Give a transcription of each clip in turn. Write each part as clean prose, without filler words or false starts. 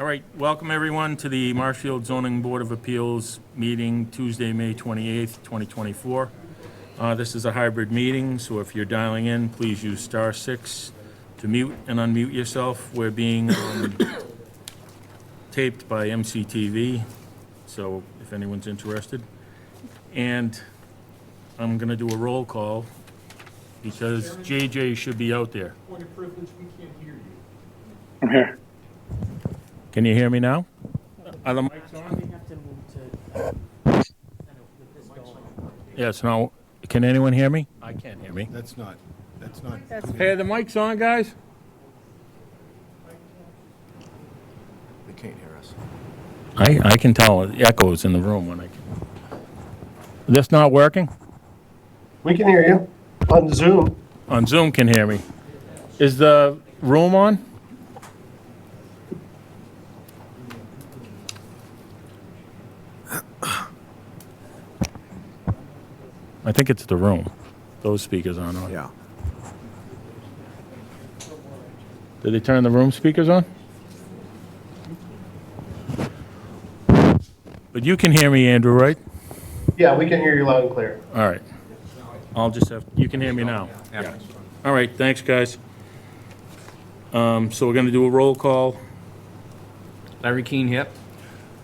All right, welcome everyone to the Marshfield Zoning Board of Appeals meeting Tuesday, May 28th, 2024. This is a hybrid meeting, so if you're dialing in, please use *6 to mute and unmute yourself. We're being taped by MCTV, so if anyone's interested. And I'm going to do a roll call because JJ should be out there. Point of privilege, we can't hear you. I'm here. Can you hear me now? Are the mics on? We have to move to, with this going. Yes, no. Can anyone hear me? I can't hear me. That's not. Hey, are the mics on, guys? They can't hear us. I can tell it echoes in the room when I can. This not working? We can hear you on Zoom. On Zoom can hear me. Is the room on? I think it's the room. Those speakers aren't on. Yeah. Did they turn the room speakers on? But you can hear me, Andrew, right? Yeah, we can hear you loud and clear. All right. I'll just have, you can hear me now. Yeah. All right, thanks, guys. So we're going to do a roll call. Larry Keane, yep.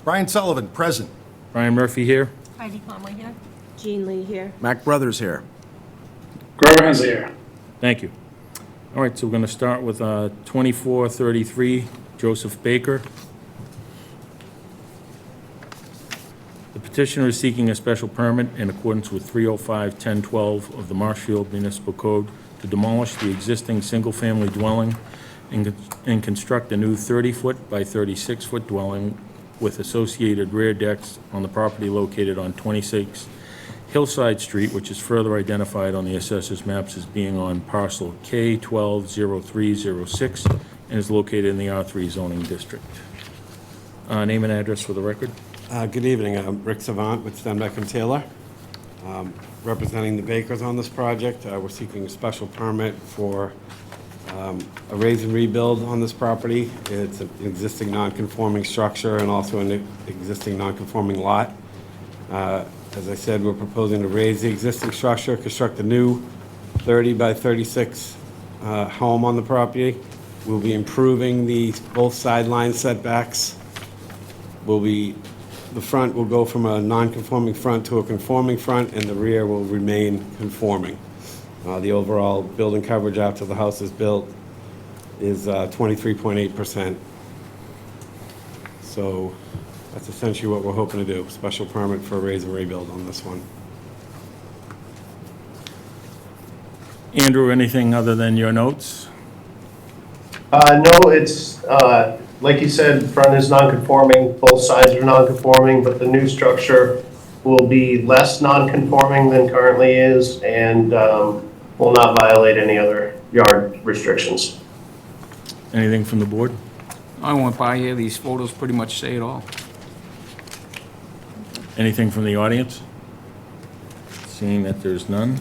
Brian Sullivan, present. Brian Murphy here. Heidi Conway here. Jean Lee here. Mac Brothers here. Grover Hensley here. Thank you. All right, so we're going to start with 2433 Joseph Baker. The petitioner is seeking a special permit in accordance with 305-1012 of the Marshfield Municipal Code to demolish the existing single-family dwelling and construct a new 30-foot by 36-foot dwelling with associated rear decks on the property located on 26 Hillside Street, which is further identified on the assessor's maps as being on parcel K120306 and is located in the R3 zoning district. Name and address for the record. Good evening. I'm Rick Savant with Stenbeck and Taylor, representing the Bakers on this project. We're seeking a special permit for a raise and rebuild on this property. It's an existing non-conforming structure and also an existing non-conforming lot. As I said, we're proposing to raise the existing structure, construct a new 30 by 36 home on the property. We'll be improving both sideline setbacks. The front will go from a non-conforming front to a conforming front, and the rear will remain conforming. The overall building coverage after the house is built is 23.8%. So that's essentially what we're hoping to do, special permit for a raise and rebuild on this one. Andrew, anything other than your notes? No, it's, like you said, front is non-conforming, both sides are non-conforming, but the new structure will be less non-conforming than currently is and will not violate any other yard restrictions. Anything from the board? I went by here, these photos pretty much say it all. Anything from the audience? Seeing that there's none,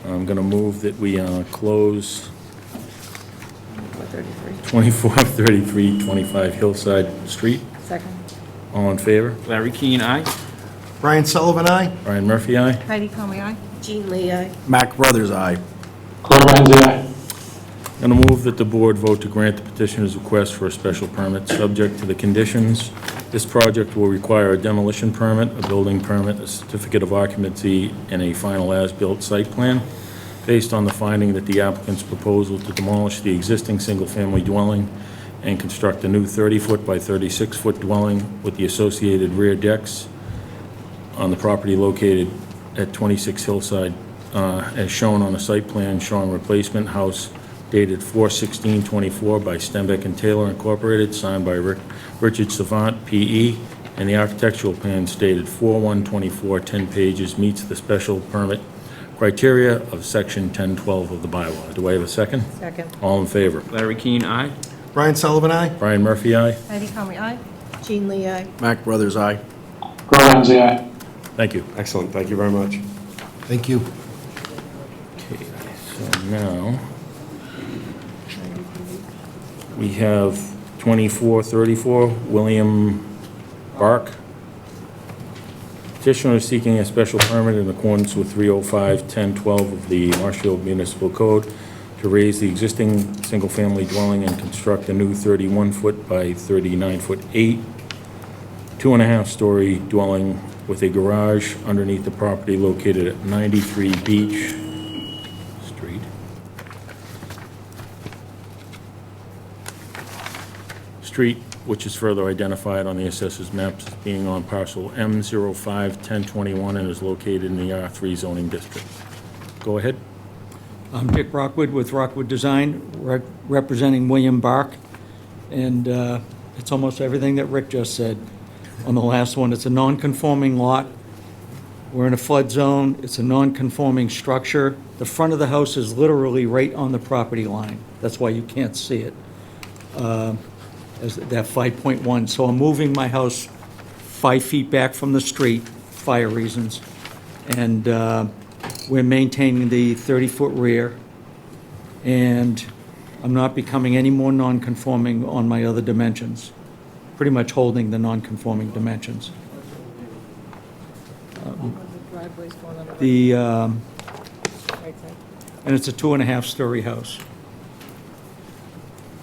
I'm going to move that we close 2433 25 Hillside Street. Second. All in favor? Larry Keane, aye. Brian Sullivan, aye. Brian Murphy, aye. Heidi Conway, aye. Jean Lee, aye. Mac Brothers, aye. Grover Hensley, aye. I'm going to move that the board vote to grant the petitioner's request for a special permit, subject to the conditions. This project will require a demolition permit, a building permit, a certificate of occupancy, and a final as-built site plan, based on the finding that the applicant's proposal to demolish the existing single-family dwelling and construct a new 30-foot by 36-foot dwelling with the associated rear decks on the property located at 26 Hillside, as shown on a site plan showing replacement house dated 4/16/24 by Stenbeck and Taylor Incorporated, signed by Richard Savant, P.E., and the architectural plan stated 4/1/24, 10 pages, meets the special permit criteria of section 1012 of the bylaw. Do I have a second? Second. All in favor? Larry Keane, aye. Brian Sullivan, aye. Brian Murphy, aye. Heidi Conway, aye. Jean Lee, aye. Mac Brothers, aye. Grover Hensley, aye. Thank you. Excellent. Thank you very much. Thank you. Okay, so now we have 2434, William Bark. Petitioner is seeking a special permit in accordance with 305-1012 of the Marshfield Municipal Code to raise the existing single-family dwelling and construct a new 31-foot by 39-foot 2.5-story dwelling with a garage underneath the property located at 93 Beach Street. Which is further identified on the assessor's maps as being on parcel M05-1021 and is located in the R3 zoning district. Go ahead. I'm Dick Rockwood with Rockwood Design, representing William Bark, and it's almost everything that Rick just said. On the last one, it's a non-conforming lot. We're in a flood zone. It's a non-conforming structure. The front of the house is literally right on the property line. That's why you can't see it. As that 5.1. So I'm moving my house 5 feet back from the street, fire reasons, and we're maintaining the 30-foot rear, and I'm not becoming any more non-conforming on my other dimensions, pretty much holding the non-conforming dimensions. Driveway's going on the The, right side. and it's a 2.5-story house.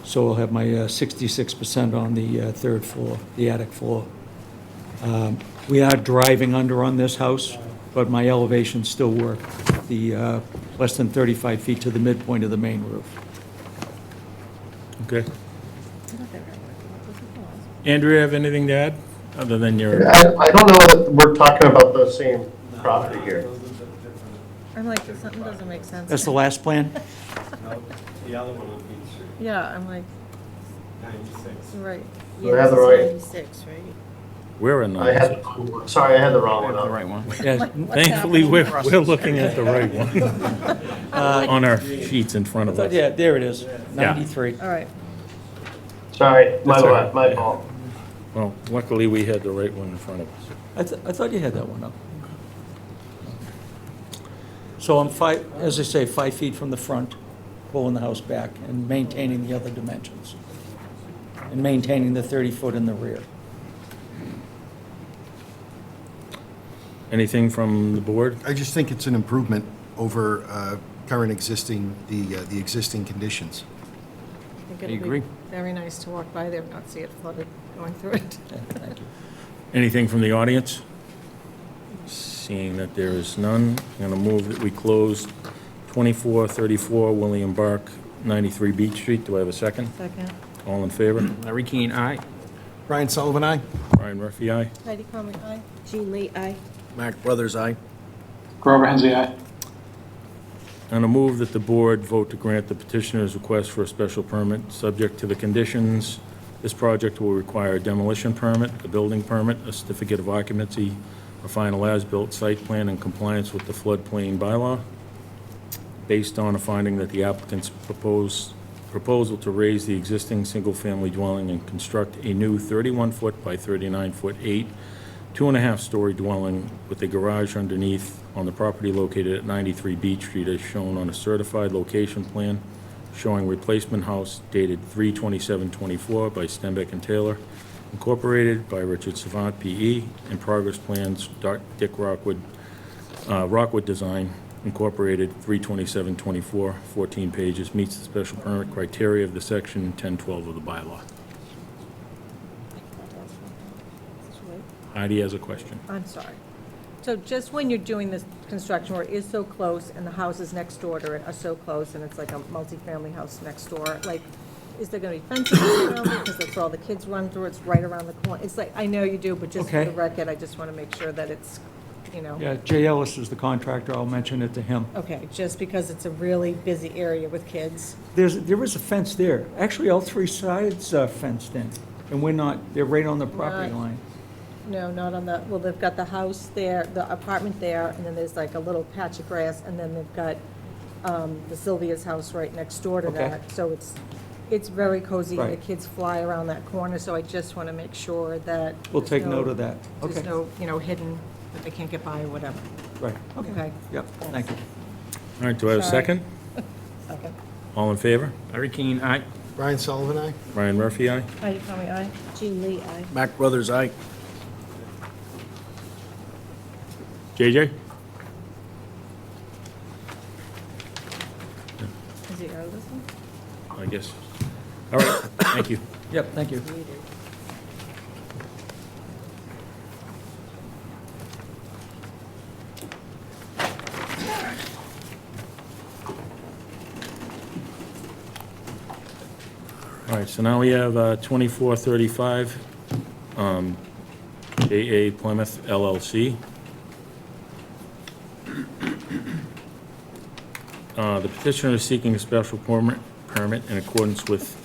So I'll have my 66% on the third floor, the attic floor. We are driving under on this house, but my elevations still work. The less than 35 feet to the midpoint of the main roof. Okay. Andrew, you have anything to add, other than your, I don't know that we're talking about the same property here. I'm like, something doesn't make sense. That's the last plan? The other one on Beach Street, Yeah, I'm like, 96. right. So I have the right- 96, right? we're in I had, sorry, I had the wrong one The up. right one. Yeah, Thankfully, we're looking at the right one on our sheets in front of us. yeah, there it is, 93. All right. Sorry, That's all right. my fault. Well, luckily, we had the right one in front of us. I thought you had that one up. So I'm as I say, 5 feet from the front, pulling the house back and maintaining the other dimensions. And maintaining the 30-foot in the rear. Anything from the board? I just think it's an improvement over current existing, the existing conditions. I think I it'll agree. be very nice to walk by there and not see it flooded going through it. Yeah, thank you. Anything from the audience? Seeing that there is none, I'm going to move that we close 2434 William Bark, 93 Beach Street. Do I have a second? Second. All in favor? Larry Keane, aye. Brian Sullivan, aye. Ryan Murphy, aye. Heidi Conley, aye. Jean Lee, aye. Mark Brothers, aye. Grover Hensey, aye. And a move that the board vote to grant the petitioner's request for a special permit, subject to the conditions. This project will require a demolition permit, a building permit, a certificate of occupancy, a final as-built site plan in compliance with the floodplain bylaw, based on a finding that the applicant's proposal to raise the existing single-family dwelling and construct a new 31-foot by 39-foot 2.5-story dwelling with a garage underneath on the property located at 93 Beach Street as shown on a certified location plan showing replacement house dated 3/27/24 by Stenbeck and Taylor, Incorporated by Richard Savant, P.E., and progress plans, Dick Rockwood, Rockwood Design, Incorporated, 3/27/24, 14 pages, meets the special permit criteria of the section 1012 of the bylaw. Heidi has a question. I'm sorry. So just when you're doing this construction where it is so close and the houses next door to it are so close and it's like a multifamily house next door, like, is there gonna be fences around it because that's where all the kids run through, it's right around the corner? It's like, I know you do, but just for Okay. the record, I just wanna make sure that it's, you know. Yeah, Jay Ellis is the contractor, I'll mention it to him. Okay, just because it's a really busy area with kids. There is a fence there. Actually, all 3 sides are fenced in, and they're right on the property Not- line. No, not on the, well, they've got the house there, the apartment there, and then there's like a little patch of grass, and then they've got the Sylvia's house right next door to Okay. that. So it's very cozy, and the Right. kids fly around that corner, so I just want to make sure that. We'll there's take no- note of that. There's Okay, no, hidden, that they can't get by or whatever. right, Okay. okay. Yep, thank you. All right, do I have a Sorry. second? Okay. All in favor? Larry Keane, aye. Brian Sullivan, aye? Ryan Murphy, aye. Heidi Conway, aye. Jean Lee, aye. Mac Brothers, aye. JJ? Is he out of this one? I guess. All right, thank you. Yep, thank you. All right, so now we have 2435, JA Plymouth LLC. The petitioner is seeking a special permit in accordance with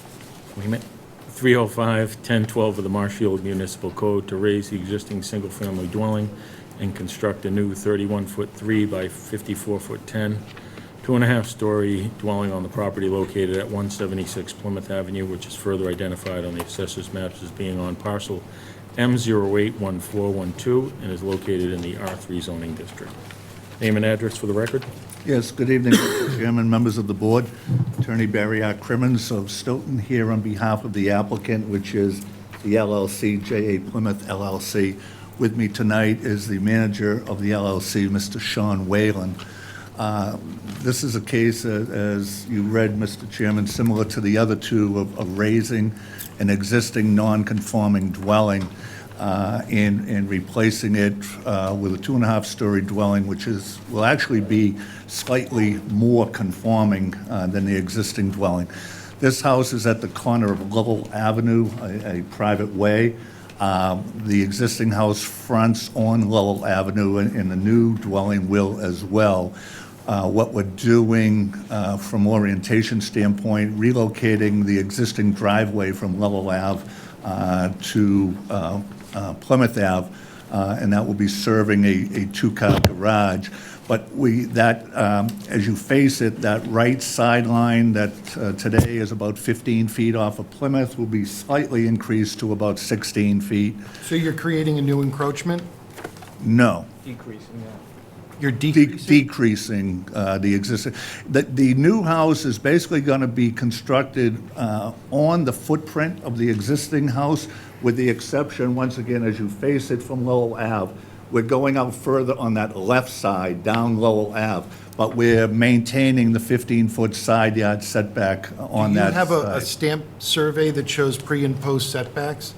305-1012 of the Marshfield Municipal Code to raise the existing single-family dwelling and construct a new 31-foot 3 by 54-foot 10, 2.5-story dwelling on the property located at 176 Plymouth Avenue, which is further identified on the assessor's maps as being on parcel M081412 and is located in the R3 zoning district. Name and address for the record? Yes, good evening, Mr. Chairman, members of the board. Attorney Barry R. Crimmins of Stoughton here on behalf of the applicant, which is the LLC, JA Plymouth LLC. With me tonight is the manager of the LLC, Mr. Sean Whalen. This is a case, as you read, Mr. Chairman, similar to the other two of raising an existing non-conforming dwelling and replacing it with a 2.5-story dwelling, which will actually be slightly more conforming than the existing dwelling. This house is at the corner of Lowell Avenue, a private way. The existing house fronts on Lowell Avenue, and the new dwelling will as well. What we're doing from orientation standpoint, relocating the existing driveway from Lowell Ave to Plymouth Ave, and that will be serving a two-car garage. But as you face it, that right sideline that today is about 15 feet off of Plymouth will be slightly increased to about 16 feet. So you're creating a new encroachment? No. Decreasing, yeah. You're decreasing? Decreasing the existing. The new house is basically going to be constructed on the footprint of the existing house, with the exception, once again, as you face it from Lowell Ave, we're going out further on that left side, down Lowell Ave, but we're maintaining the 15-foot side yard setback on that Do you have a side. stamp survey that shows pre and post setbacks?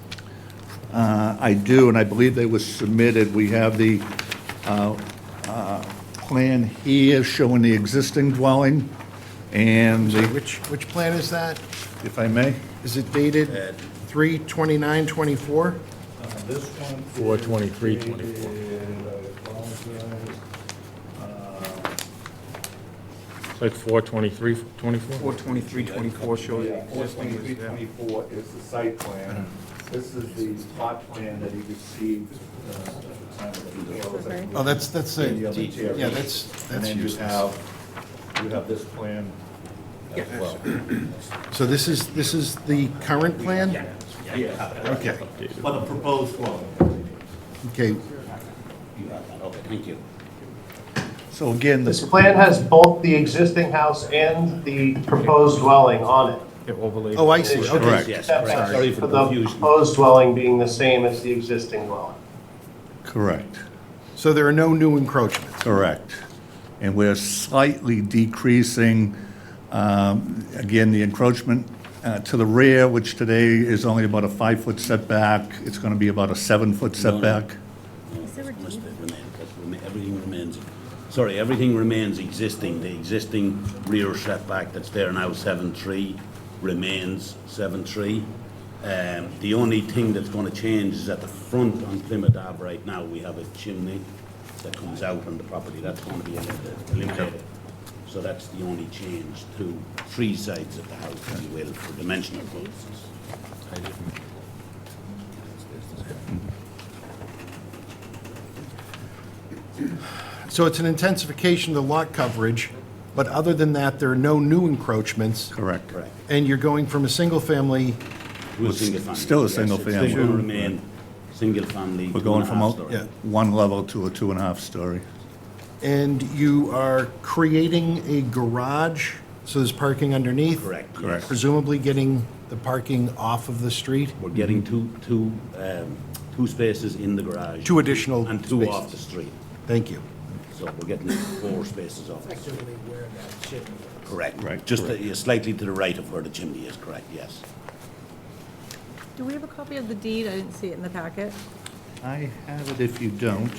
I do, and I believe they were submitted. We have the plan here showing the existing dwelling, and Which plan is that? if I may. Is it dated 3/29/24? This one 4/23/24. It's like 4/23/24? 42324 shows existing is there. 2324 is the site plan. This is the plot plan that he received at the time of the appeal. Oh, that's The it. other materials. Yeah, And that's then you useless. have this plan as well. So this is the current plan? Okay. But the proposed dwelling. Okay, Okay, thank you. So again, This plan has both the existing house and the proposed dwelling on it. It overlaid. oh, I see, okay. Correct. Yes, Setbacks correct. Sorry for for the the confusion. proposed dwelling being the same as the existing dwelling. Correct. So there are no new encroachments? Correct. And we're slightly decreasing, again, the encroachment to the rear, which today is only about a 5-foot setback. It's going to be about a 7-foot setback. Must have remained, because everything remains, sorry, everything remains existing. The existing rear setback that's there now, 7.3, remains 7.3. The only thing that's going to change is at the front on Plymouth Ave right now, we have a chimney that comes out on the property. That's going to be eliminated. So that's the only change to 3 sides of the house, if you will, for dimensional purposes. So it's an intensification of the lot coverage, but other than that, there are no new encroachments, Correct. Correct. and you're going from a single-family, To a single family. Still a Yes, single it's family. still going to remain single family. We're going from 2.5 story. yeah, 1 level to a 2.5 story. and you are creating a garage So there's parking underneath? Correct. Presumably getting the parking off of the street? We're getting two spaces in the garage. Two additional And two off spaces. the street. Thank you. So we're getting 4 spaces off the street. where that chimney is. Correct. Right, Just correct. slightly to the right of where the chimney is, correct, yes. Do we have a copy of the deed? I didn't see it in the packet. I have it if you don't.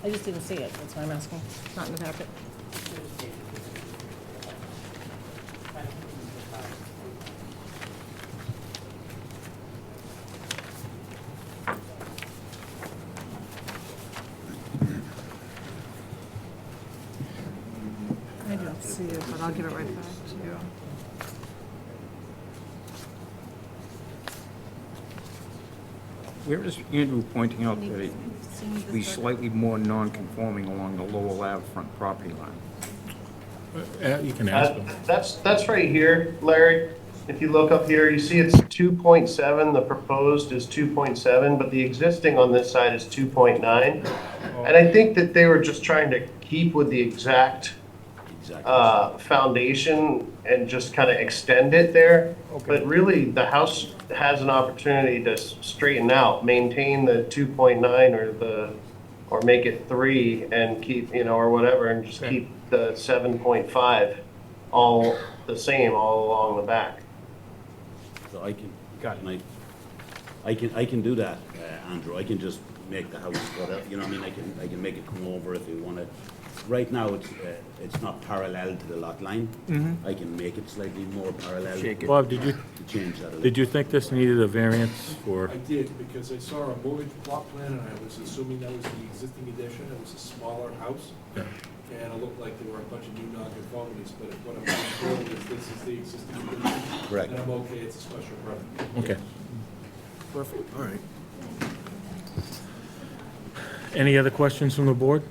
I just didn't see it, that's why I'm asking. It's not in the packet. I don't see it, but I'll give it right back to you. Where is Andrew pointing out that it would be slightly more non-conforming along the Lowell Ave front property line? You can ask them. That's right here, Larry. If you look up here, you see it's 2.7, the proposed is 2.7, but the existing on this side is 2.9. And I think that they were just trying to keep with the exact foundation and just kind of extend it there. But really, the house has an opportunity to straighten out, maintain the 2.9 or make it 3 and keep, or whatever, and just keep the 7.5 all the same all along the back. So I can, I can do that, Andrew. I can just make the house, I can make it come over if you want it. Right now, it's not parallel to the lot line. I can make it slightly more parallel. Shake it. Bob, To change that a little. did you think this needed a variance for, I did, because I saw a mortgage plot plan, and I was assuming that was the existing addition, it was a smaller house. Yeah. And it looked like there were a bunch of new nonconformities, but if what I'm told is this is the existing addition. Correct. And I'm okay, it's a special permit. okay. Perfect. All right. Any other questions from the board?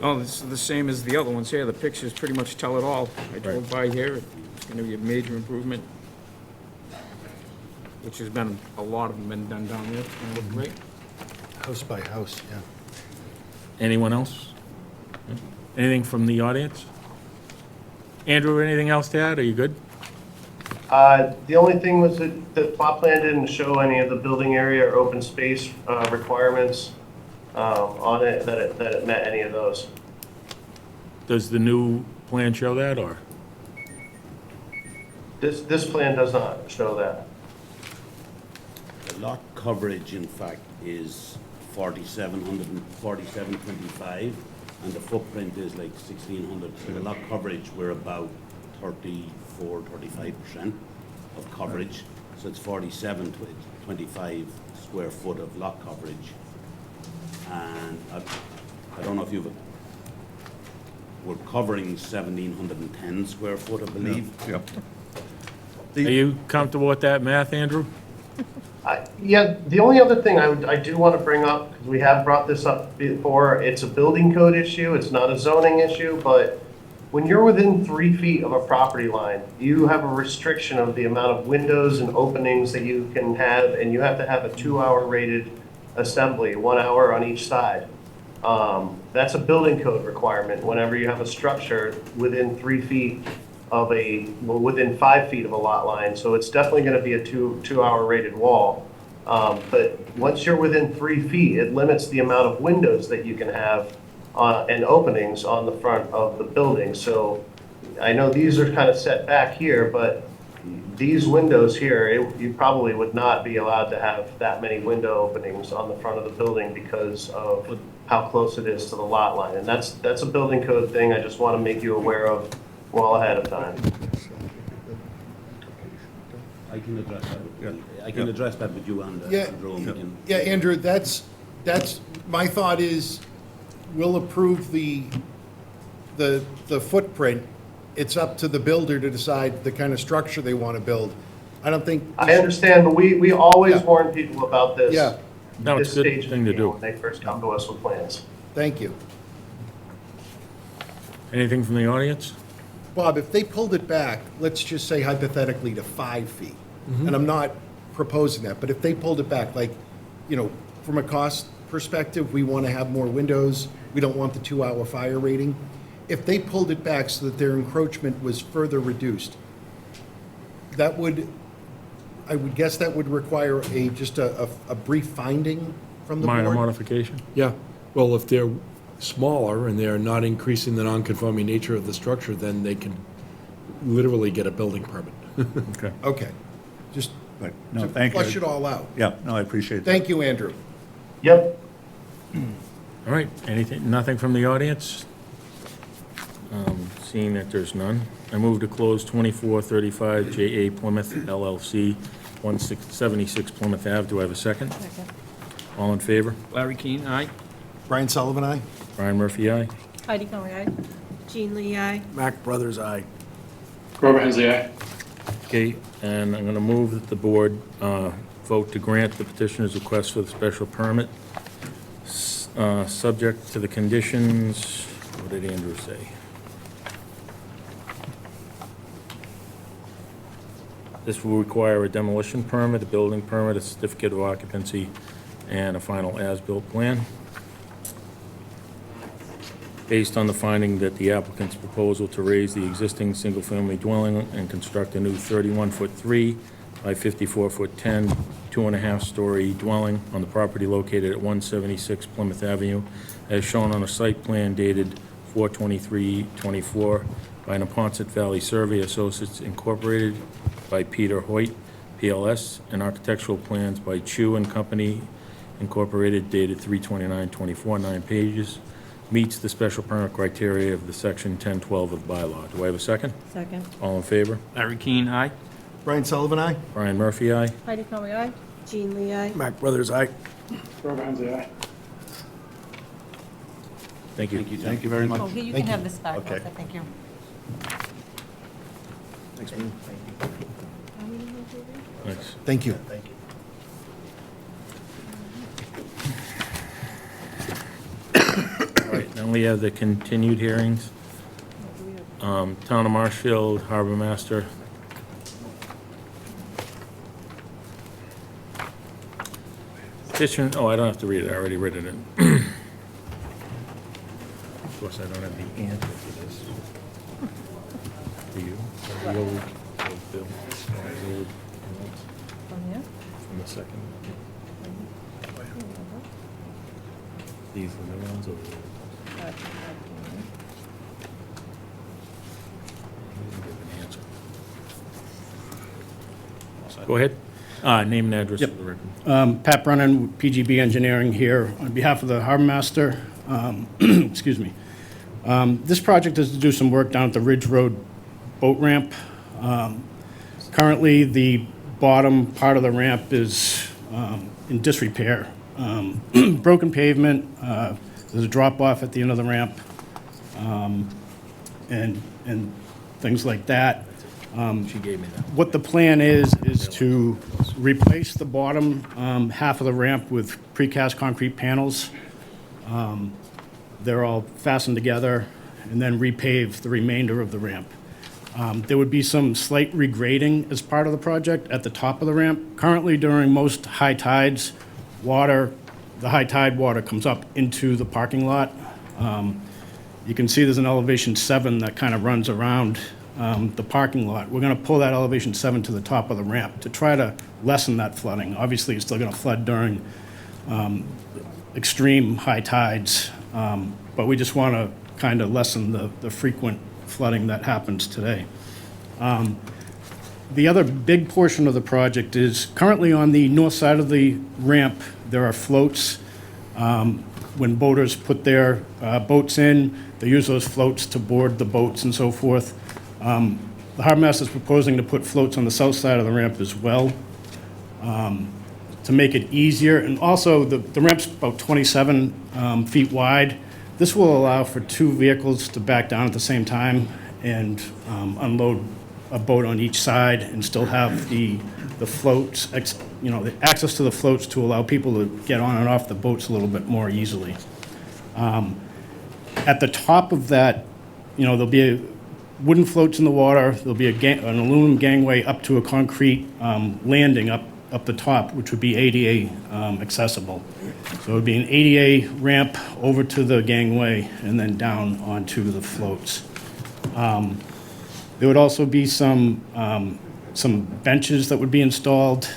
Oh, this is the same as the other ones here. The pictures pretty much tell it all. I drove by here. It's going to be a major improvement, which has been, a lot of them been done down there. It's going to look great. House by house, yeah. Anyone else? Anything from the audience? Andrew, anything else to add? Are you good? The only thing was that the plot plan didn't show any of the building area or open space requirements on it, that it met any of those. Does the new plan show that, or? This plan does not show that. The lot coverage, in fact, is 4725, and the footprint is like 1600. So the lot coverage, we're about 35% of coverage. So it's 4725 square foot of lot coverage. And I don't know if we're covering 1710 square foot, I believe. Yep. Are you comfortable with that math, Andrew? Yeah, the only other thing I do want to bring up, because we have brought this up before, it's a building code issue, it's not a zoning issue, but when you're within 3 feet of a property line, you have a restriction of the amount of windows and openings that you can have, and you have to have a 2-hour rated assembly, 1 hour on each side. That's a building code requirement whenever you have a structure within 3 feet of within 5 feet of a lot line. So it's definitely going to be a two-hour rated wall. But once you're within 3 feet, it limits the amount of windows that you can have and openings on the front of the building. So I know these are kind of set back here, but these windows here, you probably would not be allowed to have that many window openings on the front of the building because of how close it is to the lot line. And that's a building code thing I just want to make you aware of well ahead of time. I can address that with you. I can address that with you and Yeah. Andrew, and we can- Yeah, Andrew, that's, my thought is, we'll approve the footprint. It's up to the builder to decide the kind of structure they want to build. I don't think. I understand, but we always Yeah. warn people about this. Yeah. No, it's this a good stage of thing the to game do. When they first come to us with plans. Thank you. Anything from the audience? Bob, if they pulled it back, let's just say hypothetically to 5 feet, and I'm not proposing that, but if they pulled it back, like, from a cost perspective, we want to have more windows, we don't want the 2-hour fire rating. if they pulled it back so that their encroachment was further reduced, that would, I would guess that would require just a brief finding from the board? Minor modification? Yeah, well, if they're smaller and they're not increasing the non-conforming nature of the structure, then they can literally get a building permit. Okay. Okay, just Right. No, to thank you. flush it all out. Yeah, no, I appreciate that. Thank you, Andrew. Yep. All right, anything, nothing from the audience? Seeing that there's none, I move to close 2435 J.A. Plymouth LLC, 176 Plymouth Ave. Do I have a second? Second. All in favor? Larry Keane, aye. Brian Sullivan, aye? Brian Murphy, aye. Heidi Conway, aye. Jean Lee, aye. Mac Brothers, aye. Grover Hensley, aye. Okay, and I'm going to move that the board vote to grant the petitioner's request for the special permit, subject to the conditions, what did Andrew say? This will require a demolition permit, a building permit, a certificate of occupancy, and a final as-built plan. Based on the finding that the applicant's proposal to raise the existing single-family dwelling and construct a new 31-foot 3 by 54-foot 10, 2.5-story dwelling on the property located at 176 Plymouth Avenue, as shown on a site plan dated 4/23/24 by Neponset Valley Survey Associates Incorporated, by Peter Hoyt, PLS, and architectural plans by Chu and Company Incorporated dated 3/29/24, 9 pages, meets the special permit criteria of the section 1012 of the bylaw. Do I have a second? Second. All in favor? Larry Keane, aye. Brian Sullivan, aye? Brian Murphy, aye. Heidi Conway, aye. Jean Lee, aye. Mac Brothers, aye. Grover Hensley, aye. Thank you. Thank you very much. Oh, here, you Thank can you. have this back, Okay. Martha, thank you. Thanks. Thank you. All right, then we have the continued hearings. Town of Marshfield, Harbor Master. Petition, oh, I don't have to read it, I already read it in. Of course, I don't have the answer to this. Do you? The old bill, the old notes From here? from the second. These are the new ones, or the old? Give an answer. Go ahead. Name and address for the record. Pat Brennan, PGB Engineering here on behalf of the Harbor Master. Excuse me. This project is to do some work down at the Ridge Road boat ramp. Currently, the bottom part of the ramp is in disrepair. Broken pavement, there's a drop-off at the end of the ramp, and things like that. She gave me that. What the plan is to replace the bottom half of the ramp with precast concrete panels. They're all fastened together, and then repave the remainder of the ramp. There would be some slight regrading as part of the project at the top of the ramp. Currently, during most high tides, the high tide water comes up into the parking lot. You can see there's an elevation 7 that kind of runs around the parking lot. We're going to pull that elevation 7 to the top of the ramp to try to lessen that flooding. Obviously, it's still going to flood during extreme high tides, but we just want to kind of lessen the frequent flooding that happens today. The other big portion of the project is currently on the north side of the ramp, there are floats. When boaters put their boats in, they use those floats to board the boats and so forth. The Harbor Master is proposing to put floats on the south side of the ramp as well, to make it easier. And also, the ramp's about 27 feet wide. This will allow for 2 vehicles to back down at the same time and unload a boat on each side and still have the floats, the access to the floats to allow people to get on and off the boats a little bit more easily. At the top of that, there'll be wooden floats in the water. There'll be an aluminum gangway up to a concrete landing up up the top, which would be ADA accessible. So it would be an ADA ramp over to the gangway and then down onto the floats. There would also be some benches that would be installed.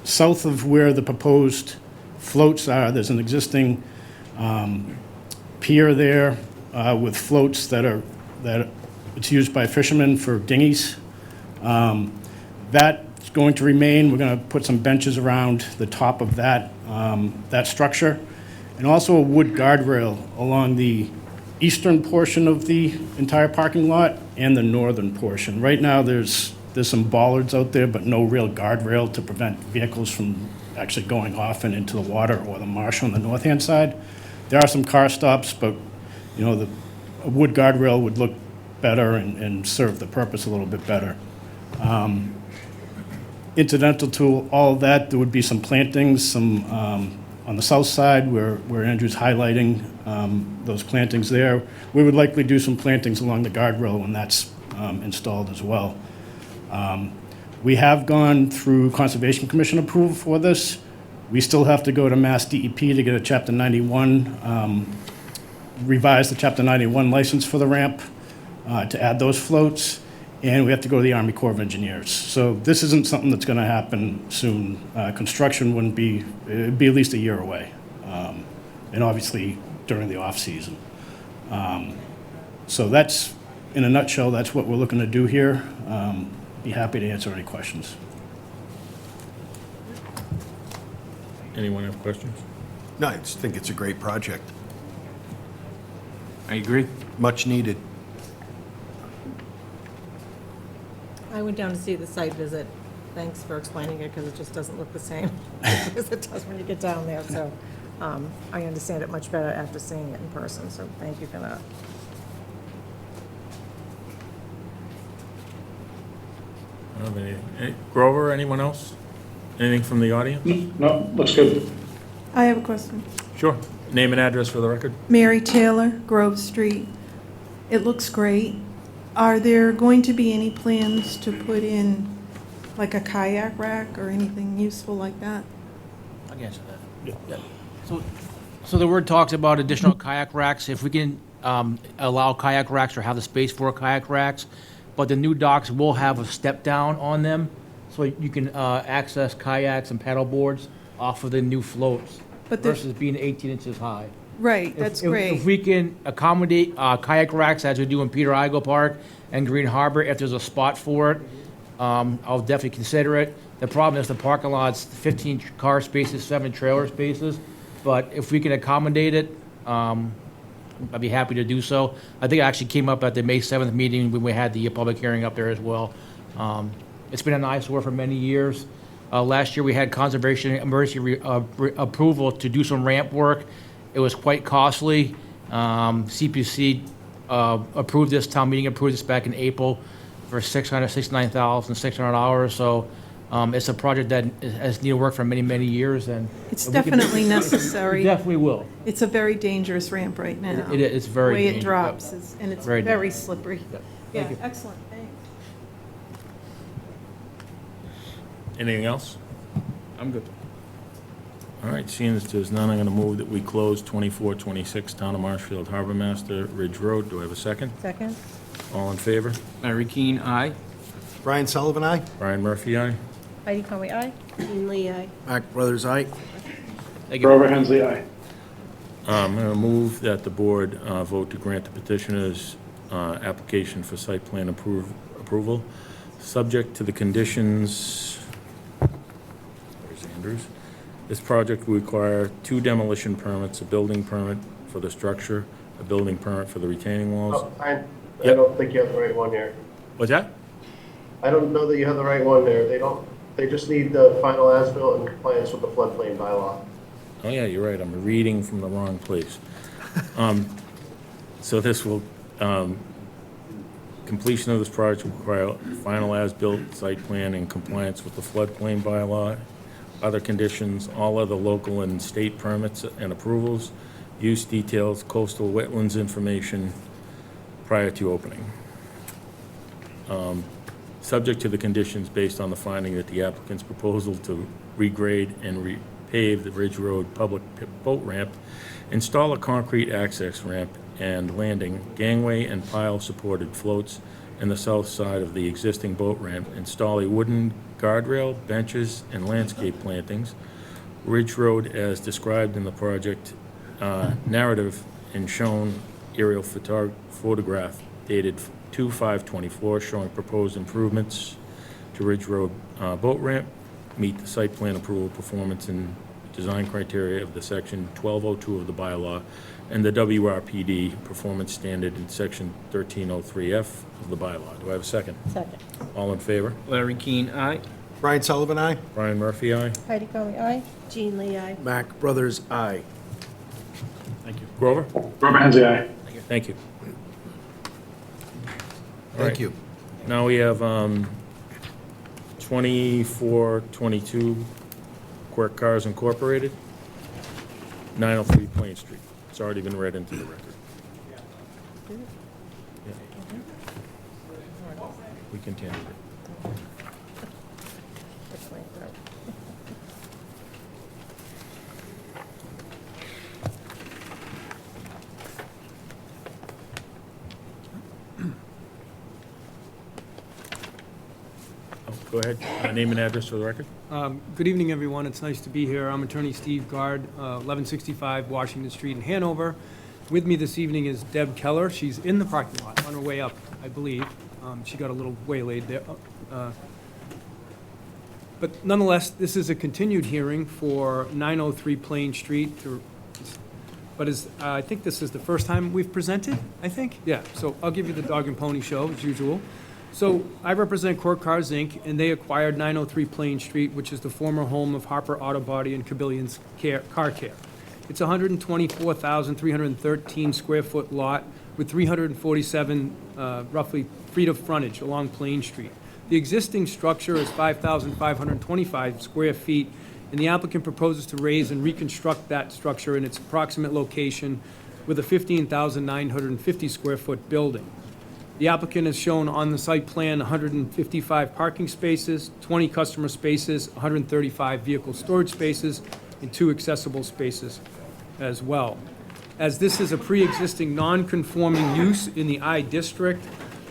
South of where the proposed floats are, there's an existing pier there with floats that it's used by fishermen for dinghies. That's going to remain. We're going to put some benches around the top of that structure, and also a wood guardrail along the eastern portion of the entire parking lot and the northern portion. Right now, there's some bollards out there, but no real guardrail to prevent vehicles from actually going off and into the water or the marsh on the north-hand side. There are some car stops, but, you know, a wood guardrail would look better and serve the purpose a little bit better. Incidental to all of that, there would be some plantings, on the south side where Andrew's highlighting those plantings there. We would likely do some plantings along the guardrail when that's installed as well. We have gone through Conservation Commission approval for this. We still have to go to Mass DEP to get a Chapter 91, revise the Chapter 91 license for the ramp to add those floats, and we have to go to the Army Corps of Engineers. So this isn't something that's going to happen soon. Construction wouldn't be, it'd be at least a year away, and obviously during the off-season. So that's, in a nutshell, that's what we're looking to do here. Be happy to answer any questions. Anyone have questions? No, I just think it's a great project. I agree. Much needed. I went down to see the site visit. Thanks for explaining it, because it just doesn't look the same as it does when you get down there. So I understand it much better after seeing it in person, so thank you for that. I don't have anything. Grover, anyone else? Anything from the audience? No, looks good. I have a question. Sure. Name and address for the record. Mary Taylor, Grove Street. It looks great. Are there going to be any plans to put in like a kayak rack or anything useful like that? I can answer that. Yeah. So the word talks about additional kayak racks. If we can allow kayak racks or have the space for kayak racks, but the new docks will have a step down on them, so you can access kayaks and paddle boards off of the new floats But the- versus being 18 inches high. Right, that's great. If we can accommodate kayak racks as we do in Peter Igo Park and Green Harbor, if there's a spot for it, I'll definitely consider it. The problem is the parking lot's 15 car spaces, 7 trailer spaces, but if we can accommodate it, I'd be happy to do so. I think it actually came up at the May 7th meeting when we had the public hearing up there as well. It's been an eyesore for many years. Last year, we had conservation emergency approval to do some ramp work. It was quite costly. CPC approved this, town meeting approved this back in April for $669,600. So it's a project that has needed work for many, many years. And It's if we can- definitely necessary. Definitely will. It's a very dangerous ramp right now. It is, it's very The way it dangerous. drops, and it's Very very slippery. Yeah, Thank you. excellent, thanks. Anything else? I'm good. All right, seeing as there's none, I'm going to move that we close 2426 Town of Marshfield Harbor Master Ridge Road. Do I have a second? Second? All in favor? Larry Keane, aye. Brian Sullivan, aye? Brian Murphy, aye. Heidi Conway, aye. Dean Lee, aye. Mac Brothers, aye. Thank you. Grover Hensley, aye. I'm going to move that the board vote to grant the petitioner's application for site plan approval, subject to the conditions. Where's Andrews? This project will require 2 demolition permits, a building permit for the structure, a building permit for the retaining walls. Oh, I Yep. don't think you have the right one here. What's that? I don't know that you have the right one there. They just need the final as-built in compliance with the floodplain bylaw. Oh, yeah, you're right, I'm reading from the wrong place. So this will, completion of this project will require final as-built site plan in compliance with the floodplain bylaw, other conditions, all other local and state permits and approvals, use details, coastal wetlands information prior to opening. subject to the conditions based on the finding that the applicant's proposal to regrade and repave the Ridge Road public boat ramp, install a concrete access ramp and landing, gangway and pile-supported floats in the south side of the existing boat ramp, install a wooden guardrail, benches, and landscape plantings, Ridge Road as described in the project narrative and shown aerial photograph dated 2/5/24 showing proposed improvements to Ridge Road boat ramp, meet the site plan approval performance and design criteria of the section 1202 of the bylaw and the WRPD performance standard in section 1303F of the bylaw. Do I have a second? Second. All in favor? Larry Keane, aye. Brian Sullivan, aye? Brian Murphy, aye. Heidi Conley, aye. Jean Lee, aye. Mac Brothers, aye. Thank you. Grover? Grover Hensey, aye. Thank you. Thank you. Now we have 2422 Quirk Cars Incorporated, 903 Plain Street. It's already been read into the record. Yeah. We continued it. That's my throat. Oh, go ahead. Name and address for the record. Good evening, everyone. It's nice to be here. I'm Attorney Steve Gard, 1165 Washington Street in Hanover. With me this evening is Deb Keller. She's in the parking lot on her way up, I believe. She got a little waylaid there. But nonetheless, this is a continued hearing for 903 Plain Street. But I think this is the first time we've presented, I think? Yeah, so I'll give you the dog and pony show, as usual. So I represent Quirk Cars, Inc., and they acquired 903 Plain Street, which is the former home of Harper Auto Body and Cabillion's Car Care. It's a 124,313 square foot lot with 347 roughly feet of frontage along Plain Street. The existing structure is 5,525 square feet, and the applicant proposes to raise and reconstruct that structure in its approximate location with a 15,950 square foot building. The applicant has shown on the site plan 155 parking spaces, 20 customer spaces, 135 vehicle storage spaces, and 2 accessible spaces as well. As this is a pre-existing non-conforming use in the I district,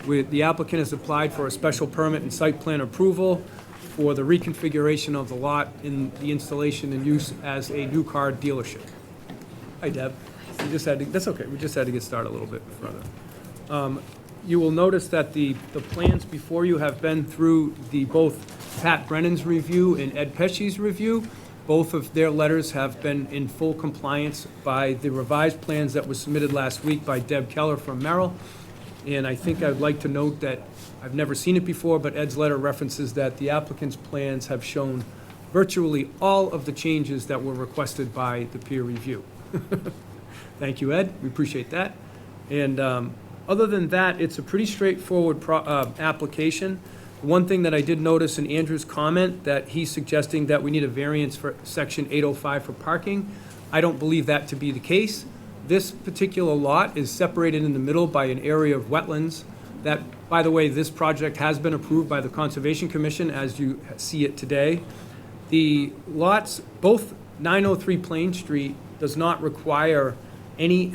the applicant has applied for a special permit and site plan approval for the reconfiguration of the lot in the installation and use as a new car dealership. Hi, Deb. That's okay, we just had to get started a little bit further. You will notice that the plans before you have been through both Pat Brennan's review and Ed Pesci's review. Both of their letters have been in full compliance by the revised plans that were submitted last week by Deb Keller from Merrill. And I think I'd like to note that I've never seen it before, but Ed's letter references that the applicant's plans have shown virtually all of the changes that were requested by the peer review. Thank you, Ed. We appreciate that. And other than that, it's a pretty straightforward application. One thing that I did notice in Andrew's comment, that he's suggesting that we need a variance for section 805 for parking. I don't believe that to be the case. This particular lot is separated in the middle by an area of wetlands that, by the way, this project has been approved by the Conservation Commission as you see it today. The lots, both 903 Plain Street does not require any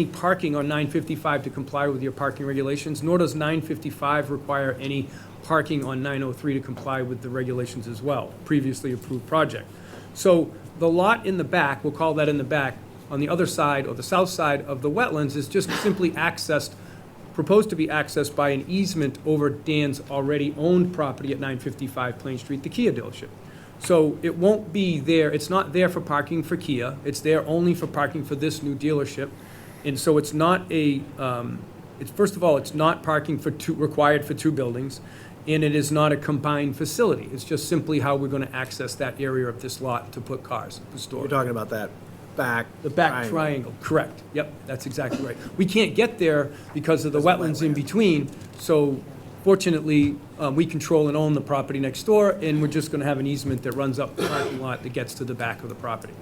parking on 955 to comply with your parking regulations, nor does 955 require any parking on 903 to comply with the regulations as well, previously approved project. So the lot in the back, we'll call that in the back, on the other side, or the south side of the wetlands, is just simply proposed to be accessed by an easement over Dan's already owned property at 955 Plain Street, the Kia dealership. So it won't be there, it's not there for parking for Kia, it's there only for parking for this new dealership. And so it's not first of all, it's not parking required for 2 buildings, and it is not a combined facility. It's just simply how we're going to access that area of this lot to put cars, to store. You're talking about that back. The back triangle, correct. Yep, that's exactly right. We can't get there because of the wetlands in between, so fortunately, we control and own the property next door, and we're just going to have an easement that runs up the parking lot that gets to the back of the property.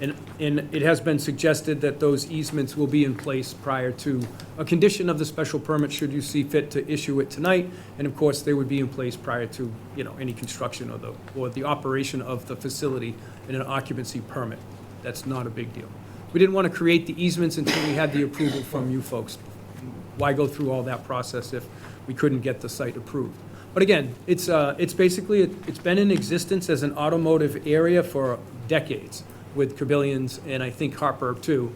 And it has been suggested that those easements will be in place prior to, a condition of the special permit, should you see fit to issue it tonight. And of course, they would be in place prior to, any construction or the operation of the facility in an occupancy permit. That's not a big deal. We didn't want to create the easements until we had the approval from you folks. Why go through all that process if we couldn't get the site approved? But again, it's basically, it's been in existence as an automotive area for decades with Cabillions, and I think Harper too.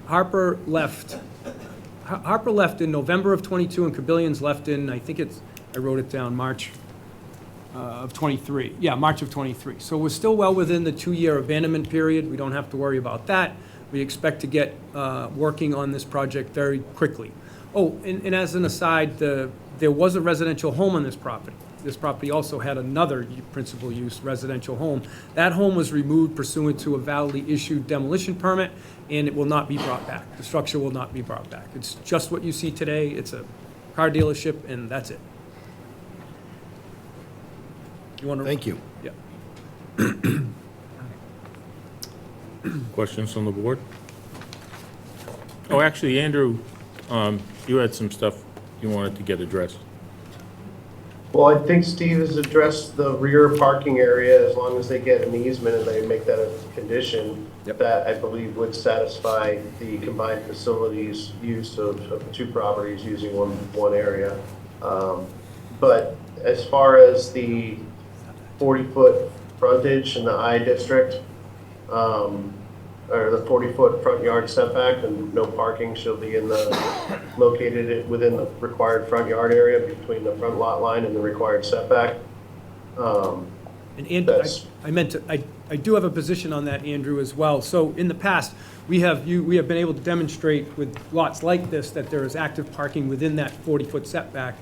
Harper left in November of '22, and Cabillions left in, I wrote it down, March of '23. Yeah, March of '23. So we're still well within the 2-year abandonment period. We don't have to worry about that. We expect to get working on this project very quickly. Oh, and as an aside, there was a residential home on this property. This property also had another principal use residential home. That home was removed pursuant to a validly issued demolition permit, and it will not be brought back. The structure will not be brought back. It's just what you see today. It's a car dealership, and that's it. You want to? Thank you. Yeah. Questions from the board? Oh, actually, Andrew, you had some stuff you wanted to get addressed. Well, I think Steve has addressed the rear parking area. As long as they get an easement and they make that a condition, that I believe would satisfy the combined facilities use of the two properties using one area. But as far as the 40-foot frontage in the I district, or the 40-foot front yard setback, and no parking shall be located within the required front yard area between the front lot line and the required setback. And Andrew, I do have a position on that, Andrew, as well. So in the past, we have been able to demonstrate with lots like this that there is active parking within that 40-foot setback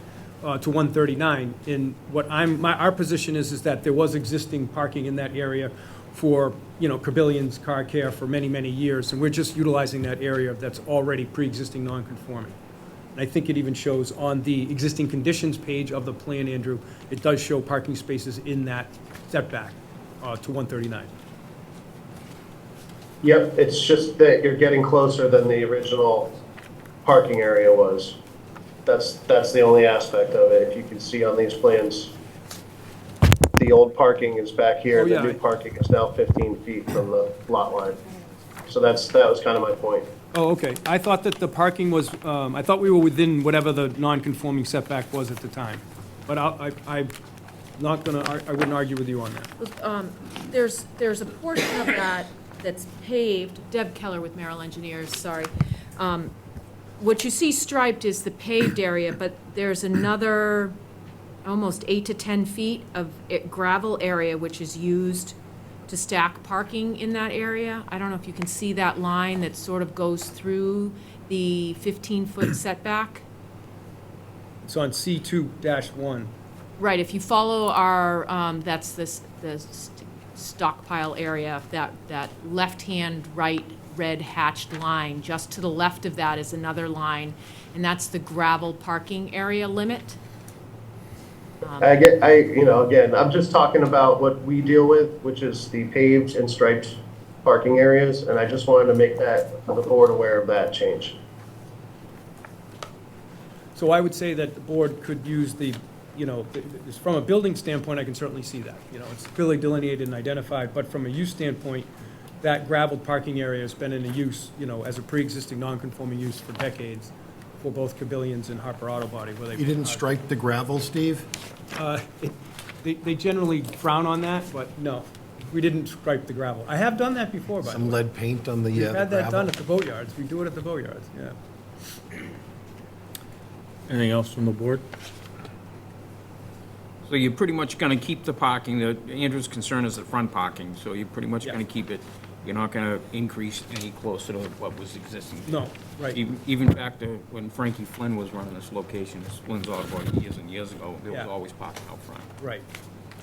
to 139. And what our position is that there was existing parking in that area for, Cabillions Car Care for many, many years, and we're just utilizing that area that's already pre-existing non-conforming. And I think it even shows on the existing conditions page of the plan, Andrew, it does show parking spaces in that setback to 139. Yep, it's just that you're getting closer than the original parking area was. That's the only aspect of it. If you can see on these plans, the old parking is back here. Oh, yeah. The new parking is now 15 feet from the lot line. So that was kind of my point. Oh, okay. I thought that the parking was, I thought we were within whatever the non-conforming setback was at the time. But I'm not gonna, I wouldn't argue with you on that. There's a portion of that that's paved, Deb Keller with Merrill Engineers, sorry. What you see striped is the paved area, but there's another almost 8 to 10 feet of gravel area which is used to stack parking in that area. I don't know if you can see that line that sort of goes through the 15-foot setback. It's on C2-1. Right, if you follow our, that's the stockpile area, that left-hand, right, red hatched line, just to the left of that is another line, and that's the gravel parking area limit. Again, I'm just talking about what we deal with, which is the paved and striped parking areas, and I just wanted to make the board aware of that change. So I would say that the board could use from a building standpoint, I can certainly see that. It's clearly delineated and identified, but from a use standpoint, that gravelled parking area has been in a use, as a pre-existing non-conforming use for decades for both Cabillions and Harper Auto Body. You didn't strike the gravel, Steve? They generally frown on that, but no, we didn't stripe the gravel. I have done that before, by the way. Some lead paint on the We've gravel? had that done at the boatyards. We do it at the boatyards, yeah. Anything else from the board? So you're pretty much gonna keep the parking, Andrew's concern is the front parking, so you're pretty much gonna keep it, you're not gonna increase any closer to what was existing. No, right. Even back to when Frankie Flynn was running this location, this Flynn's Auto Body years and years ago, there was Yeah. always parking out front. Right.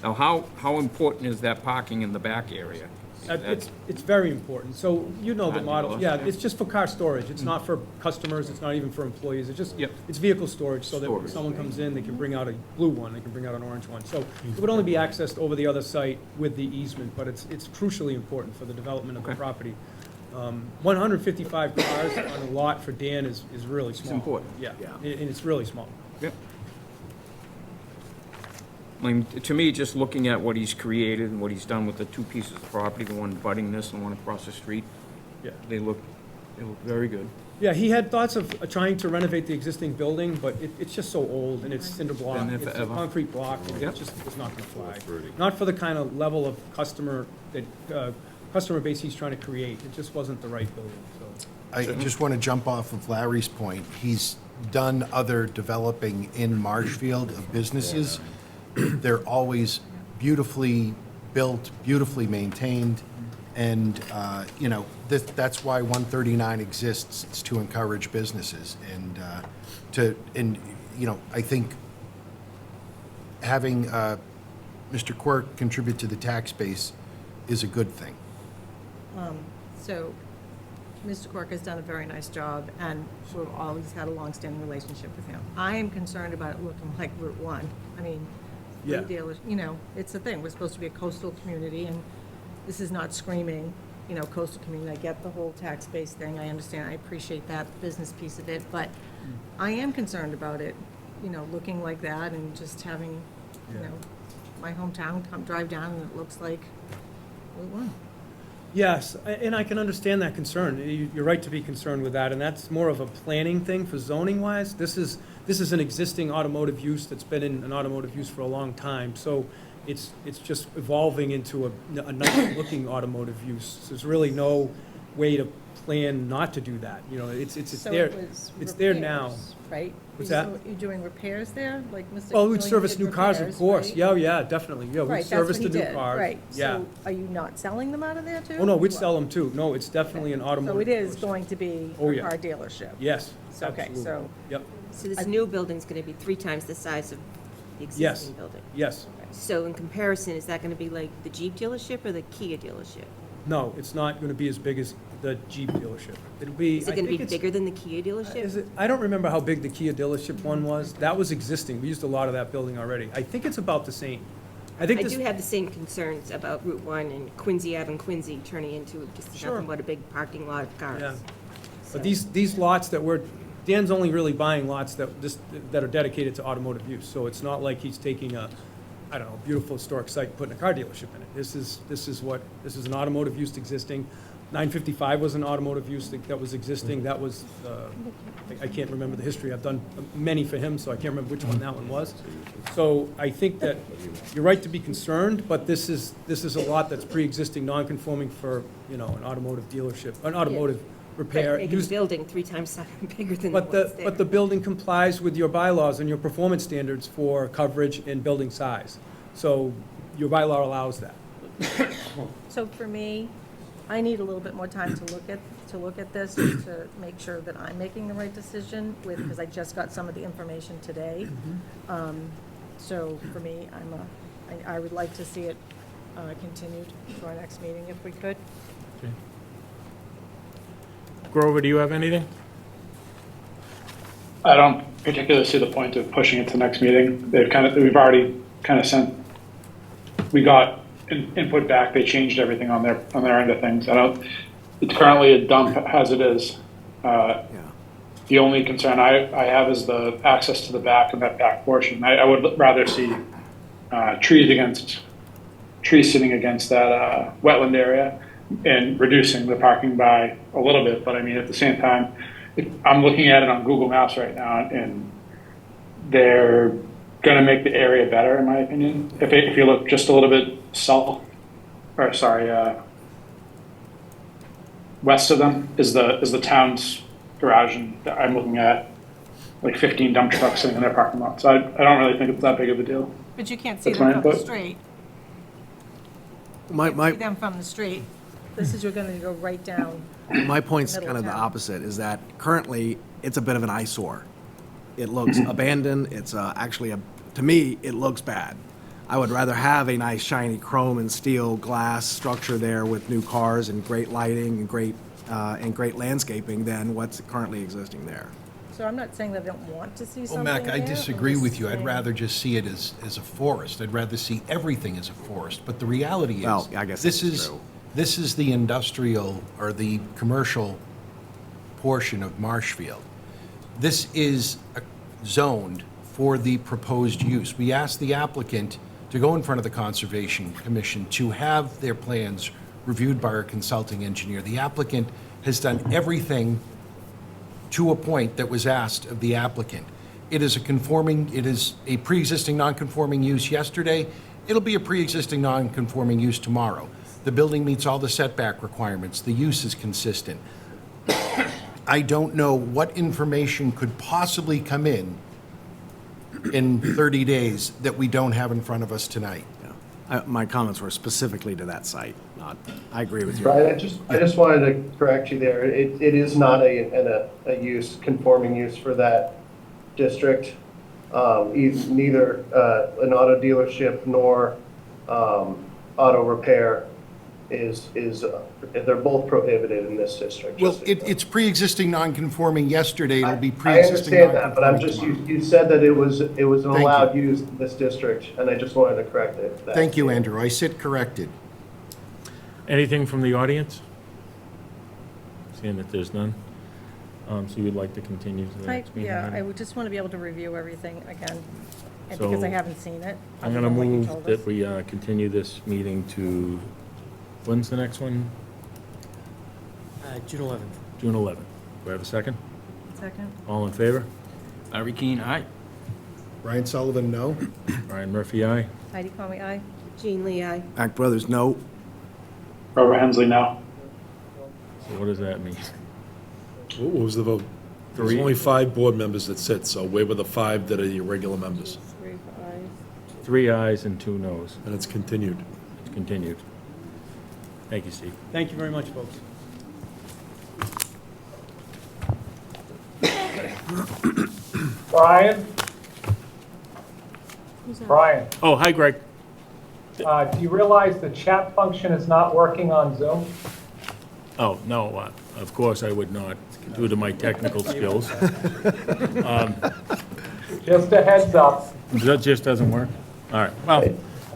Now, how important is that parking in the back area? Is that- It's very important. So you know the Car model. dealers, Yeah, yeah. it's just for car storage. It's not for customers. It's not even for employees. It's just, Yep. it's vehicle storage so that when Storage. someone comes in, they can bring out a blue one, they can bring out an orange one. So it would only be accessed over the other site with the easement, but it's crucially important for the development of the Okay. property. 155 cars on a lot for Dan is really small. important. Yeah, and it's really small. Yep. I mean, to me, just looking at what he's created and what he's done with the two pieces of property, the one abutting this and the one across the street, Yeah. they look very good. Yeah, he had thoughts of trying to renovate the existing building, but it's just so old, and it's cinder block, Been there it's a forever. concrete block, and Yep. it just was not gonna fly. Not for the kind of level of customer base he's trying to create, it just wasn't the right building, so. I just want to jump off of Larry's point. He's done other developing in Marshfield of businesses. They're always beautifully built, beautifully maintained, and, that's why 139 exists. It's to encourage businesses and I think having Mr. Quirk contribute to the tax base is a good thing. So, Mr. Quirk has done a very nice job, and we've always had a long-standing relationship with him. I am concerned about it looking like Route 1. I mean, Yeah. dealers, it's the thing, we're supposed to be a coastal community, and this is not screaming, coastal community. I get the whole tax base thing, I understand, I appreciate that business piece of it, but I am concerned about it, looking like that and just having, my hometown come drive down and it looks like Route 1. Yes, and I can understand that concern. You're right to be concerned with that, and that's more of a planning thing for zoning-wise. This is an existing automotive use that's been in an automotive use for a long time, so it's just evolving into a nice-looking automotive use. There's really no way to plan not to do that. It's So there. it was It's there now. repairs, right? What's that? You're doing repairs there, like Mr. Well, we'd Killian service did new cars, of repairs, course. right? Yeah, definitely. Yeah, we'd Right, that's service what the he new did, cars. right. Yeah. So are you not selling them out of there, too? Oh, no, we'd What? sell them too. No, it's definitely an automotive. So it is dealership. going to be Oh, a yeah. car dealership? Yes, Okay, absolutely. so, Yep, So this new building's going to be 3 times the size of the yes, existing building? yes. So in comparison, is that going to be like the Jeep dealership or the Kia dealership? No, it's not going to be as big as the Jeep dealership. It'll be. Is it I going to think be it's- bigger than the Kia dealership? Is it, I don't remember how big the Kia dealership one was. That was existing. We used a lot of that building already. I think it's about the same. I think I this. do have the same concerns about Route 1 and Quincy Ave and Quincy turning into just Sure. nothing but a big parking lot of cars. Yeah. So- But these lots Dan's only really buying lots that are dedicated to automotive use. So it's not like he's taking a beautiful historic site and putting a car dealership in it. This is an automotive use existing. 955 was an automotive use that was existing. That was, I can't remember the history. I've done many for him, so I can't remember which one that one was. So I think that you're right to be concerned, but this is a lot that's pre-existing, non-conforming for, an automotive dealership, an automotive repair. Right, making the used- building 3 times bigger than the But ones there. the building complies with your bylaws and your performance standards for coverage and building size. So your bylaw allows that. so for me, I need a little bit more time to look at this, to make sure that I'm making the right decision because I just got some of the information today. So for me, I would like to see it continued to our next meeting if we could. Grover, do you have anything? I don't particularly see the point of pushing it to next meeting. We've already kind of we got input back. They changed everything on their end of things. It's currently a dump as it is. The only concern I have is the access to the back of that back portion. I would rather see trees sitting against that wetland area and reducing the parking by a little bit. But I mean, at the same time, I'm looking at it on Google Maps right now, and they're going to make the area better, in my opinion. If you look just a little bit west of them is the town's garage, and I'm looking at like 15 dump trucks sitting in their parking lot. So I don't really think it's that big of a deal. But you can't see That's them my from the input. street. My See them from the street. This is, you're gonna go right down. My point's Middle kind of the town. opposite, is that currently, it's a bit of an eyesore. It looks abandoned, it's actually, to me, it looks bad. I would rather have a nice shiny chrome and steel glass structure there with new cars and great lighting and great landscaping than what's currently existing there. So I'm not saying that I don't want to see Well, something Mac, I there, disagree I'm with just you. I'd saying- rather just see it as a forest. I'd rather see everything as a forest. But the reality is, Well, I guess this that's is true. this is the industrial or the commercial portion of Marshfield. This is zoned for the proposed use. We asked the applicant to go in front of the Conservation Commission to have their plans reviewed by our consulting engineer. The applicant has done everything to a point that was asked of the applicant. It is a pre-existing non-conforming use yesterday. It'll be a pre-existing non-conforming use tomorrow. The building meets all the setback requirements. The use is consistent. I don't know what information could possibly come in 30 days that we don't have in front of us tonight. My comments were specifically to that site, not, I agree with you. Brian, I just wanted to correct you there. It is not a conforming use for that district. Neither an auto dealership nor auto repair they're both prohibited in this district. Well, it's pre-existing non-conforming yesterday. It'll be I pre-existing understand that, but I'm non-conforming just, tomorrow. you said that it was an Thank allowed you. use in this district, and I just wanted to correct it. Thank you, Andrew. I sit corrected. Anything from the audience? Seeing that there's none. So you'd like to continue to the next meeting? Yeah, I then? would just want to be able to review everything again, and So, because I haven't seen it. I'm other going to than what you move told that us. we continue this meeting to, when's the next one? June 11th. June 11th. Do I have a second? Second? All in favor? Larry Keane, aye. Brian Sullivan, no? Brian Murphy, aye. Heidi, call me aye. Jean Lee, aye. Act Brothers, no. Robert Hensley, no. So what does that mean? What was the vote? There's 3. only 5 board members that sit, so where were the 5 that are your regular members? 3 ayes. 3 ayes and 2 noes. And it's continued. It's continued. Thank you, Steve. Thank you very much, folks. Brian? Who's that? Brian, Oh, hi, Greg. do you realize the chat function is not working on Zoom? Oh, no, of course I would not, due to my technical skills. Just a heads up. That just doesn't work? All right, well, they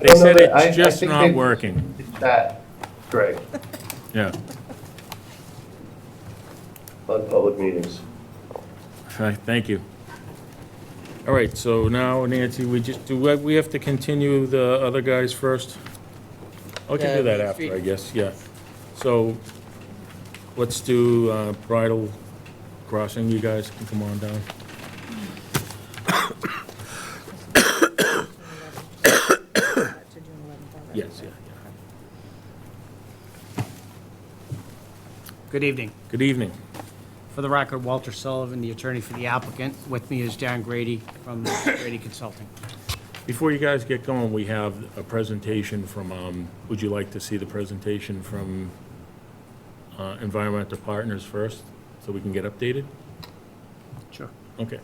don't know said that- I it's just think not they- working. That, Greg, Yeah. on public meetings. Thank you. All right, so now, Nancy, we have to continue the other guys first? I can do that after, I guess, yeah. So, let's do Bridal Crossing, you guys can come on down. To June 11th already. Yes, yeah. Good evening. Good evening. For the record, Walter Sullivan, the attorney for the applicant. With me is Darren Grady from Grady Consulting. Before you guys get going, we have a presentation from, would you like to see the presentation from Environmental Partners first, so we can get updated? Sure. Okay.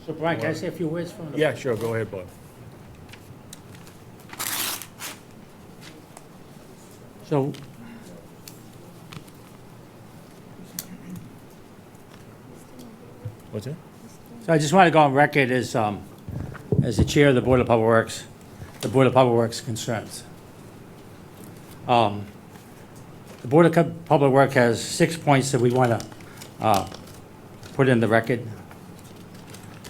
So Brian, can I say a few words from the? Yeah, sure, go ahead, Bob. So, What's it? so I just want to go on record as the chair of the Board of Public Works, the Board of Public Works concerns. The Board of Public Work has 6 points that we want to put in the record.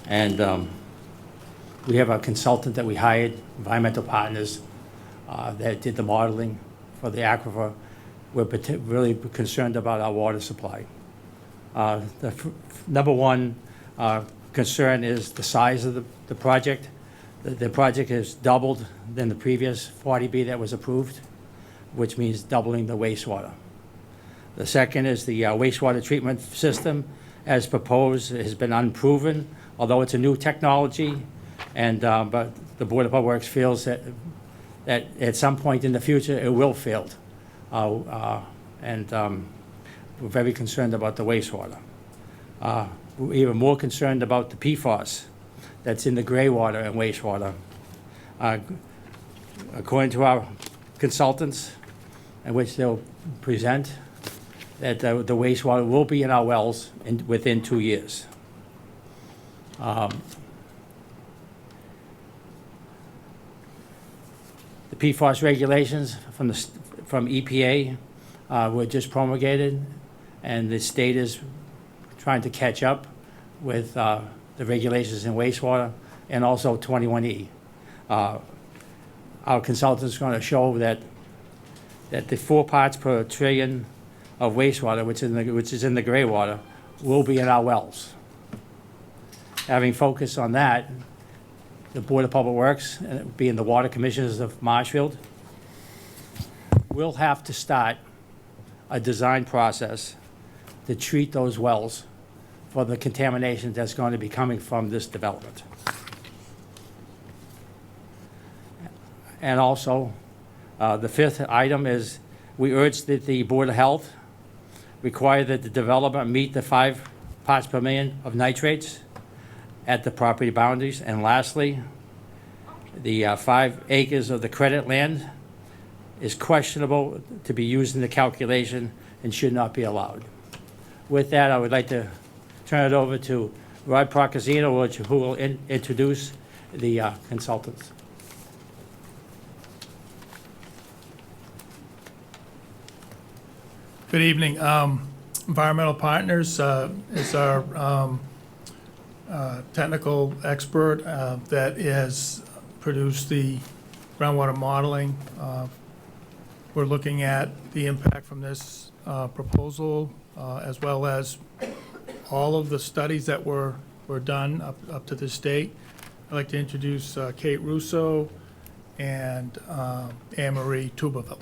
And we have a consultant that we hired, Environmental Partners, that did the modeling for the aquifer. We're really concerned about our water supply. Number one concern is the size of the project. The project is doubled than the previous 40B that was approved, which means doubling the wastewater. The second is the wastewater treatment system, as proposed, has been unproven, although it's a new technology, and but the Board of Public Works feels that at some point in the future it will fail, and we're very concerned about the wastewater. We're even more concerned about the PFAS. that's in the gray water and wastewater. According to our consultants, in which they'll present, that the wastewater will be in our wells within 2 years. The PFAS regulations from EPA were just promulgated, and the state is trying to catch up with the regulations in wastewater and also 21E. Our consultant is going to show that the 4 parts per trillion of wastewater, which is in the gray water, will be in our wells. Having focused on that, the Board of Public Works, being the water commissioners of Marshfield, will have to start a design process to treat those wells for the contamination that's going to be coming from this development. And also, the 5th item is we urge that the Board of Health require that the developer meet the 5 parts per million of nitrates at the property boundaries. And lastly, the 5 acres of the credit land is questionable to be used in the calculation and should not be allowed. With that, I would like to turn it over to Rod Procasino, who will introduce the consultants. Good evening. Environmental Partners is our technical expert that has produced the groundwater modeling. We're looking at the impact from this proposal as well as all of the studies that were done up to this date. I'd like to introduce Kate Russo and Anne-Marie Tuberville.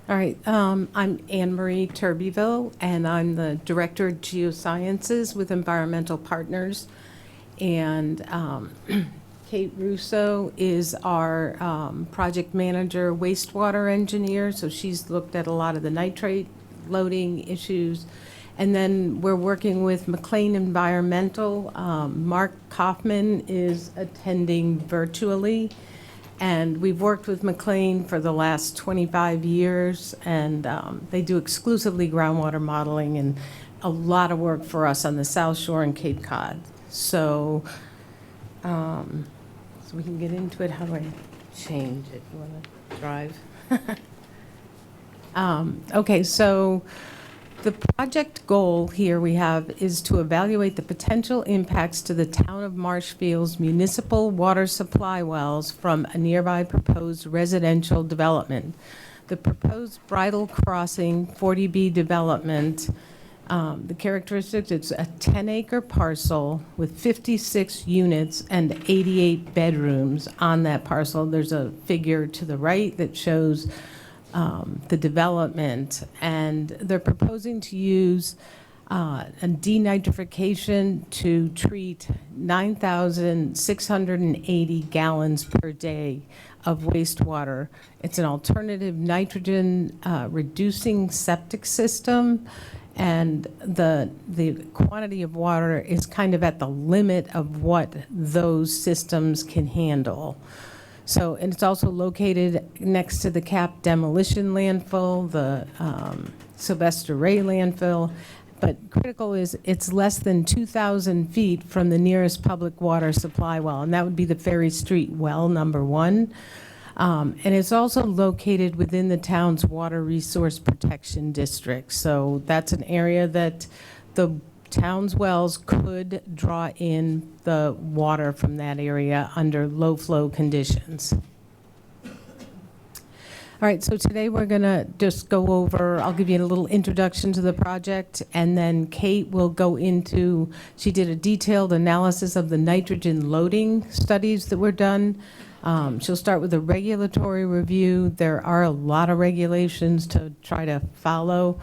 All right, I'm Anne-Marie Turbyville, and I'm the Director of Geosciences with Environmental Partners. And Kate Russo is our project manager, wastewater engineer, so she's looked at a lot of the nitrate loading issues. And then we're working with McLean Environmental. Mark Kaufman is attending virtually. And we've worked with McLean for the last 25 years, and they do exclusively groundwater modeling and a lot of work for us on the South Shore and Cape Cod. So, so we can get into it. How do I change it? You want to drive? Okay, so the project goal here we have is to evaluate the potential impacts to the town of Marshfield's municipal water supply wells from a nearby proposed residential development. The proposed Bridle Crossing 40B development, the characteristics, it's a 10-acre parcel with 56 units and 88 bedrooms on that parcel. There's a figure to the right that shows the development, and they're proposing to use a denitrification to treat 9,680 gallons per day of wastewater. It's an alternative nitrogen reducing septic system, and the quantity of water is kind of at the limit of what those systems can handle. So, and it's also located next to the Cap Demolition Landfill, the Sylvester Ray Landfill, but critical is it's less than 2,000 feet from the nearest public water supply well, and that would be the Ferry Street well number 1. And it's also located within the town's water resource protection district. So that's an area that the town's wells could draw in the water from that area under low flow conditions. All right, so today we're going to just go over, I'll give you a little introduction to the project, and then Kate will go into, she did a detailed analysis of the nitrogen loading studies that were done. She'll start with a regulatory review. There are a lot of regulations to try to follow.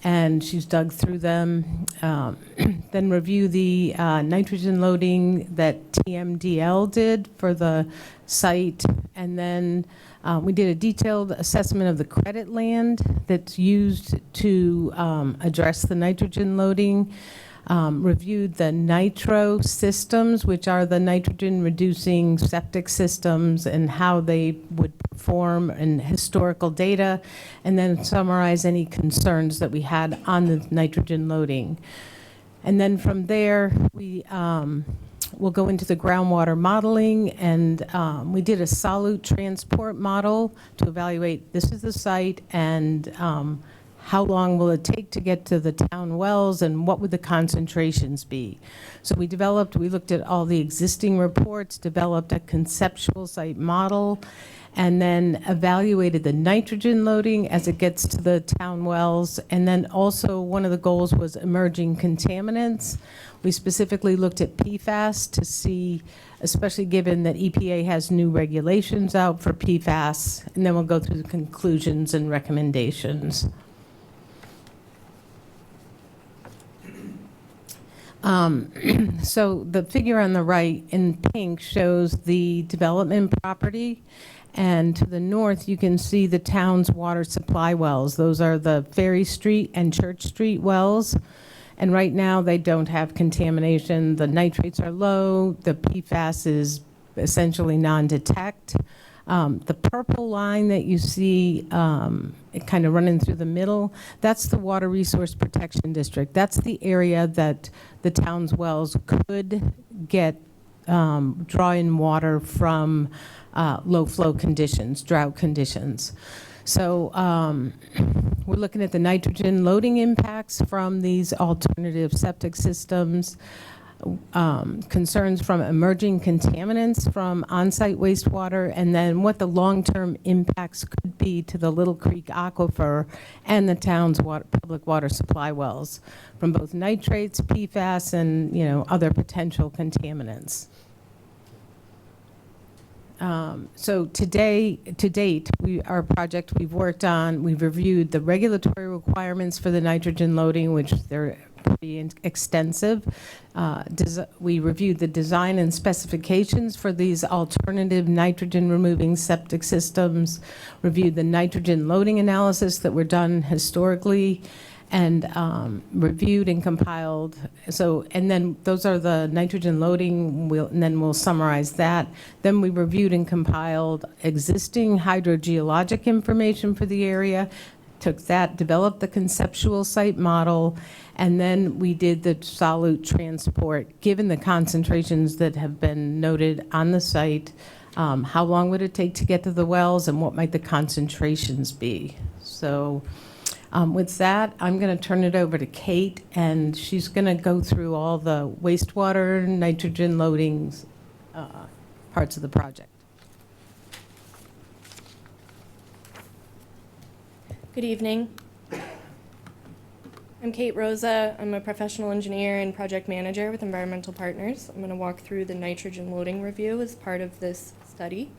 and she's dug through them. Then review the nitrogen loading that TMDL did for the site, and then we did a detailed assessment of the credit land that's used to address the nitrogen loading. Reviewed the nitro systems, which are the nitrogen-reducing septic systems, and how they would perform, and historical data, and then summarize any concerns that we had on the nitrogen loading. And then from there, we'll go into the groundwater modeling, and we did a solute transport model to evaluate this is the site, and how long will it take to get to the town wells, and what would the concentrations be? So we looked at all the existing reports, developed a conceptual site model, and then evaluated the nitrogen loading as it gets to the town wells. And then also one of the goals was emerging contaminants. We specifically looked at PFAS to see, especially given that EPA has new regulations out for PFAS, and then we'll go through the conclusions and recommendations. So the figure on the right in pink shows the development property, and to the north you can see the town's water supply wells. Those are the Ferry Street and Church Street wells, and right now they don't have contamination. The nitrates are low, the PFAS is essentially non-detect. The purple line that you see it kind of running through the middle, that's the Water Resource Protection District. That's the area that the town's wells could get draw in water from low flow conditions, drought conditions. So we're looking at the nitrogen loading impacts from these alternative septic systems, concerns from emerging contaminants from on-site wastewater, and then what the long-term impacts could be to the Little Creek aquifer and the town's public water supply wells from both nitrates, PFAS, and other potential contaminants. So to date, our project we've worked on, we've reviewed the regulatory requirements for the nitrogen loading, which they're pretty extensive. We reviewed the design and specifications for these alternative nitrogen removing septic systems, reviewed the nitrogen loading analysis that were done historically, and reviewed and compiled. And then those are the nitrogen loading, and then we'll summarize that. Then we reviewed and compiled existing hydrogeologic information for the area, took that, developed the conceptual site model, and then we did the solute transport, given the concentrations that have been noted on the site. How long would it take to get to the wells, and what might the concentrations be? So with that, I'm going to turn it over to Kate, and she's going to go through all the wastewater nitrogen loadings parts of the project. Good evening. I'm Kate Rosa. I'm a professional engineer and project manager with Environmental Partners. I'm going to walk through the nitrogen loading review as part of this study.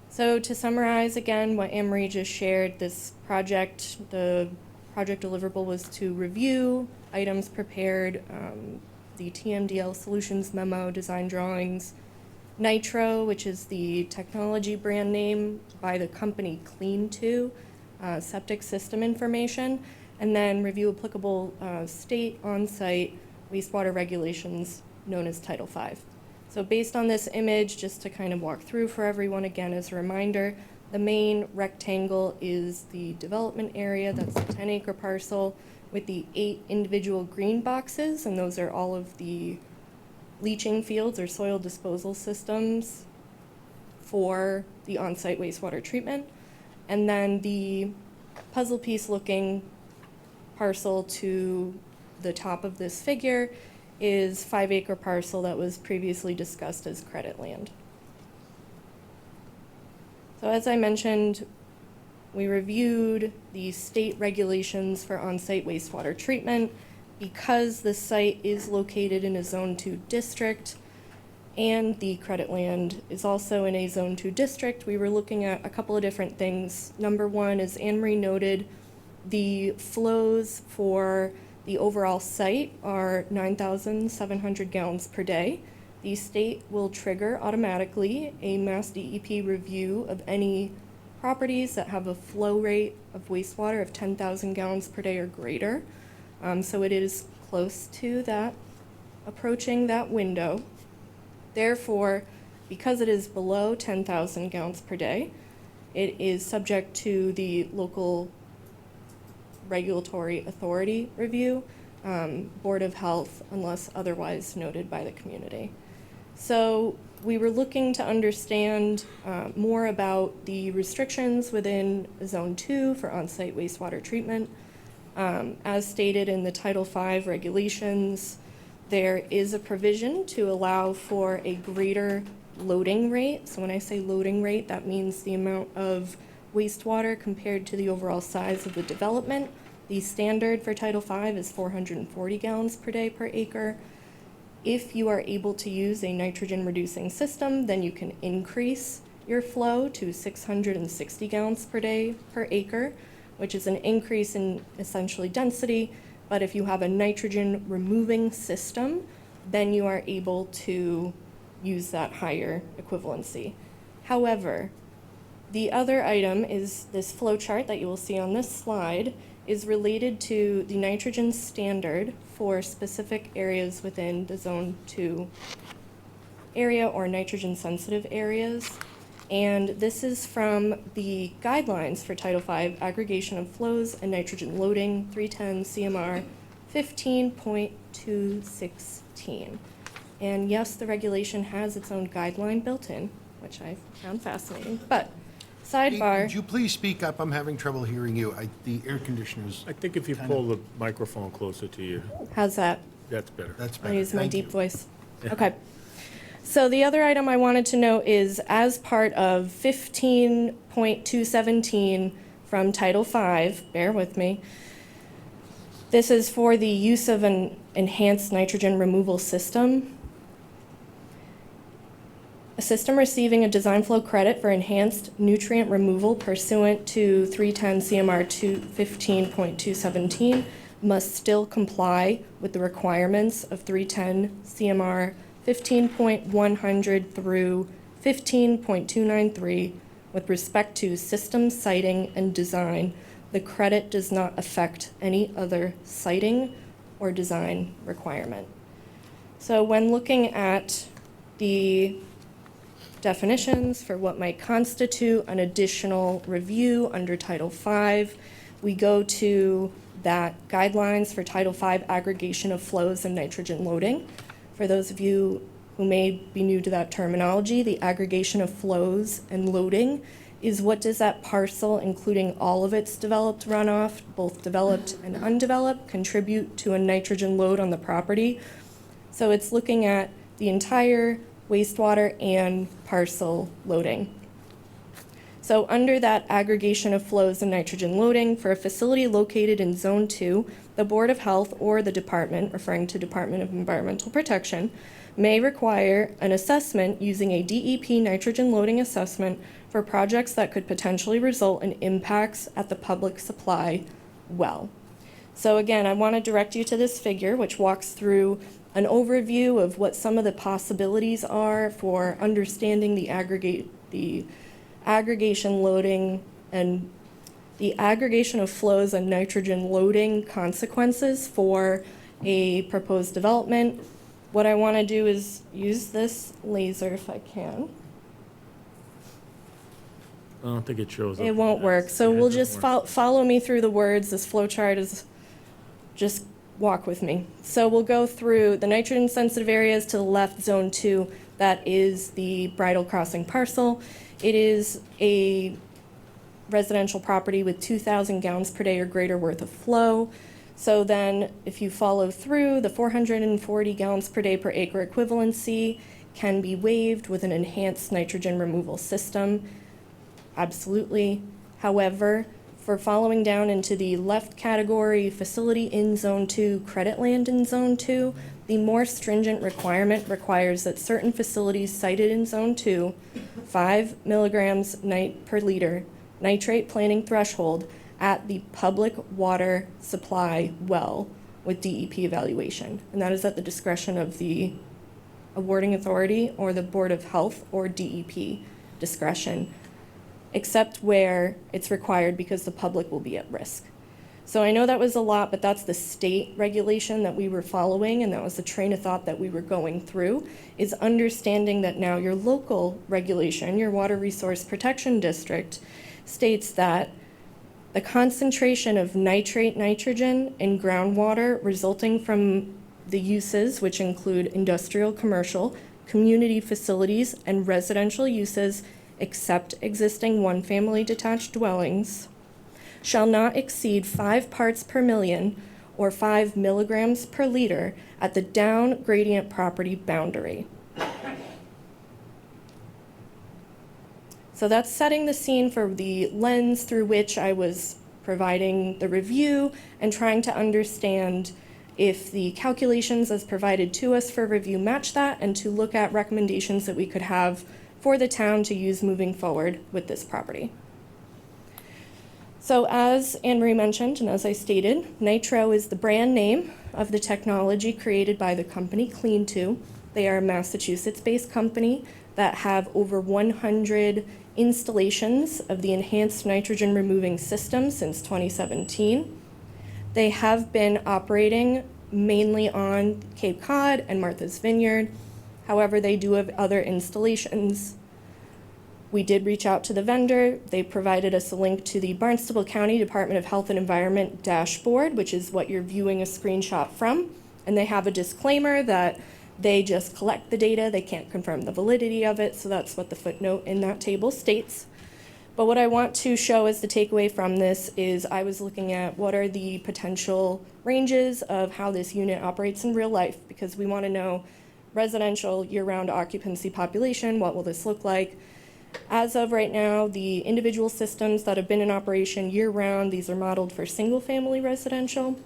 So to summarize again what Anne-Marie just shared, the project deliverable was to review items prepared, the TMDL solutions memo, design drawings, Nitro, which is the technology brand name by the company Clean2, septic system information, and then review applicable state on-site wastewater regulations known as Title V. So based on this image, just to kind of walk through for everyone again as a reminder, the main rectangle is the development area. That's the 10-acre parcel with the 8 individual green boxes, and those are all of the leaching fields or soil disposal systems for the on-site wastewater treatment. And then the puzzle piece looking parcel to the top of this figure is 5-acre parcel that was previously discussed as credit land. So as I mentioned, we reviewed the state regulations for on-site wastewater treatment. Because the site is located in a Zone 2 district and the credit land is also in a Zone 2 district, we were looking at a couple of different things. Number one, as Anne-Marie noted, the flows for the overall site are 9,700 gallons per day. The state will trigger automatically a Mass DEP review of any properties that have a flow rate of wastewater of 10,000 gallons per day or greater. So it is close to that, approaching that window. Therefore, because it is below 10,000 gallons per day, it is subject to the local regulatory authority review, Board of Health, unless otherwise noted by the community. So we were looking to understand more about the restrictions within Zone 2 for on-site wastewater treatment. As stated in the Title V regulations, there is a provision to allow for a greater loading rate. So when I say loading rate, that means the amount of wastewater compared to the overall size of the development. The standard for Title V is 440 gallons per day per acre. If you are able to use a nitrogen reducing system, then you can increase your flow to 660 gallons per day per acre, which is an increase in essentially density. But if you have a nitrogen removing system, then you are able to use that higher equivalency. However, the other item is this flow chart that you will see on this slide is related to the nitrogen standard for specific areas within the Zone 2 area or nitrogen sensitive areas. And this is from the guidelines for Title V aggregation of flows and nitrogen loading, 310 CMR 15.216. And yes, the regulation has its own guideline built in, which I found fascinating. But sidebar. Would you please speak up? I'm having trouble hearing you. The air conditioner's. I think if you pull the microphone closer to you, How's that? that's better. That's I'll better. use my Thank deep you. voice. Okay. So the other item I wanted to note is as part of 15.217 from Title V, bear with me, this is for the use of an enhanced nitrogen removal system. A system receiving a design flow credit for enhanced nutrient removal pursuant to 310 CMR 15.217 must still comply with the requirements of 310 CMR 15.100 through 15.293 with respect to system siting and design. The credit does not affect any other siting or design requirement. So when looking at the definitions for what might constitute an additional review under Title V, we go to that guidelines for Title V aggregation of flows and nitrogen loading. For those of you who may be new to that terminology, the aggregation of flows and loading is what does that parcel, including all of its developed runoff, both developed and undeveloped, contribute to a nitrogen load on the property. So it's looking at the entire wastewater and parcel loading. So under that aggregation of flows and nitrogen loading, for a facility located in Zone 2, the Board of Health or the department, referring to Department of Environmental Protection, may require an assessment using a DEP nitrogen loading assessment for projects that could potentially result in impacts at the public supply well. So again, I want to direct you to this figure, which walks through an overview of what some of the possibilities are for understanding the aggregation loading and the aggregation of flows and nitrogen loading consequences for a proposed development. What I want to do is use this laser if I can. I don't think it shows up. It won't work. So Yeah, it we'll doesn't just follow me through the words. This flow chart is just walk with me. So we'll go through the nitrogen sensitive areas to the left, Zone 2. That is the Bridle Crossing parcel. It is a residential property with 2,000 gallons per day or greater worth of flow. So then if you follow through, the 440 gallons per day per acre equivalency can be waived with an enhanced nitrogen removal system. Absolutely. However, for following down into the left category, facility in Zone 2, credit land in Zone 2, the more stringent requirement requires that certain facilities cited in Zone 2, 5 milligrams per liter nitrate planning threshold at the public water supply well with DEP evaluation. And that is at the discretion of the awarding authority or the Board of Health or DEP discretion, except where it's required because the public will be at risk. So I know that was a lot, but that's the state regulation that we were following, and that was the train of thought that we were going through, is understanding that now your local regulation, your Water Resource Protection District, states that the concentration of nitrate nitrogen in groundwater resulting from the uses, which include industrial, commercial, community facilities, and residential uses, except existing one-family detached dwellings, shall not exceed 5 parts per million or 5 milligrams per liter at the down gradient property boundary. So that's setting the scene for the lens through which I was providing the review and trying to understand if the calculations as provided to us for review match that, and to look at recommendations that we could have for the town to use moving forward with this property. So as Anne Marie mentioned, and as I stated, Nitro is the brand name of the technology created by the company Clean2. They are a Massachusetts-based company that have over 100 installations of the enhanced nitrogen removing system since 2017. They have been operating mainly on Cape Cod and Martha's Vineyard. However, they do have other installations. We did reach out to the vendor. They provided us a link to the Barnstable County Department of Health and Environment dashboard, which is what you're viewing a screenshot from. And they have a disclaimer that they just collect the data. They can't confirm the validity of it. So that's what the footnote in that table states. But what I want to show as the takeaway from this is I was looking at what are the potential ranges of how this unit operates in real life, because we want to know residential year-round occupancy population, what will this look like? As of right now, the individual systems that have been in operation year-round, these are modeled for single-family residential,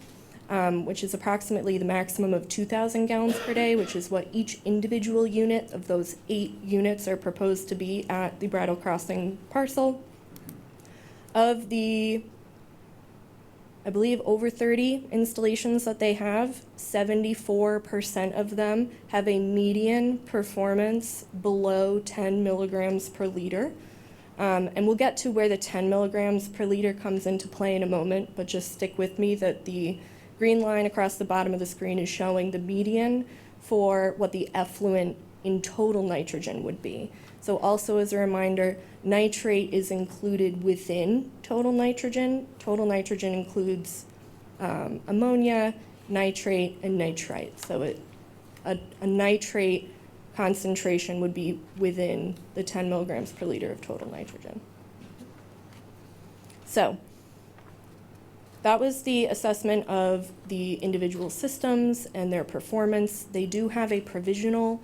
which is approximately the maximum of 2,000 gallons per day, which is what each individual unit of those 8 units are proposed to be at the Brattle Crossing parcel. Of the, I believe, over 30 installations that they have, 74% of them have a median performance below 10 milligrams per liter. And we'll get to where the 10 milligrams per liter comes into play in a moment, but just stick with me that the green line across the bottom of the screen is showing the median for what the effluent in total nitrogen would be. So also as a reminder, nitrate is included within total nitrogen. Total nitrogen includes ammonia, nitrate, and nitrite. So a nitrate concentration would be within the 10 milligrams per liter of total nitrogen. So that was the assessment of the individual systems and their performance. They do have a provisional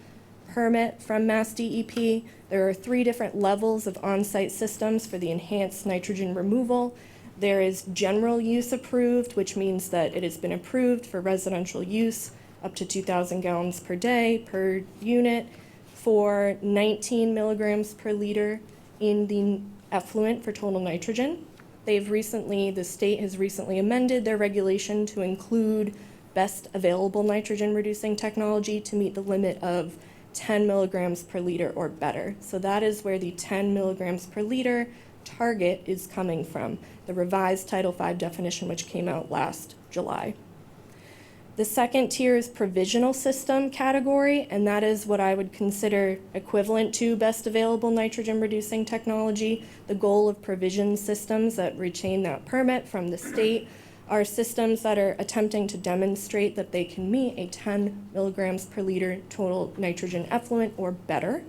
permit from Mass DEP. There are 3 different levels of on-site systems for the enhanced nitrogen removal. There is general use approved, which means that it has been approved for residential use up to 2,000 gallons per day per unit for 19 milligrams per liter in the effluent for total nitrogen. The state has recently amended their regulation to include best available nitrogen reducing technology to meet the limit of 10 milligrams per liter or better. So that is where the 10 milligrams per liter target is coming from, the revised Title V definition, which came out last July. The second tier is provisional system category, and that is what I would consider equivalent to best available nitrogen reducing technology. The goal of provision systems that retain that permit from the state are systems that are attempting to demonstrate that they can meet a 10 milligrams per liter total nitrogen effluent or better.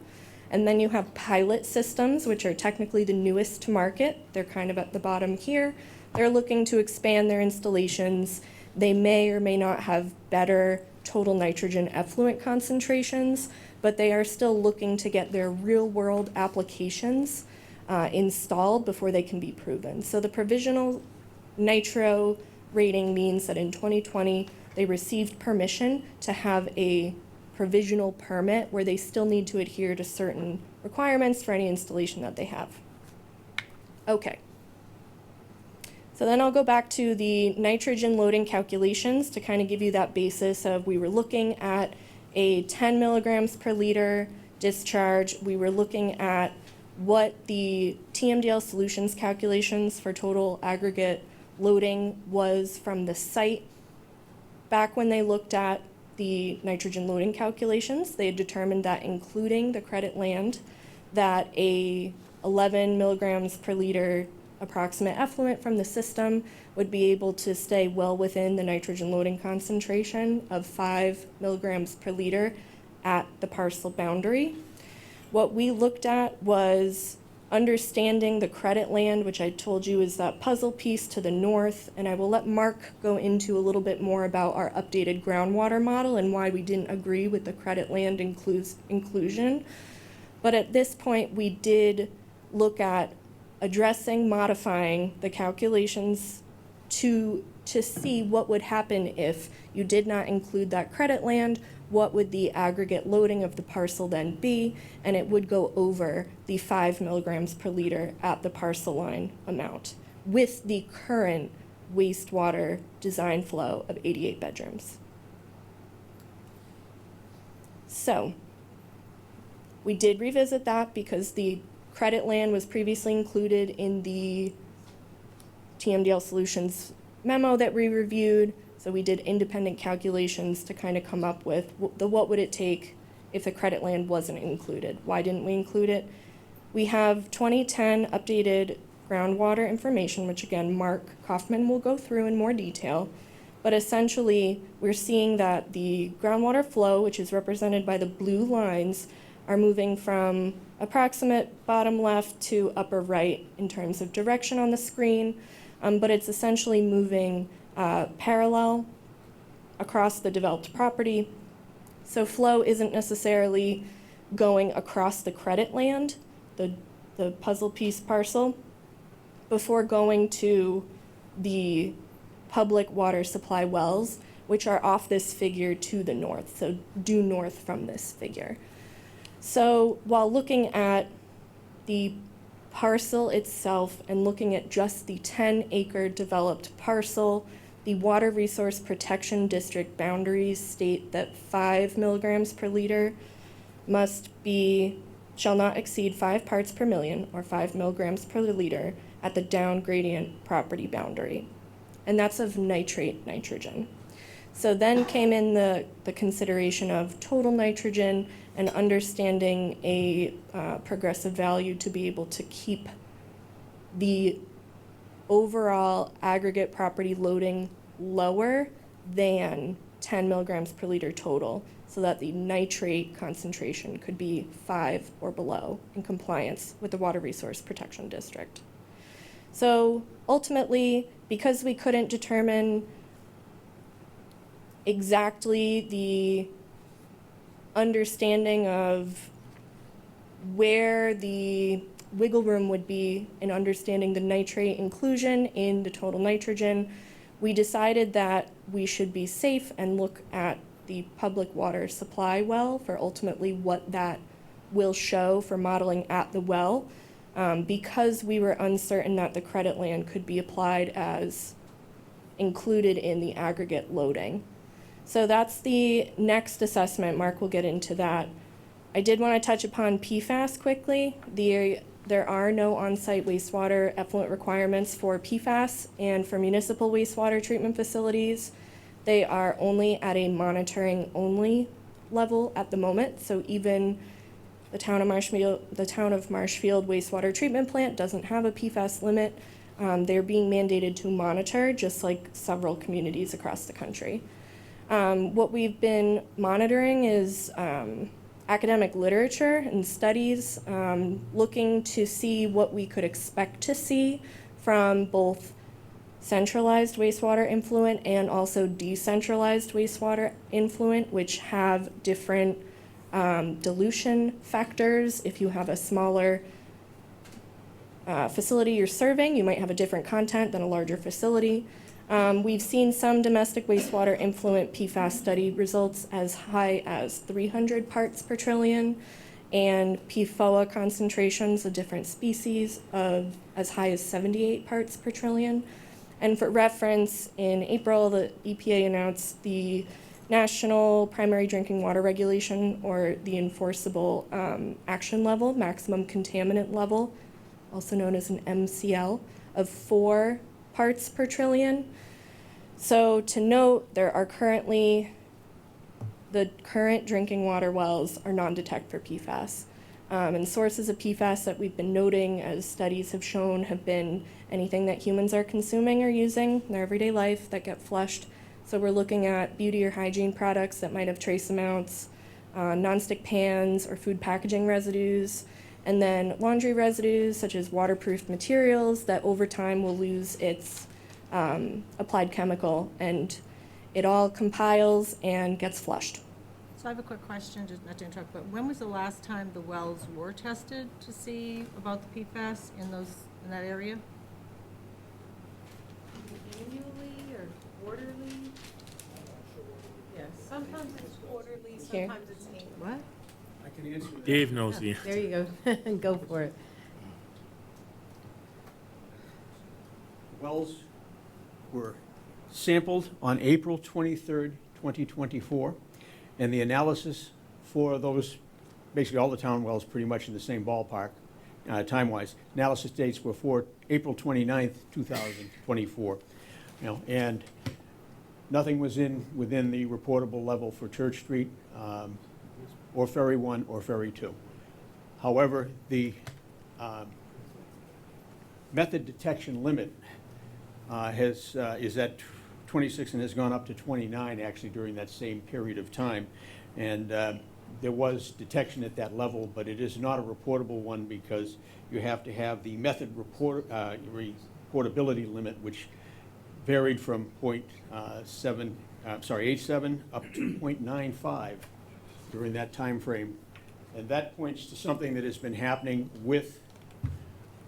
And then you have pilot systems, which are technically the newest to market. They're kind of at the bottom here. They're looking to expand their installations. They may or may not have better total nitrogen effluent concentrations, but they are still looking to get their real-world applications installed before they can be proven. So the provisional nitro rating means that in 2020, they received permission to have a provisional permit where they still need to adhere to certain requirements for any installation that they have. Okay. So then I'll go back to the nitrogen loading calculations to kind of give you that basis of we were looking at a 10 milligrams per liter discharge. We were looking at what the TMDL solutions calculations for total aggregate loading was from the site. Back when they looked at the nitrogen loading calculations, they had determined that including the credit land, that a 11 milligrams per liter approximate effluent from the system would be able to stay well within the nitrogen loading concentration of 5 milligrams per liter at the parcel boundary. What we looked at was understanding the credit land, which I told you is that puzzle piece to the north, and I will let Mark go into a little bit more about our updated groundwater model and why we didn't agree with the credit land inclusion. But at this point, we did look at addressing, modifying the calculations to see what would happen if you did not include that credit land. What would the aggregate loading of the parcel then be? And it would go over the 5 milligrams per liter at the parcel line amount with the current wastewater design flow of 88 bedrooms. So we did revisit that because the credit land was previously included in the TMDL Solutions memo that we reviewed. So we did independent calculations to kind of come up with what would it take if the credit land wasn't included. Why didn't we include it? We have 2010 updated groundwater information, which again, Mark Kaufman will go through in more detail. But essentially, we're seeing that the groundwater flow, which is represented by the blue lines, are moving from approximate bottom left to upper right in terms of direction on the screen, but it's essentially moving parallel across the developed property. So flow isn't necessarily going across the credit land, the puzzle piece parcel, before going to the public water supply wells, which are off this figure to the north, so due north from this figure. So while looking at the parcel itself and looking at just the 10-acre developed parcel, the Water Resource Protection District boundaries state that 5 milligrams per liter shall not exceed 5 parts per million or 5 milligrams per liter at the down gradient property boundary. And that's of nitrate nitrogen. So then came in the consideration of total nitrogen and understanding a progressive value to be able to keep the overall aggregate property loading lower than 10 milligrams per liter total, so that the nitrate concentration could be 5 or below in compliance with the Water Resource Protection District. So ultimately, because we couldn't determine exactly the understanding of where the wiggle room would be in understanding the nitrate inclusion in the total nitrogen, we decided that we should be safe and look at the public water supply well for ultimately what that will show for modeling at the well, because we were uncertain that the credit land could be applied as included in the aggregate loading. So that's the next assessment. Mark will get into that. I did want to touch upon PFAS quickly. There are no on-site wastewater effluent requirements for PFAS, and for municipal wastewater treatment facilities, they are only at a monitoring only level at the moment. So even the town of Marshfield wastewater treatment plant doesn't have a PFAS limit. They're being mandated to monitor, just like several communities across the country. What we've been monitoring is academic literature and studies, looking to see what we could expect to see from both centralized wastewater influent and also decentralized wastewater influent, which have different dilution factors. If you have a smaller facility you're serving, you might have a different content than a larger facility. We've seen some domestic wastewater influent PFAS study results as high as 300 parts per trillion, and PFOA concentrations of different species of as high as 78 parts per trillion. And for reference, in April, the EPA announced the National Primary Drinking Water Regulation, or the enforceable action level, maximum contaminant level, also known as an MCL, of 4 parts per trillion. So to note, there are currently, the current drinking water wells are non-detect for PFAS. And sources of PFAS that we've been noting, as studies have shown, have been anything that humans are consuming or using in their everyday life that get flushed. So we're looking at beauty or hygiene products that might have trace amounts, nonstick pans or food packaging residues, and then laundry residues such as waterproof materials that over time will lose its applied chemical, and it all compiles and gets flushed. So I have a quick question, just not to interrupt, but when was the last time the wells were tested to see about the PFAS in that area? Annually or quarterly? Yes, sometimes it's quarterly, Here. sometimes it's annual. What? I can answer that. Dave knows the There you go. Go for it. Wells were sampled on April 23rd, 2024, and the analysis for those, basically all the town wells pretty much in the same ballpark, time-wise. Analysis dates were for April 29th, 2024. And nothing was within the reportable level for Church Street, or Ferry 1 or Ferry 2. However, the method detection limit is at 26 and has gone up to 29 actually during that same period of time. And there was detection at that level, but it is not a reportable one because you have to have the method reportability limit, which varied from 0.7 up to 0.95 during that time frame. And that points to something that has been happening with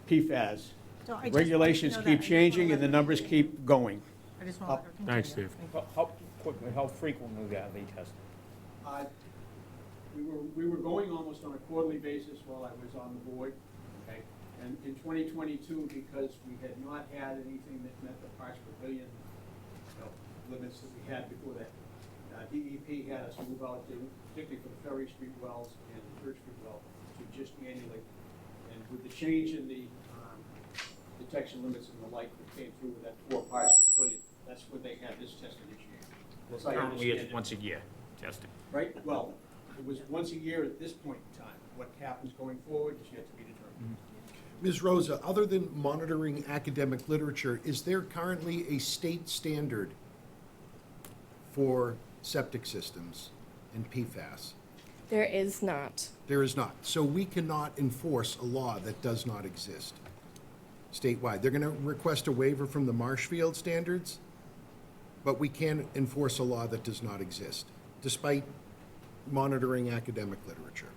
PFAS. So I just Regulations wanted to know keep that. changing and the numbers keep going. I just want to continue. Thanks, Dave. How quickly, how frequently are they tested? We were going almost on a quarterly basis while I was on the board. Okay. And in 2022, because we had not had anything that met the parts per billion limits that we had before that, DEP had us move out to, particularly for the Ferry Street wells and the Church Street well, to just annually. And with the change in the detection limits and the like that came through with that 4 parts per trillion, that's when they had this tested each year. As I Currently, understand it's it. once a year testing. Right, well, it was once a year at this point in time. What happens going forward is yet to be determined. Ms. Rosa, other than monitoring academic literature, is there currently a state standard for septic systems and PFAS? There is not. There is not. So we cannot enforce a law that does not exist statewide. They're going to request a waiver from the Marshfield standards, but we can't enforce a law that does not exist, despite monitoring academic literature.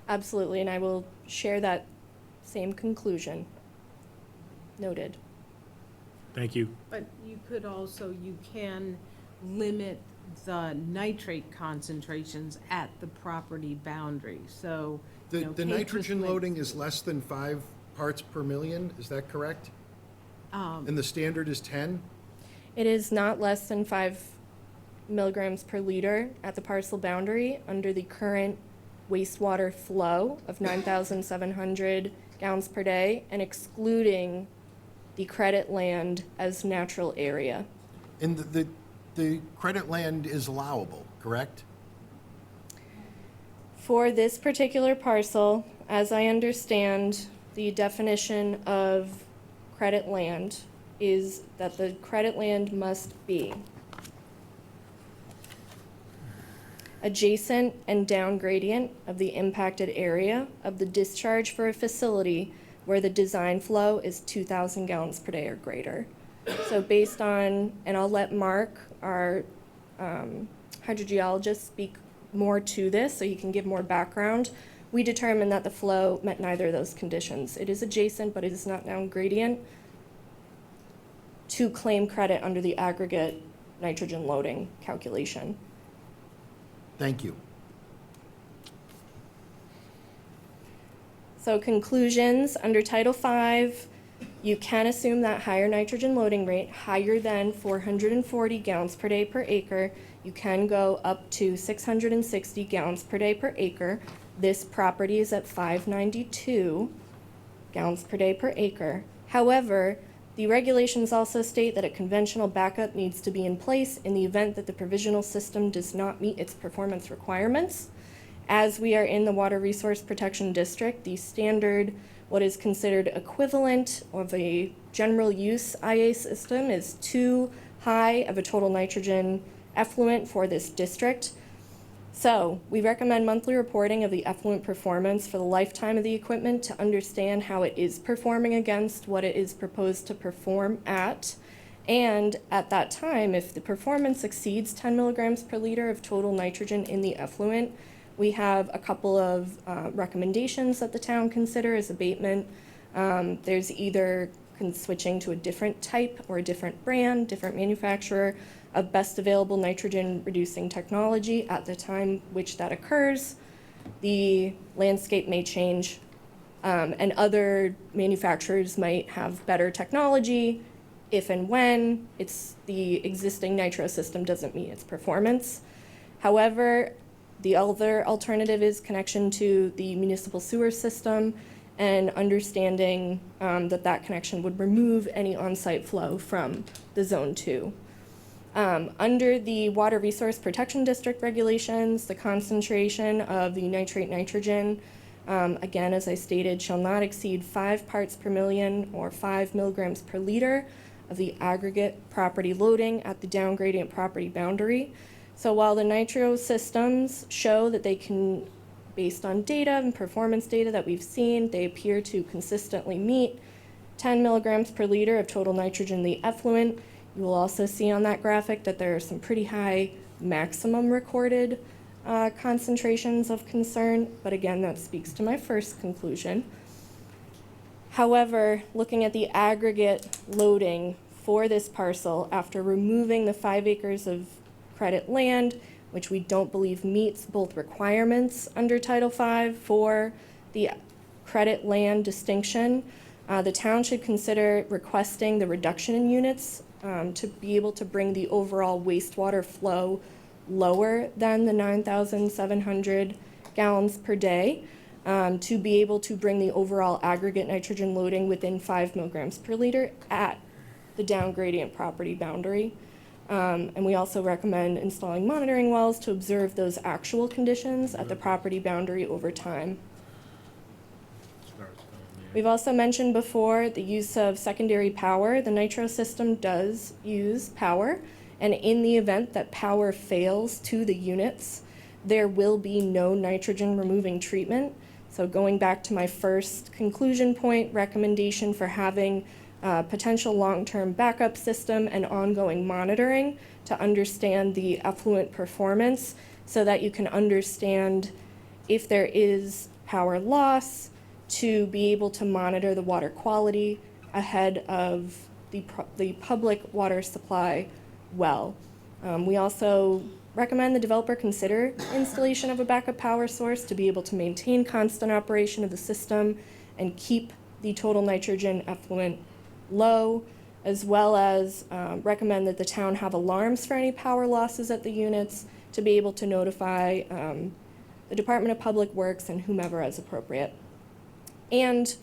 Absolutely, and I will share that same conclusion. Noted. Thank you. But you could also, you can limit the nitrate concentrations at the property boundary, so. you know, The Kate just nitrogen went- loading is less than 5 parts per million, is that correct? And the standard is 10? It is not less than 5 milligrams per liter at the parcel boundary under the current wastewater flow of 9,700 gallons per day, and excluding the credit land as natural area. And the credit land is allowable, correct? For this particular parcel, as I understand, the definition of credit land is that the credit land must be adjacent and down gradient of the impacted area of the discharge for a facility where the design flow is 2,000 gallons per day or greater. So based on, and I'll let Mark, our hydrogeologist, speak more to this so he can give more background. We determined that the flow met neither of those conditions. It is adjacent, but it is not down gradient to claim credit under the aggregate nitrogen loading calculation. Thank you. So conclusions, under Title V, You can assume that higher nitrogen loading rate, higher than 440 gallons per day per acre. You can go up to 660 gallons per day per acre. This property is at 592 gallons per day per acre. However, the regulations also state that a conventional backup needs to be in place in the event that the provisional system does not meet its performance requirements. As we are in the Water Resource Protection District, the standard, what is considered equivalent of a general use IA system, is too high of a total nitrogen effluent for this district. So we recommend monthly reporting of the effluent performance for the lifetime of the equipment to understand how it is performing against what it is proposed to perform at. And at that time, if the performance exceeds 10 milligrams per liter of total nitrogen in the effluent, we have a couple of recommendations that the town consider as abatement. There's either switching to a different type or a different brand, different manufacturer of best available nitrogen reducing technology at the time which that occurs. The landscape may change, and other manufacturers might have better technology if and when the existing nitro system doesn't meet its performance. However, the other alternative is connection to the municipal sewer system and understanding that connection would remove any on-site flow from the Zone 2. Under the Water Resource Protection District regulations, the concentration of the nitrate nitrogen, again, as I stated, shall not exceed 5 parts per million or 5 milligrams per liter of the aggregate property loading at the downgradient property boundary. So while the nitro systems show that they can, based on data and performance data that we've seen, they appear to consistently meet 10 milligrams per liter of total nitrogen in the effluent. You will also see on that graphic that there are some pretty high maximum recorded concentrations of concern, but again, that speaks to my first conclusion. However, looking at the aggregate loading for this parcel after removing the 5 acres of credit land, which we don't believe meets both requirements under Title V for the credit land distinction, the town should consider requesting the reduction in units to be able to bring the overall wastewater flow lower than the 9,700 gallons per day, to be able to bring the overall aggregate nitrogen loading within 5 milligrams per liter at the downgradient property boundary. And we also recommend installing monitoring wells to observe those actual conditions at the property boundary over time. We've also mentioned before the use of secondary power. The nitro system does use power, and in the event that power fails to the units, there will be no nitrogen removing treatment. So going back to my first conclusion point, recommendation for having potential long-term backup system and ongoing monitoring to understand the effluent performance so that you can understand if there is power loss, to be able to monitor the water quality ahead of the public water supply well. We also recommend the developer consider installation of a backup power source to be able to maintain constant operation of the system and keep the total nitrogen effluent low, as well as recommend that the town have alarms for any power losses at the units to be able to notify the Department of Public Works and whomever as appropriate. And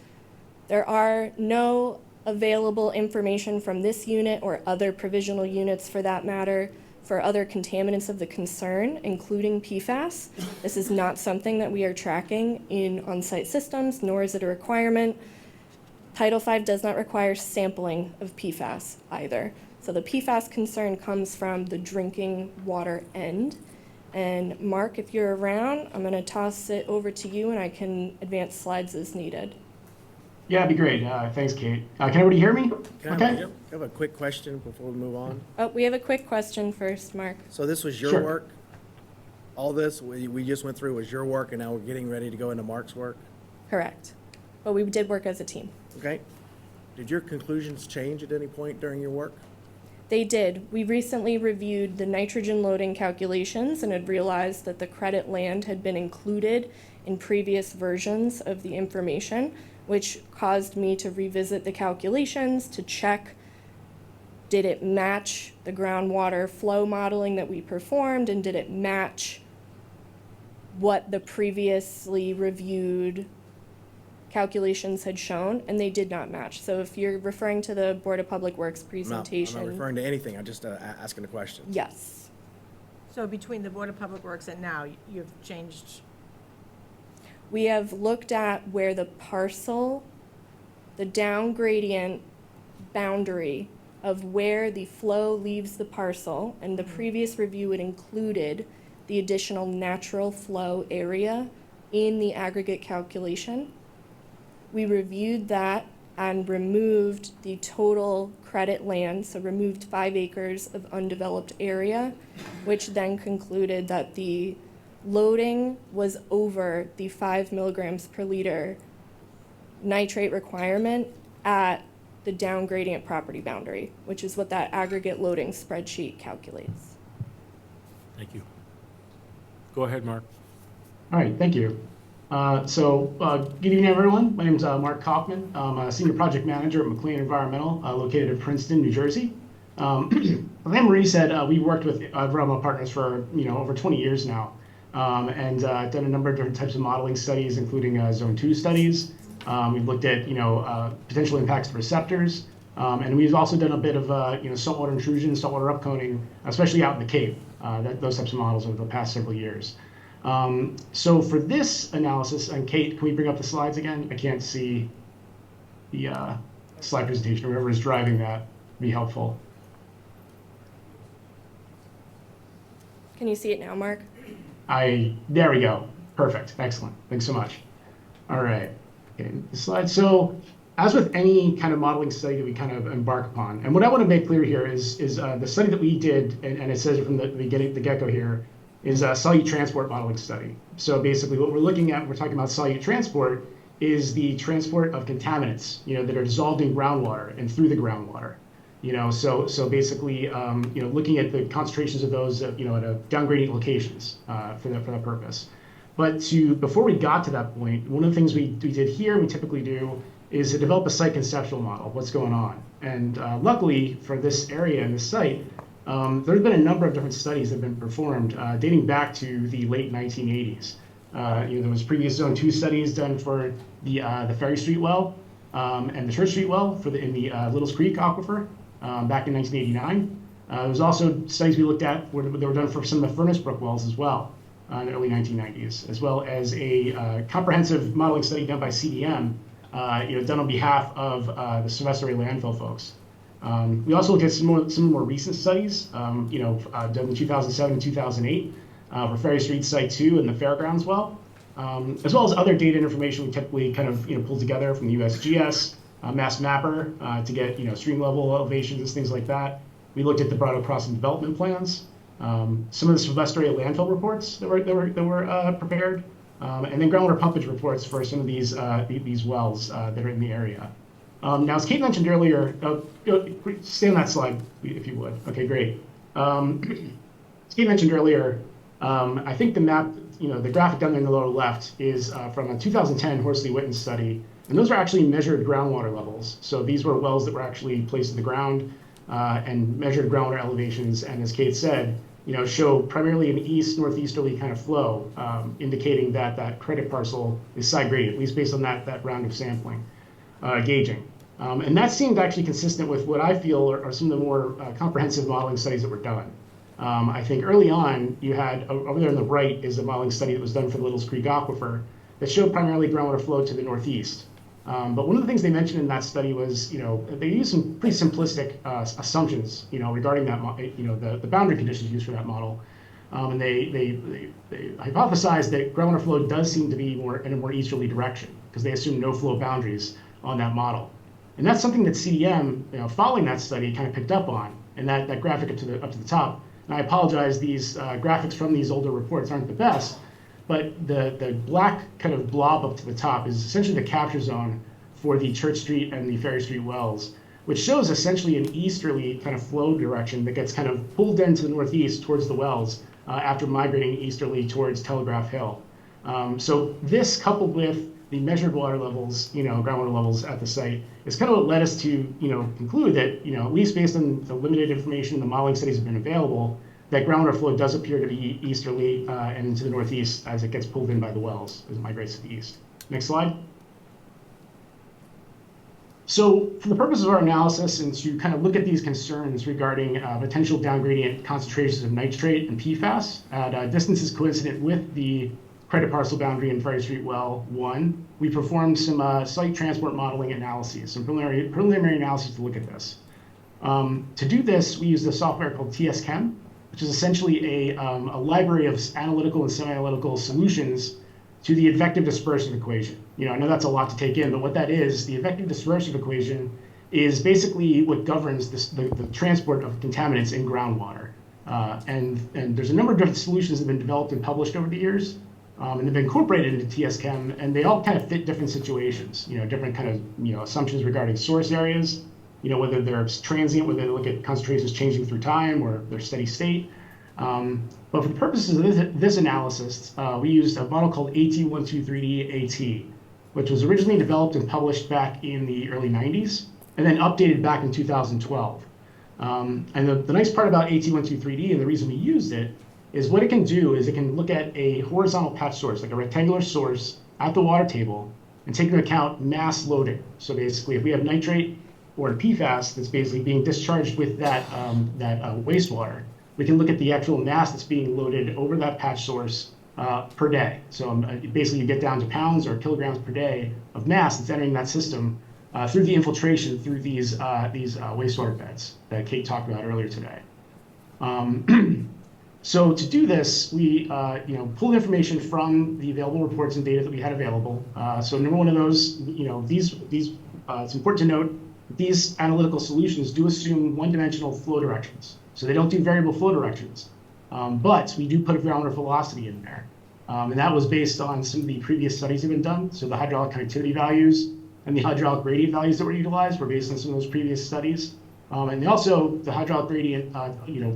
there are no available information from this unit or other provisional units for that matter for other contaminants of the concern, including PFAS. This is not something that we are tracking in on-site systems, nor is it a requirement. Title V does not require sampling of PFAS either. So the PFAS concern comes from the drinking water end. And Mark, if you're around, I'm gonna toss it over to you and I can advance slides as needed. Yeah, that'd be great. Thanks, Kate. Can everybody hear me? Can I have a quick question before we move on? Oh, we have a quick question first, Mark. So this was your Sure. work? All this we just went through was your work, and now we're getting ready to go into Mark's work? Correct. But we did work as a team. Okay. Did your conclusions change at any point during your work? They did. We recently reviewed the nitrogen loading calculations and had realized that the credit land had been included in previous versions of the information. which caused me to revisit the calculations to check, did it match the groundwater flow modeling that we performed, and did it match what the previously reviewed calculations had shown, and they did not match. So if you're referring to the Board of Public Works presentation. I'm not referring to anything, I'm just asking a question. Yes. So between the Board of Public Works and now, you've changed? We have looked at where the parcel, the down gradient boundary of where the flow leaves the parcel, and the previous review had included the additional natural flow area in the aggregate calculation. We reviewed that and removed the total credit land, so removed 5 acres of undeveloped area, which then concluded that the loading was over the 5 milligrams per liter nitrate requirement at the down gradient property boundary, which is what that aggregate loading spreadsheet calculates. Thank you. Go ahead, Mark. All right, thank you. Good evening, everyone. My name is Mark Kaufman. I'm a senior project manager at McLean Environmental, located in Princeton, New Jersey. Like Marie said, we've worked with Vermont partners for over 20 years now, and done a number of different types of modeling studies, including Zone 2 studies. We've looked at potential impacts to receptors, and we've also done a bit of saltwater intrusion, saltwater upconing, especially out in the Cape. Those types of models over the past several years. So for this analysis, and Kate, can we bring up the slides again? I can't see the slide presentation. Whoever is driving that would be helpful. Can you see it now, Mark? There we go. Perfect. Excellent. Thanks so much. All right. Okay, the slide. So as with any kind of modeling study that we kind of embark upon, and what I want to make clear here is the study that we did, and it says it from the get-go here, is a solute transport modeling study. So basically what we're looking at when we're talking about solute transport is the transport of contaminants, that are dissolved in groundwater and through the groundwater. So basically, looking at the concentrations of those, at a down gradient locations for that purpose. But before we got to that point, one of the things we did here, we typically do, is to develop a site conceptual model of what's going on. And luckily for this area and this site, there's been a number of different studies that have been performed dating back to the late 1980s. There was previous Zone 2 studies done for the Ferry Street well and the Church Street well in the Littles Creek aquifer back in 1989. There was also studies we looked at that were done for some of the Furnace Brook wells as well in the early 1990s, as well as a comprehensive modeling study done by CDM, done on behalf of the Sylvester landfill folks. We also looked at some more recent studies, done in 2007 and 2008 for Ferry Street Site 2 and the Fairgrounds well, as well as other data and information we typically kind of pull together from the USGS, Mass Mapper to get stream level elevations, things like that. We looked at the Bronco Crossing development plans, some of the Sylvester landfill reports that were prepared, and then groundwater pumpage reports for some of these wells that are in the area. Now, as Kate mentioned earlier, stay on that slide, if you would. Okay, great. As Kate mentioned earlier, I think the map, the graphic down there in the lower left is from a 2010 Horsley-Witten study, and those are actually measured groundwater levels. So these were wells that were actually placed in the ground and measured groundwater elevations, and as Kate said, show primarily an east-northeasterly kind of flow, indicating that credit parcel is side gradient, at least based on that round of sampling. Gauging. And that seemed actually consistent with what I feel are some of the more comprehensive modeling studies that were done. I think early on, you had, over there on the right is a modeling study that was done for the Littles Creek aquifer that showed primarily groundwater flow to the northeast. But one of the things they mentioned in that study was, they used some pretty simplistic assumptions, regarding that, the boundary conditions used for that model. And they hypothesized that groundwater flow does seem to be in a more easterly direction because they assume no flow boundaries on that model. And that's something that CDM, following that study, kind of picked up on, and that graphic up to the top. And I apologize, these graphics from these older reports aren't the best, but the black kind of blob up to the top is essentially the capture zone for the Church Street and the Ferry Street wells, which shows essentially an easterly kind of flow direction that gets kind of pulled into the northeast towards the wells after migrating easterly towards Telegraph Hill. So this, coupled with the measured water levels, groundwater levels at the site, is kind of what led us to, conclude that, at least based on the limited information the modeling studies have been available, that groundwater flow does appear to be easterly and to the northeast as it gets pulled in by the wells as it migrates to the east. Next slide. So for the purpose of our analysis and to kind of look at these concerns regarding potential downgradient concentrations of nitrate and PFAS at distances coincident with the credit parcel boundary in Ferry Street Well 1, we performed some site transport modeling analyses, some preliminary analyses to look at this. To do this, we used a software called TSChem, which is essentially a library of analytical and semi-analytical solutions to the effective dispersive equation. I know that's a lot to take in, but what that is, the effective dispersive equation is basically what governs the transport of contaminants in groundwater. And there's a number of different solutions that have been developed and published over the years, and they've been incorporated into TSChem, and they all kind of fit different situations, different kind of, assumptions regarding source areas, whether they're transient, whether they look at concentrations changing through time or their steady state. But for the purposes of this analysis, we used a model called AT123D-AT, which was originally developed and published back in the early 90s, and then updated back in 2012. And the nice part about AT123D, and the reason we used it, is what it can do is it can look at a horizontal patch source, like a rectangular source at the water table, and take into account mass loading. So basically, if we have nitrate or PFAS that's basically being discharged with that wastewater, we can look at the actual mass that's being loaded over that patch source per day. So basically, you get down to pounds or kilograms per day of mass that's entering that system through the infiltration through these wastewater beds that Kate talked about earlier today. So to do this, we pulled information from the available reports and data that we had available. So number one of those, it's important to note these analytical solutions do assume one-dimensional flow directions. So they don't do variable flow directions, but we do put a groundwater velocity in there. And that was based on some of the previous studies that have been done. So the hydraulic conductivity values and the hydraulic gradient values that were utilized were based on some of those previous studies. And also the hydraulic gradient,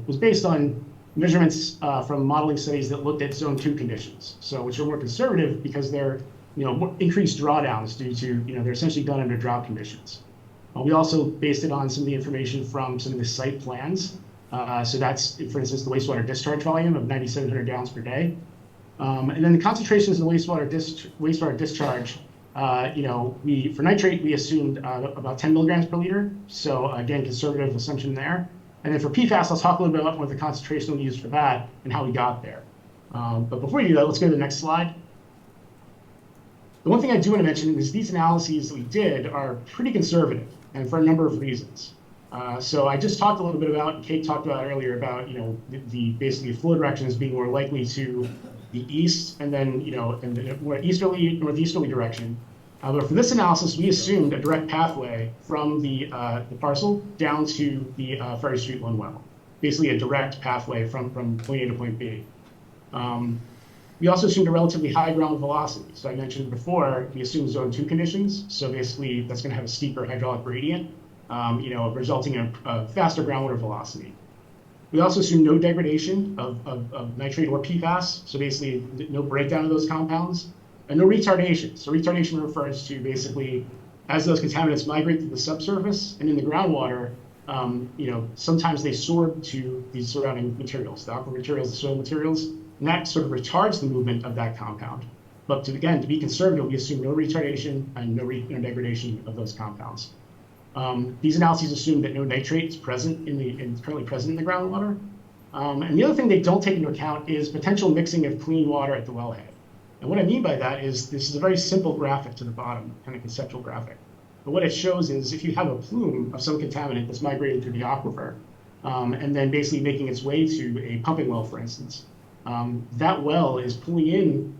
was based on measurements from modeling studies that looked at zone 2 conditions. So which are more conservative because they're, more increased drawdowns due to, they're essentially done under drought conditions. We also based it on some of the information from some of the site plans. So that's, for instance, the wastewater discharge volume of 9,700 gallons per day. And then the concentrations in the wastewater discharge, for nitrate, we assumed about 10 milligrams per liter. So again, conservative assumption there. And then for PFAS, I'll talk a little bit about what the concentration we used for that and how we got there. But before you do that, let's go to the next slide. The one thing I do want to mention is these analyses that we did are pretty conservative, and for a number of reasons. So I just talked a little bit about, and Kate talked about earlier about, basically flow directions being more likely to the east and then, in the more easterly, northeasterly direction. But for this analysis, we assumed a direct pathway from the parcel down to the Ferry Street 1 well. Basically a direct pathway from point A to point B. We also assumed a relatively high ground velocity. So I mentioned before, we assumed zone 2 conditions. So basically that's gonna have a steeper hydraulic gradient, resulting in a faster groundwater velocity. We also assume no degradation of nitrate or PFAS. So basically no breakdown of those compounds and no retardation. So retardation refers to basically as those contaminants migrate to the subsurface and in the groundwater, sometimes they soar to these surrounding materials, the aquifer materials, the soil materials, and that sort of retards the movement of that compound. But to be conservative, we assume no retardation and no degradation of those compounds. These analyses assume that no nitrate is currently present in the groundwater. And the other thing they don't take into account is potential mixing of clean water at the wellhead. And what I mean by that is this is a very simple graphic to the bottom, kind of conceptual graphic. But what it shows is if you have a plume of some contaminant that's migrating through the aquifer, and then basically making its way to a pumping well, for instance, that well is pulling in,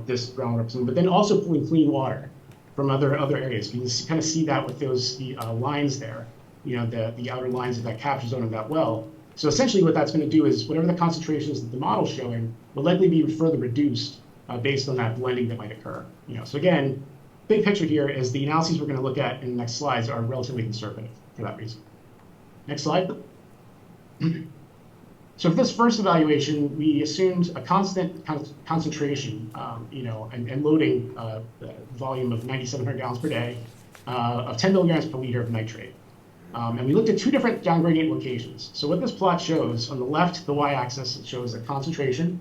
this groundwater plume, but then also pulling clean water from other areas. You can kind of see that with those lines there, the outer lines of that capture zone of that well. So essentially what that's going to do is whatever the concentrations that the model's showing will likely be further reduced based on that blending that might occur. So again, big picture here is the analyses we're going to look at in the next slides are relatively conservative for that reason. Next slide. So So for this first evaluation, we assumed a constant concentration, and loading volume of 9,700 gallons per day of 10 milligrams per liter of nitrate. And we looked at two different down gradient locations. So what this plot shows, on the left, the y-axis, it shows the concentration.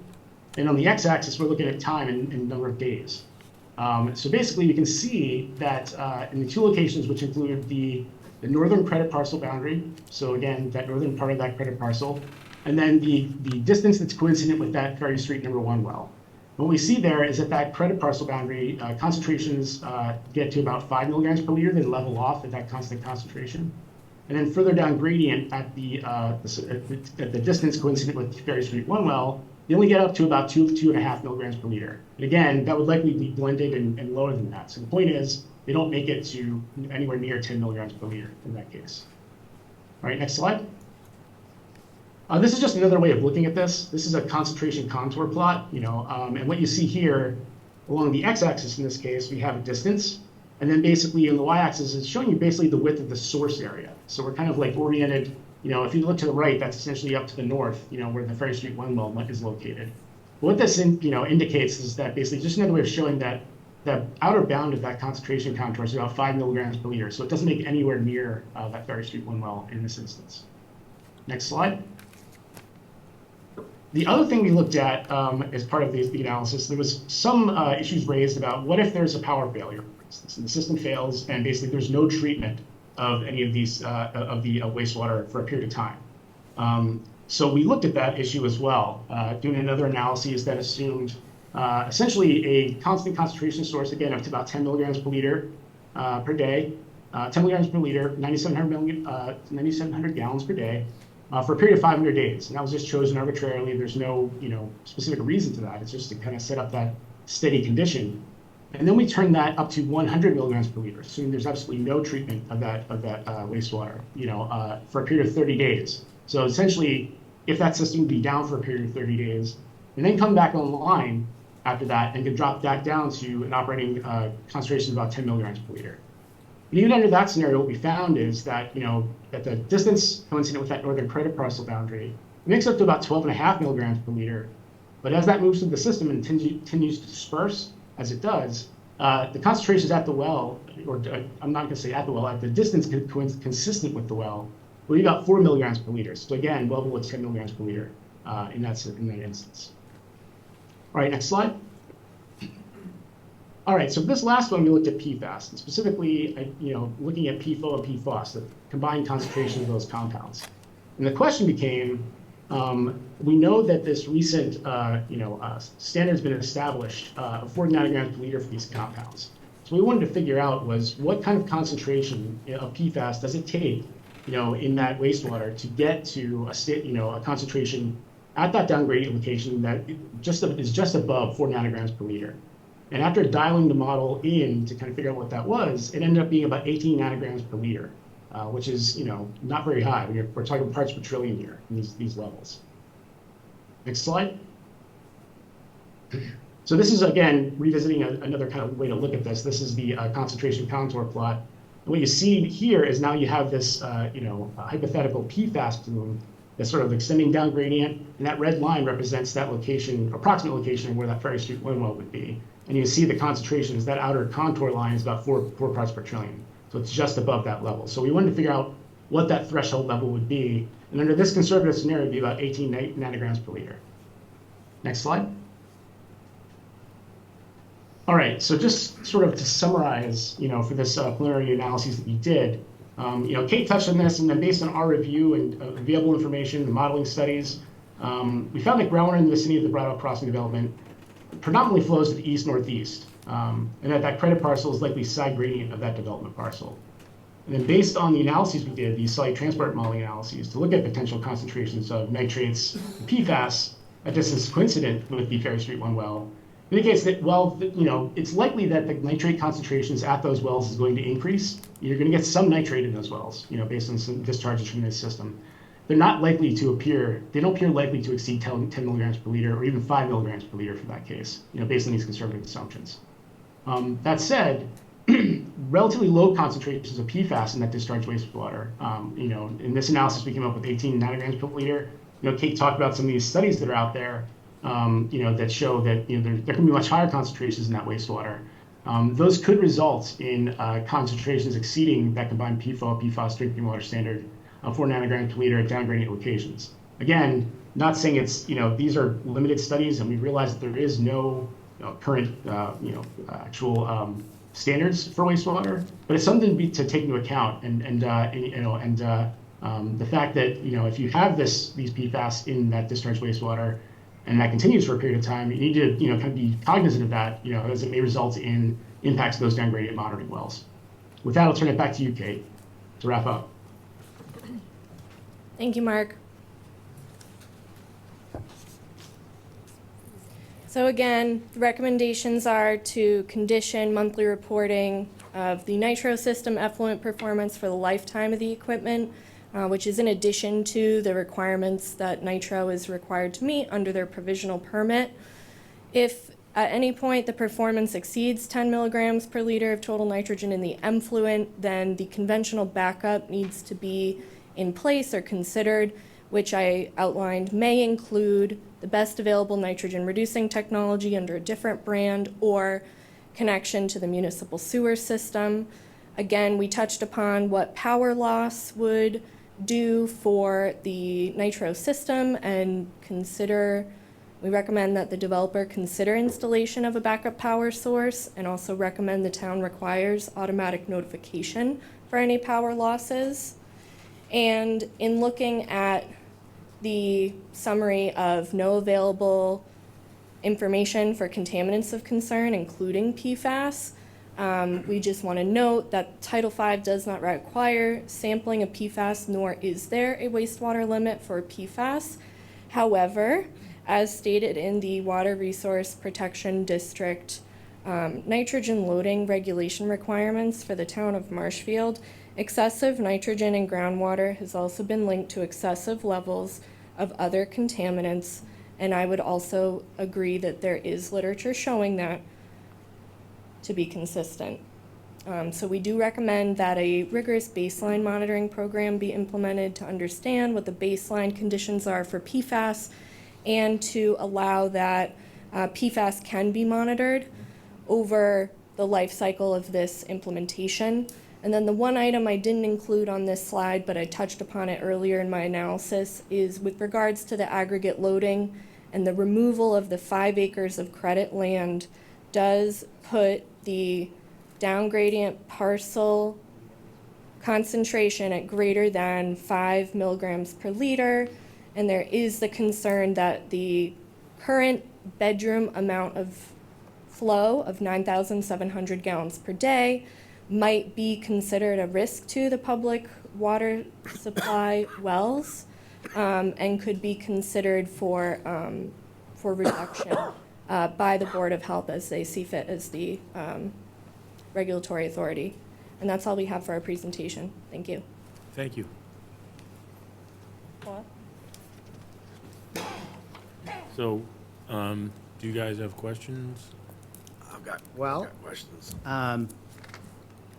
And on the x-axis, we're looking at time in number of days. So basically, you can see that in the two locations, which include the northern credit parcel boundary, so again, that northern part of that credit parcel, and then the distance that's coincident with that Ferry Street number 1 well. What we see there is that that credit parcel boundary concentrations get to about 5 milligrams per liter, then level off at that constant concentration. And then further down gradient at the distance coincident with Ferry Street 1 well, they only get up to about 2.5 milligrams per liter. And again, that would likely be blended and lower than that. So the point is, they don't make it to anywhere near 10 milligrams per liter in that case. All right, next slide. This is just another way of looking at this. This is a concentration contour plot, and what you see here along the x-axis in this case, we have a distance, and then basically on the y-axis, it's showing you basically the width of the source area. So we're kind of like oriented, if you look to the right, that's essentially up to the north, where the Ferry Street 1 well is located. What this indicates is that basically just another way of showing that the outer bound of that concentration contour is about 5 milligrams per liter. So it doesn't make anywhere near that Ferry Street 1 well in this instance. Next slide. The other thing we looked at as part of the analysis, there was some issues raised about what if there's a power failure, for instance, and the system fails and basically there's no treatment of any of these of the wastewater for a period of time. So we looked at that issue as well, doing another analysis that assumed essentially a constant concentration source, again, up to about 10 milligrams per liter per day, 10 milligrams per liter, 9,700 gallons per day, for a period of 500 days. And that was just chosen arbitrarily. There's no specific reason to that. It's just to kind of set up that steady condition. And then we turn that up to 100 milligrams per liter, assuming there's absolutely no treatment of that wastewater, for a period of 30 days. So essentially, if that system would be down for a period of 30 days, and then come back online after that and could drop that down to an operating concentration of about 10 milligrams per liter. And even under that scenario, what we found is that, that the distance coincident with that northern credit parcel boundary, it makes up to about 12.5 milligrams per liter. But as that moves through the system and continues to disperse, as it does, the concentrations at the well, or I'm not going to say at the well, at the distance consistent with the well, will be about 4 milligrams per liter. So again, well below 10 milligrams per liter in that instance. All right, next slide. All right, so this last one, we looked at PFAS, and specifically, looking at PFOA and PFOS, the combined concentration of those compounds. And the question became, we know that this recent, standard has been established of 40 nanograms per liter for these compounds. So what we wanted to figure out was what kind of concentration of PFAS does it take, in that wastewater to get to a concentration at that downgradient location that is just above 4 nanograms per liter. And after dialing the model in to kind of figure out what that was, it ended up being about 18 nanograms per liter, which is, not very high. We're talking parts per trillion here in these levels. Next slide. So this is, again, revisiting another kind of way to look at this. This is the concentration contour plot. And what you see here is now you have this, hypothetical PFAS plume that's sort of extending down gradient, and that red line represents that location, approximate location where that Ferry Street 1 well would be. And you see the concentrations, that outer contour line is about 4 parts per trillion. So it's just above that level. So we wanted to figure out what that threshold level would be. And under this conservative scenario, it would be about 18 nanograms per liter. Next slide. All right, so just sort of to summarize, for this preliminary analysis that we did, Kate touched on this, and then based on our review and available information, the modeling studies, we found that groundwater in the vicinity of the Bridle Crossing development predominantly flows to the east-northeast, and that credit parcel is likely side gradient of that development parcel. And then based on the analyses we did, these solute transport modeling analyses, to look at potential concentrations of nitrates and PFAS at distance coincident with the Ferry Street 1 well, indicates that, it's likely that the nitrate concentrations at those wells is going to increase. You're going to get some nitrate in those wells, based on some discharges from this system. They're not likely to appear, they don't appear likely to exceed 10 milligrams per liter or even 5 milligrams per liter for that case, based on these conservative assumptions. That said, relatively low concentrations of PFAS in that discharged wastewater, in this analysis we came up with 18 nanograms per liter. Kate talked about some of these studies that are out there, that show that, there can be much higher concentrations in that wastewater. Those could result in concentrations exceeding that combined PFOA/PFAS drinking water standard of 4 nanograms per liter at downgradient locations. Again, not saying it's, these are limited studies, and we realize that there is no current, actual standards for wastewater, but it's something to take into account. The fact that, if you have these PFAS in that discharge wastewater, and that continues for a period of time, you need to, kind of be cognizant of that, as it may result in impacts to those downgradient monitoring wells. With that, I'll turn it back to you, Kate, to wrap up. Thank you, Mark. So again, the recommendations are to condition monthly reporting of the nitro system effluent performance for the lifetime of the equipment, which is in addition to the requirements that nitro is required to meet under their provisional permit. If at any point the performance exceeds 10 milligrams per liter of total nitrogen in the effluent, then the conventional backup needs to be in place or considered, which I outlined may include the best available nitrogen reducing technology under a different brand or connection to the municipal sewer system. Again, we touched upon what power loss would do for the nitro system and we recommend that the developer consider installation of a backup power source, and also recommend the town requires automatic notification for any power losses. And in looking at the summary of no available information for contaminants of concern, including PFAS, we just want to note that Title V does not require sampling of PFAS, nor is there a wastewater limit for PFAS. However, as stated in the Water Resource Protection District nitrogen loading regulation requirements for the town of Marshfield, excessive nitrogen in groundwater has also been linked to excessive levels of other contaminants, and I would also agree that there is literature showing that to be consistent. So we do recommend that a rigorous baseline monitoring program be implemented to understand what the baseline conditions are for PFAS, and to allow that PFAS can be monitored over the life cycle of this implementation. And then the one item I didn't include on this slide, but I touched upon it earlier in my analysis, is with regards to the aggregate loading and the removal of the 5 acres of credit land does put the downgradient parcel concentration at greater than 5 milligrams per liter. And there is the concern that the current bedroom amount of flow of 9,700 gallons per day might be considered a risk to the public water supply wells, and could be considered for reduction by the Board of Health as they see fit as the regulatory authority. And that's all we have for our presentation. Thank you. Thank you. So, do you guys have questions? I've got questions.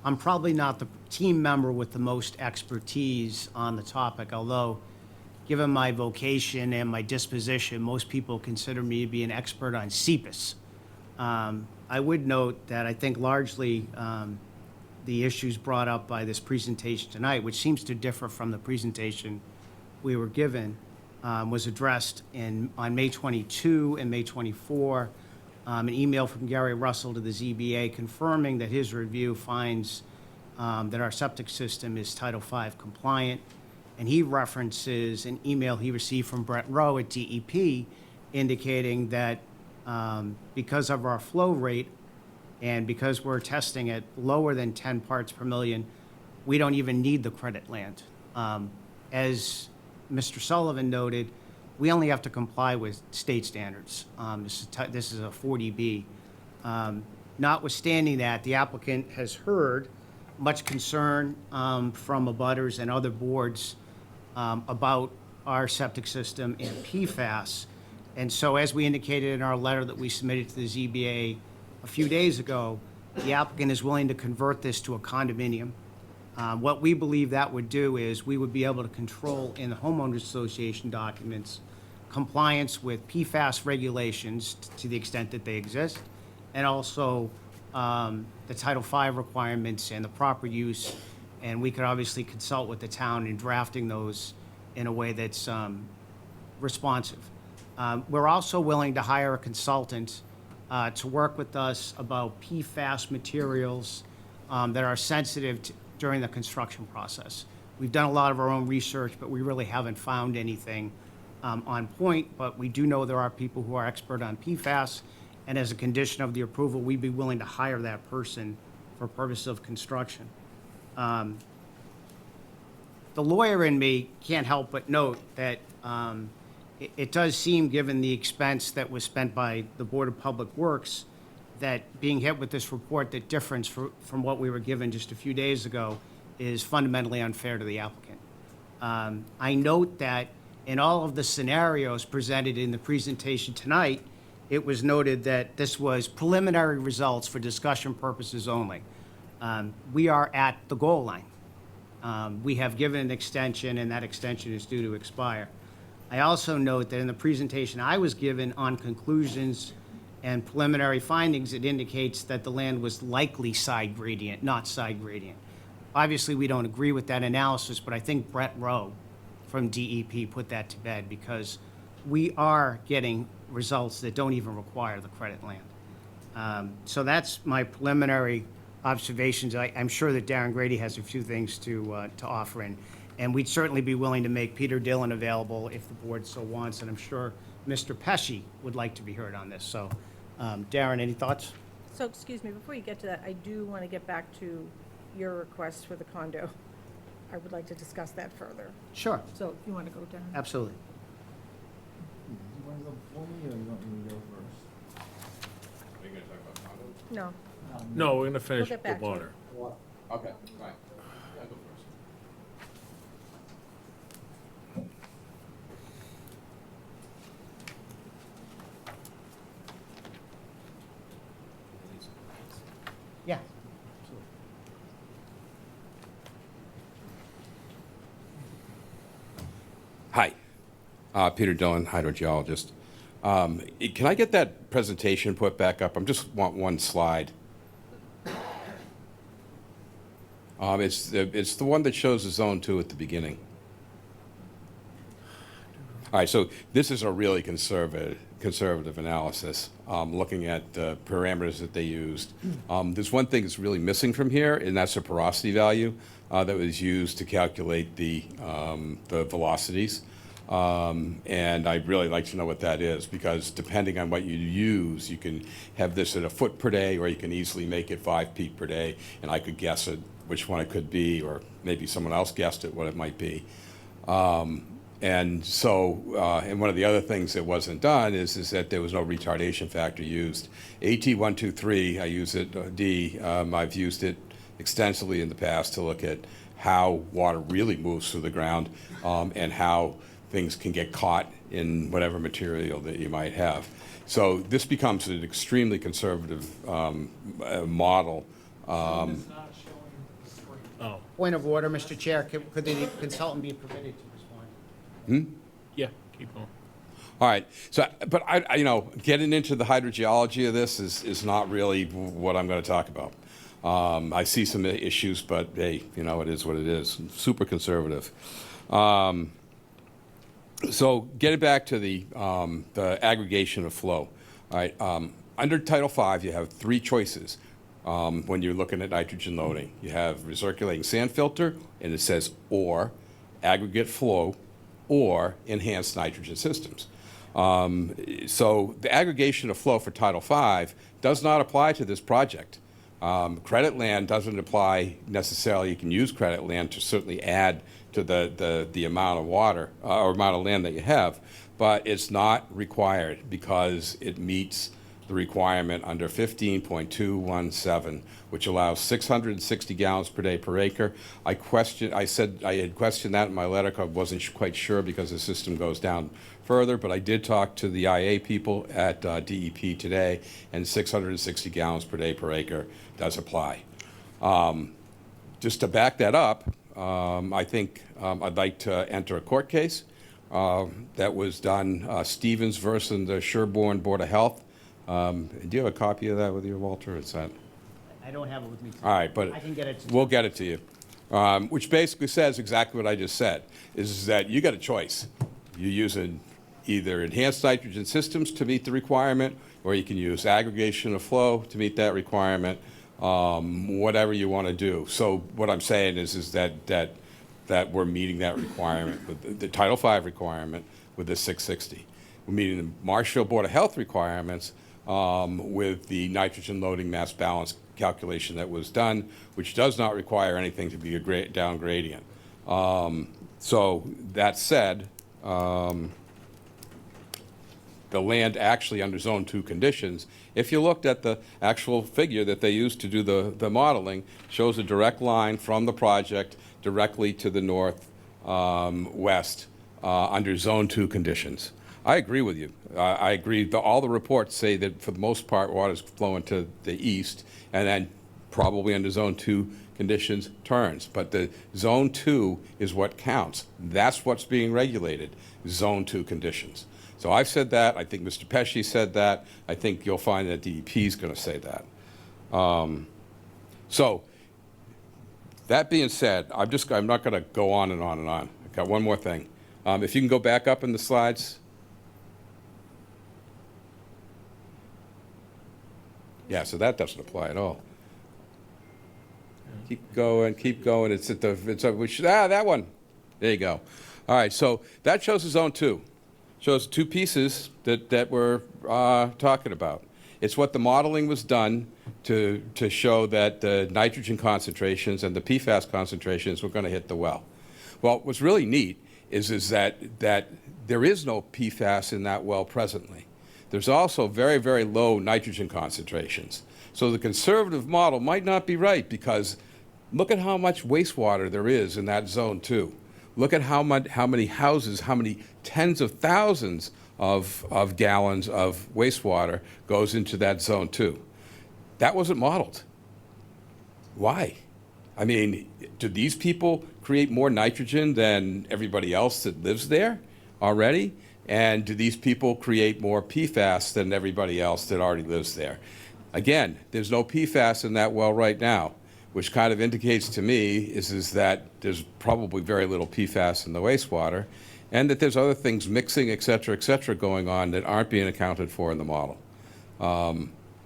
I'm probably not the team member with the most expertise on the topic, although given my vocation and my disposition, most people consider me to be an expert on CPAS. I would note that I think largely the issues brought up by this presentation tonight, which seems to differ from the presentation we were given, was addressed on May 22 and May 24. An email from Gary Russell to the ZBA confirming that his review finds that our septic system is Title V compliant. And he references an email he received from Brett Rowe at DEP indicating that because of our flow rate and because we're testing at lower than 10 parts per million, we don't even need the credit land. As Mr. Sullivan noted, we only have to comply with state standards. This is a 40B. Notwithstanding that, the applicant has heard much concern from abutters and other boards about our septic system and PFAS. And so, as we indicated in our letter that we submitted to the ZBA a few days ago, the applicant is willing to convert this to a condominium. What we believe that would do is we would be able to control in the homeowners association documents compliance with PFAS regulations to the extent that they exist, and also the Title V requirements and the proper use. And we could obviously consult with the town in drafting those in a way that's responsive. We're also willing to hire a consultant to work with us about PFAS materials that are sensitive during the construction process. We've done a lot of our own research, but we really haven't found anything on point, but we do know there are people who are expert on PFAS, and as a condition of the approval, we'd be willing to hire that person for purposes of construction. The lawyer in me can't help but note that it does seem, given the expense that was spent by the Board of Public Works, that being hit with this report that difference from what we were given just a few days ago is fundamentally unfair to the applicant. I note that in all of the scenarios presented in the presentation tonight, it was noted that this was preliminary results for discussion purposes only. We are at the goal line. We have given an extension, and that extension is due to expire. I also note that in the presentation I was given on conclusions and preliminary findings, it indicates that the land was likely side gradient, not side gradient. Obviously, we don't agree with that analysis, but I think Brett Rowe from DEP put that to bed, because we are getting results that don't even require the credit land. So that's my preliminary observations. I'm sure that Darren Grady has a few things to offer in, and we'd certainly be willing to make Peter Dillon available if the board so wants, and I'm sure Mr. Pesci would like to be heard on this. So, Darren, any thoughts? So, excuse me, before you get to that, I do want to get back to your request for the condo. I would like to discuss that further. Sure. So, if you want to go down. Absolutely. No. No, we're gonna finish get the back to it. water. Okay, fine. I'll go first. Yeah. Hi, Peter Dillon, hydrogeologist. Can I get that presentation put back up? I just want one slide. It's the one that shows the zone 2 at the beginning. All right, so this is a really conservative analysis, looking at the parameters that they used. There's one thing that's really missing from here, and that's the porosity value that was used to calculate the velocities. And I'd really like to know what that is, because depending on what you use, you can have this at a foot per day, or you can easily make it 5 feet per day, and I could guess it, which one it could be, or maybe someone else guessed it, what it might be. And so, and one of the other things that wasn't done is that there was no retardation factor used. AT123, I use it, I've used it extensively in the past to look at how water really moves through the ground, and how things can get caught in whatever material that you might have. So this becomes an extremely conservative model. Point of order, Mr. Chair. Could the consultant be permitted to respond? Yeah, keep going. All right. So, but I getting into the hydrogeology of this is not really what I'm going to talk about. I see some issues, but hey, it is what it is. Super conservative. So getting back to the aggregation of flow. All right. Under Title V, you have 3 choices when you're looking at nitrogen loading. You have recirculating sand filter, and it says or aggregate flow, or enhanced nitrogen systems. So the aggregation of flow for Title V does not apply to this project. Credit land doesn't apply necessarily. You can use credit land to certainly add to the amount of water or amount of land that you have, but it's not required because it meets the requirement under 15.217, which allows 660 gallons per day per acre. I said I had questioned that in my letter because I wasn't quite sure because the system goes down further, but I did talk to the IA people at DEP today, and 660 gallons per day per acre does apply. just to back that up, I think I'd like to enter a court case that was done, Stevens versus the Sherborne Board of Health. Do you have a copy of that with you, Walter? Is that? I don't have it with me today. All right, but I can get it to we'll get it to you. Which basically says exactly what I just said, is that you got a choice. You're using either enhanced nitrogen systems to meet the requirement, or you can use aggregation of flow to meet that requirement, whatever you want to do. So what I'm saying is that we're meeting that requirement, with the Title V requirement with the 660. We're meeting the Marshfield Board of Health requirements with the nitrogen loading mass balance calculation that was done, which does not require anything to be a down gradient. So that said, the land actually under Zone 2 conditions, if you looked at the actual figure that they used to do the modeling, shows a direct line from the project directly to the north west under Zone 2 conditions. I agree with you. I agree. All the reports say that for the most part, water's flowing to the east, and then probably under Zone 2 conditions turns. But the Zone 2 is what counts. That's what's being regulated, Zone 2 conditions. So I've said that. I think Mr. Pesci said that. I think you'll find that DEP is going to say that. So that being said, I'm not going to go on and on and on. I've got one more thing. If you can go back up in the slides. Yeah, so that doesn't apply at all. Keep going, keep going. It's at the, that one. There you go. All right, so that shows the Zone 2. Shows two pieces that we're talking about. It's what the modeling was done to show that the nitrogen concentrations and the PFAS concentrations were going to hit the well. Well, what's really neat is that there is no PFAS in that well presently. There's also very, very low nitrogen concentrations. So the conservative model might not be right, because look at how much wastewater there is in that Zone 2. Look at how many houses, how many tens of thousands of gallons of wastewater goes into that Zone 2. That wasn't modeled. Why? I mean, do these people create more nitrogen than everybody else that lives there already? And do these people create more PFAS than everybody else that already lives there? Again, there's no PFAS in that well right now, which kind of indicates to me is that there's probably very little PFAS in the wastewater, and that there's other things mixing, et cetera, going on that aren't being accounted for in the model.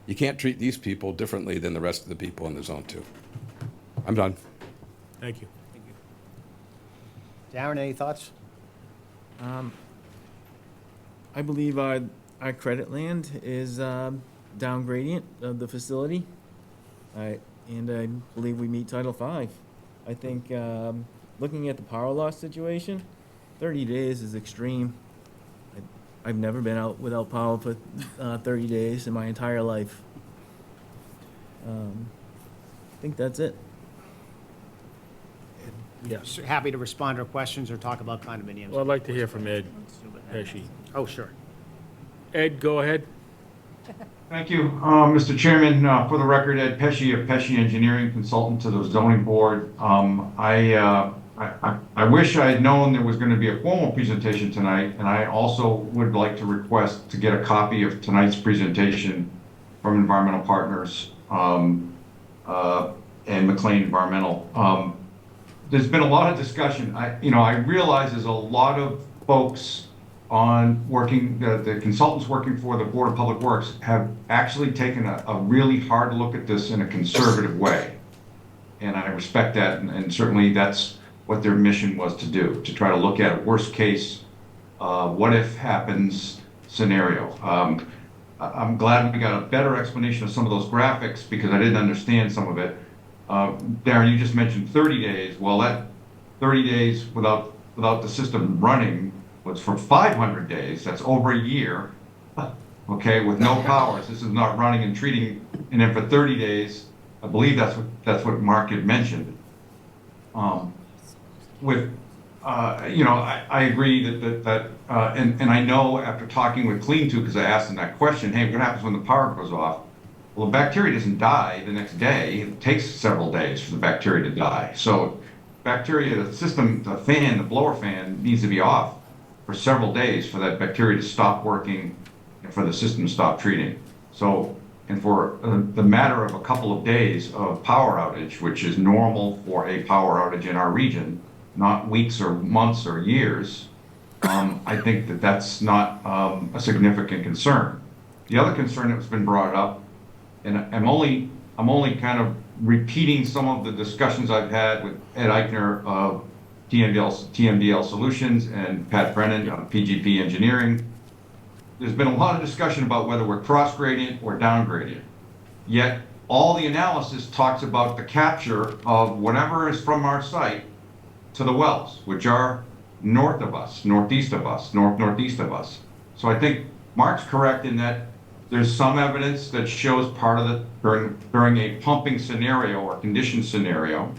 You can't treat these people differently than the rest of the people in the Zone 2. I'm done. Thank you. Darren, any thoughts? I believe our credit land is down gradient of the facility. And I believe we meet Title V. I think looking at the power loss situation, 30 days is extreme. I've never been out without power for 30 days in my entire life. I think that's it. Yes. Happy to respond to questions or talk about condominiums. Well, I'd like to hear from Ed Pesci. Oh, sure. Ed, go ahead. Thank you, Mr. Chairman. For the record, Ed Pesci of Pesci Engineering, consultant to the zoning board. I wish I had known there was going to be a formal presentation tonight, and I also would like to request to get a copy of tonight's presentation from Environmental Partners and McLean Environmental. There's been a lot of discussion. I realize there's a lot of folks on working, the consultants working for the Board of Public Works have actually taken a really hard look at this in a conservative way. And I respect that, and certainly that's what their mission was to do, to try to look at a worst case, what if happens scenario. I'm glad we got a better explanation of some of those graphics, because I didn't understand some of it. Darren, you just mentioned 30 days. Well, that 30 days without the system running was for 500 days. That's over a year, okay, with no power. This is not running and treating. And then for 30 days, I believe that's what Mark had mentioned. I agree that and I know after talking with Clean 2, because I asked them that question, hey, what happens when the power goes off? Well, the bacteria doesn't die the next day. It takes several days for the bacteria to die. So bacteria, the system, the fan, the blower fan needs to be off for several days for that bacteria to stop working and for the system to stop treating. So, and for the matter of a couple of days of power outage, which is normal for a power outage in our region, not weeks or months or years, I think that that's not a significant concern. The other concern that's been brought up, and I'm only kind of repeating some of the discussions I've had with Ed Eichner of TMDL Solutions and Pat Brennan of PGP Engineering. There's been a lot of discussion about whether we're cross gradient or down gradient. Yet all the analysis talks about the capture of whatever is from our site to the wells, which are north of us, northeast of us, northeast of us. So I think Mark's correct in that there's some evidence that shows part of the, during a pumping scenario or condition scenario,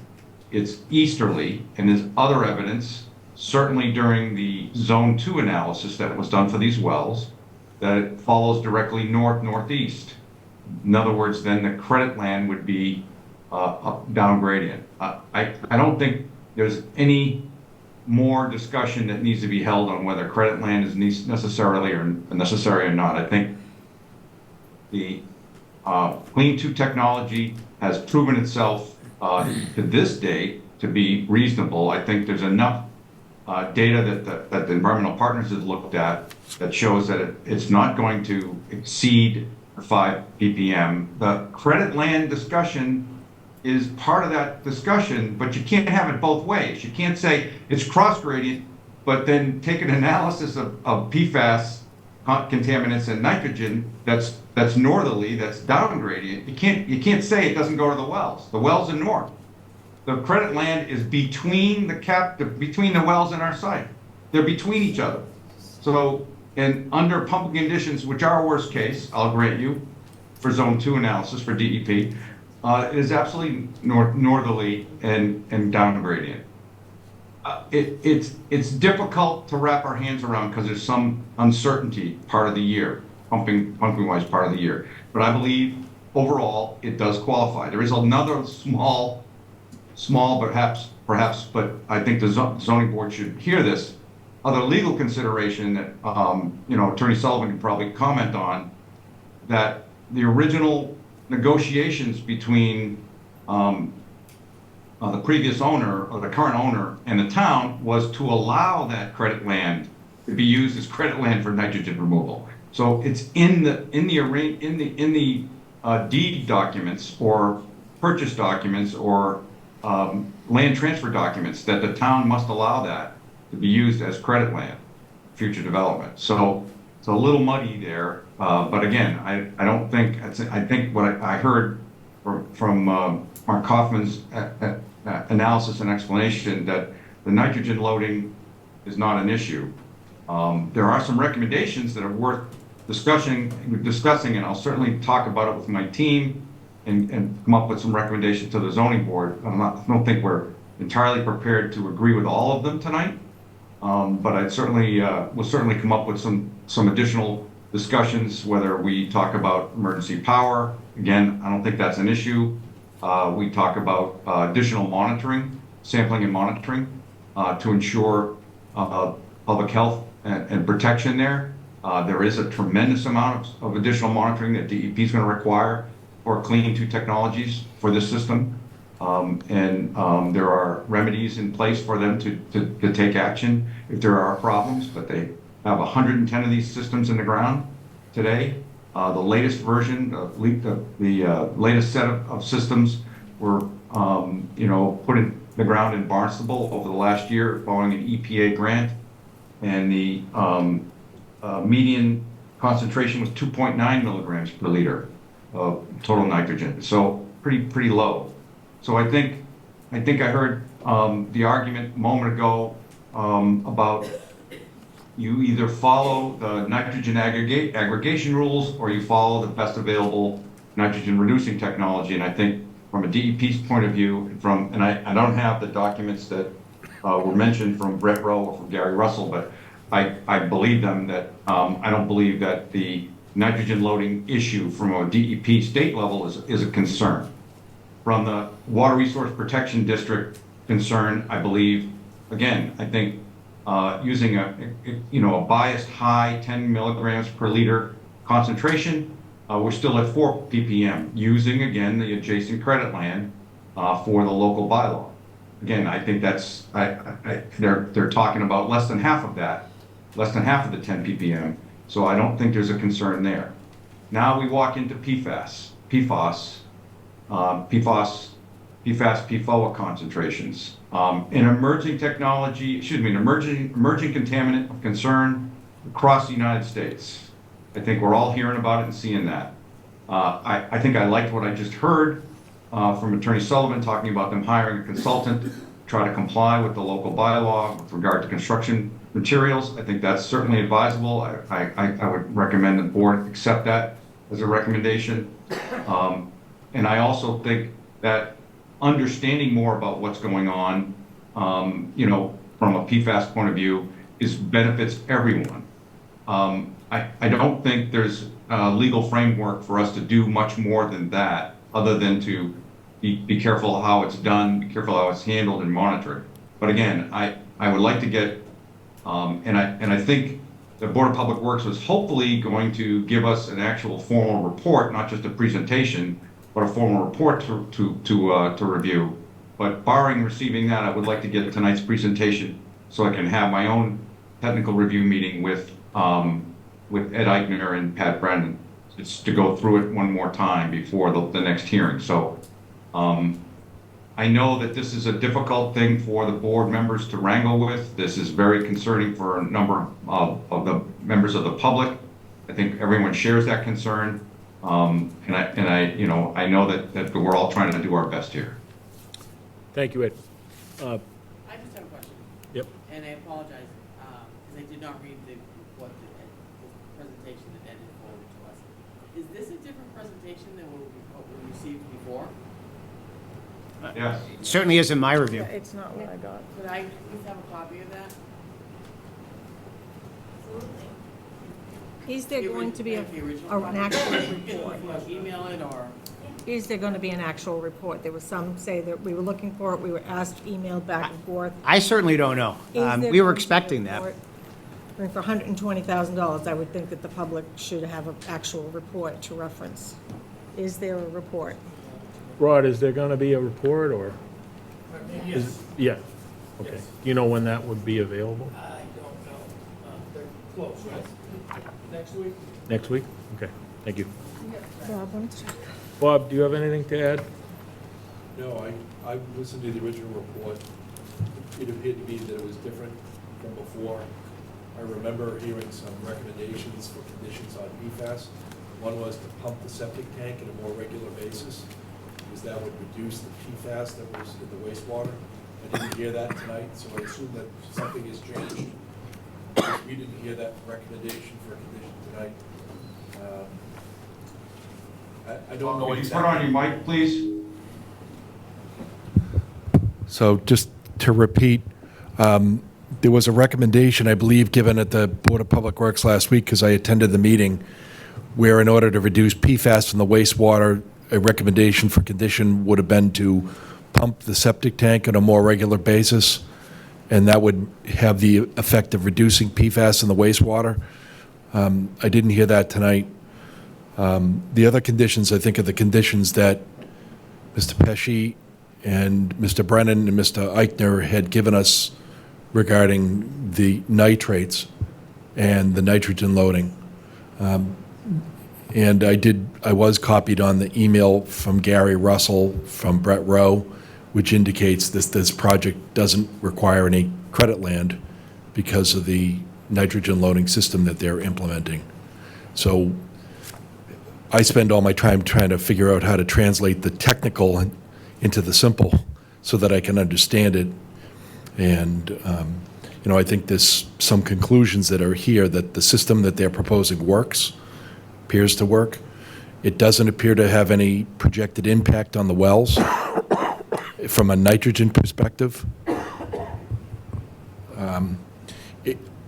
it's easterly, and there's other evidence, certainly during the Zone 2 analysis that was done for these wells, that it follows directly northeast. In other words, then the credit land would be up down gradient. I don't think there's any more discussion that needs to be held on whether credit land is necessary or not. I think the Clean 2 technology has proven itself to this date to be reasonable. I think there's enough data that the environmental partners have looked at that shows that it's not going to exceed 5 ppm. The credit land discussion is part of that discussion, but you can't have it both ways. You can't say it's cross gradient, but then take an analysis of PFAS contaminants and nitrogen that's northerly, that's down gradient. You can't say it doesn't go to the wells. The wells are north. The credit land is between between the wells and our site. They're between each other. So, and under pumping conditions, which are worst case, I'll grant you, for Zone 2 analysis for DEP, it is absolutely northerly and down gradient. It's difficult to wrap our hands around because there's some uncertainty part of the year, pumping-wise part of the year. But I believe overall it does qualify. There is another small, perhaps, but I think the zoning board should hear this. Other legal consideration that Attorney Sullivan can probably comment on, that the original negotiations between the previous owner or the current owner and the town was to allow that credit land to be used as credit land for nitrogen removal. So it's in the deed documents or purchase documents or land transfer documents that the town must allow that to be used as credit land, future development. So it's a little muddy there, but again, I don't think, I think what I heard from Mark Kaufman's analysis and explanation that the nitrogen loading is not an issue. There are some recommendations that are worth discussing, and I'll certainly talk about it with my team and come up with some recommendations to the zoning board. I don't think we're entirely prepared to agree with all of them tonight, but I'd certainly will certainly come up with some additional discussions, whether we talk about emergency power. Again, I don't think that's an issue. We talk about additional monitoring, sampling and monitoring to ensure public health and protection there. There is a tremendous amount of additional monitoring that DEP is going to require for Clean 2 technologies for this system. There are remedies in place for them to take action if there are problems, but they have 110 of these systems in the ground today. The latest version, the latest set of systems were put in the ground in Barnstable over the last year following an EPA grant, and the median concentration was 2.9 milligrams per liter of total nitrogen, so pretty low. So I think I heard the argument a moment ago about you either follow the nitrogen aggregation rules or you follow the best available nitrogen reducing technology. And I think from a DEP's point of view, and I don't have the documents that were mentioned from Brett Rowe or from Gary Russell, but I believe them that I don't believe that the nitrogen loading issue from a DEP state level is a concern. From the Water Resource Protection District concern, I believe, again, I think using a biased high 10 milligrams per liter concentration, we're still at 4 ppm, using again the adjacent credit land for the local bylaw. Again, I think that's they're talking about less than half of that, less than half of the 10 ppm. So I don't think there's a concern there. Now we walk into PFAS, PFOA concentrations. An emerging technology, an emerging contaminant of concern across the United States. I think we're all hearing about it and seeing that. I think I liked what I just heard from Attorney Sullivan talking about them hiring a consultant to try to comply with the local bylaw with regard to construction materials. I think that's certainly advisable. I would recommend the board accept that as a recommendation. And I also think that understanding more about what's going on, from a PFAS point of view, benefits everyone. I don't think there's a legal framework for us to do much more than that, other than to be careful how it's done, be careful how it's handled and monitored. But again, I would like to get, and I think the Board of Public Works was hopefully going to give us an actual formal report, not just a presentation, but a formal report to review. But barring receiving that, I would like to get tonight's presentation so I can have my own technical review meeting with Ed Eichner and Pat Brennan. It's to go through it one more time before the next hearing. So I know that this is a difficult thing for the board members to wrangle with. This is very concerning for a number of the members of the public. I think everyone shares that concern. And I know that we're all trying to do our best here. Thank you, Ed. I just have a question. Yep. And I apologize, because I did not read the presentation that Ed had forwarded to us. Is this a different presentation than what we received before? Yes. It certainly isn't my review. It's not what I got. Could I please have a copy of that? Is there going to be an actual report? Email it or? Is there going to be an actual report? There was some say that we were looking for it, we were asked, emailed back and forth. I certainly don't know. Is there We were going to be expecting a that. report? I mean, for $120,000, I would think that the public should have an actual report to reference. Is there a report? Rod, is there going to be a report, or? Yeah, okay. Do you know when that would be available? I don't know. They're close, right? Next week? Next week? Okay, thank you. Bob, wanted to check. Bob, do you have anything to add? No, I listened to the original report. It appeared to me that it was different from before. I remember hearing some recommendations for conditions on PFAS. One was to pump the septic tank on a more regular basis, because that would reduce the PFAS that was in the wastewater. I didn't hear that tonight, so I assume that something has changed. We didn't hear that recommendation for a condition tonight. I don't know Can you exactly. put on your mic, please? So just to repeat, there was a recommendation, I believe, given at the Board of Public Works last week, because I attended the meeting, where in order to reduce PFAS from the wastewater, a recommendation for condition would have been to pump the septic tank on a more regular basis, and that would have the effect of reducing PFAS in the wastewater. I didn't hear that tonight. The other conditions, I think, are the conditions that Mr. Pesci and Mr. Brennan and Mr. Eichner had given us regarding the nitrates and the nitrogen loading. And I was copied on the email from Gary Russell from Brett Rowe, which indicates this project doesn't require any credit land because of the nitrogen loading system that they're implementing. So I spend all my time trying to figure out how to translate the technical into the simple so that I can understand it. And, I think there's some conclusions that are here that the system that they're proposing works, appears to work. It doesn't appear to have any projected impact on the wells from a nitrogen perspective.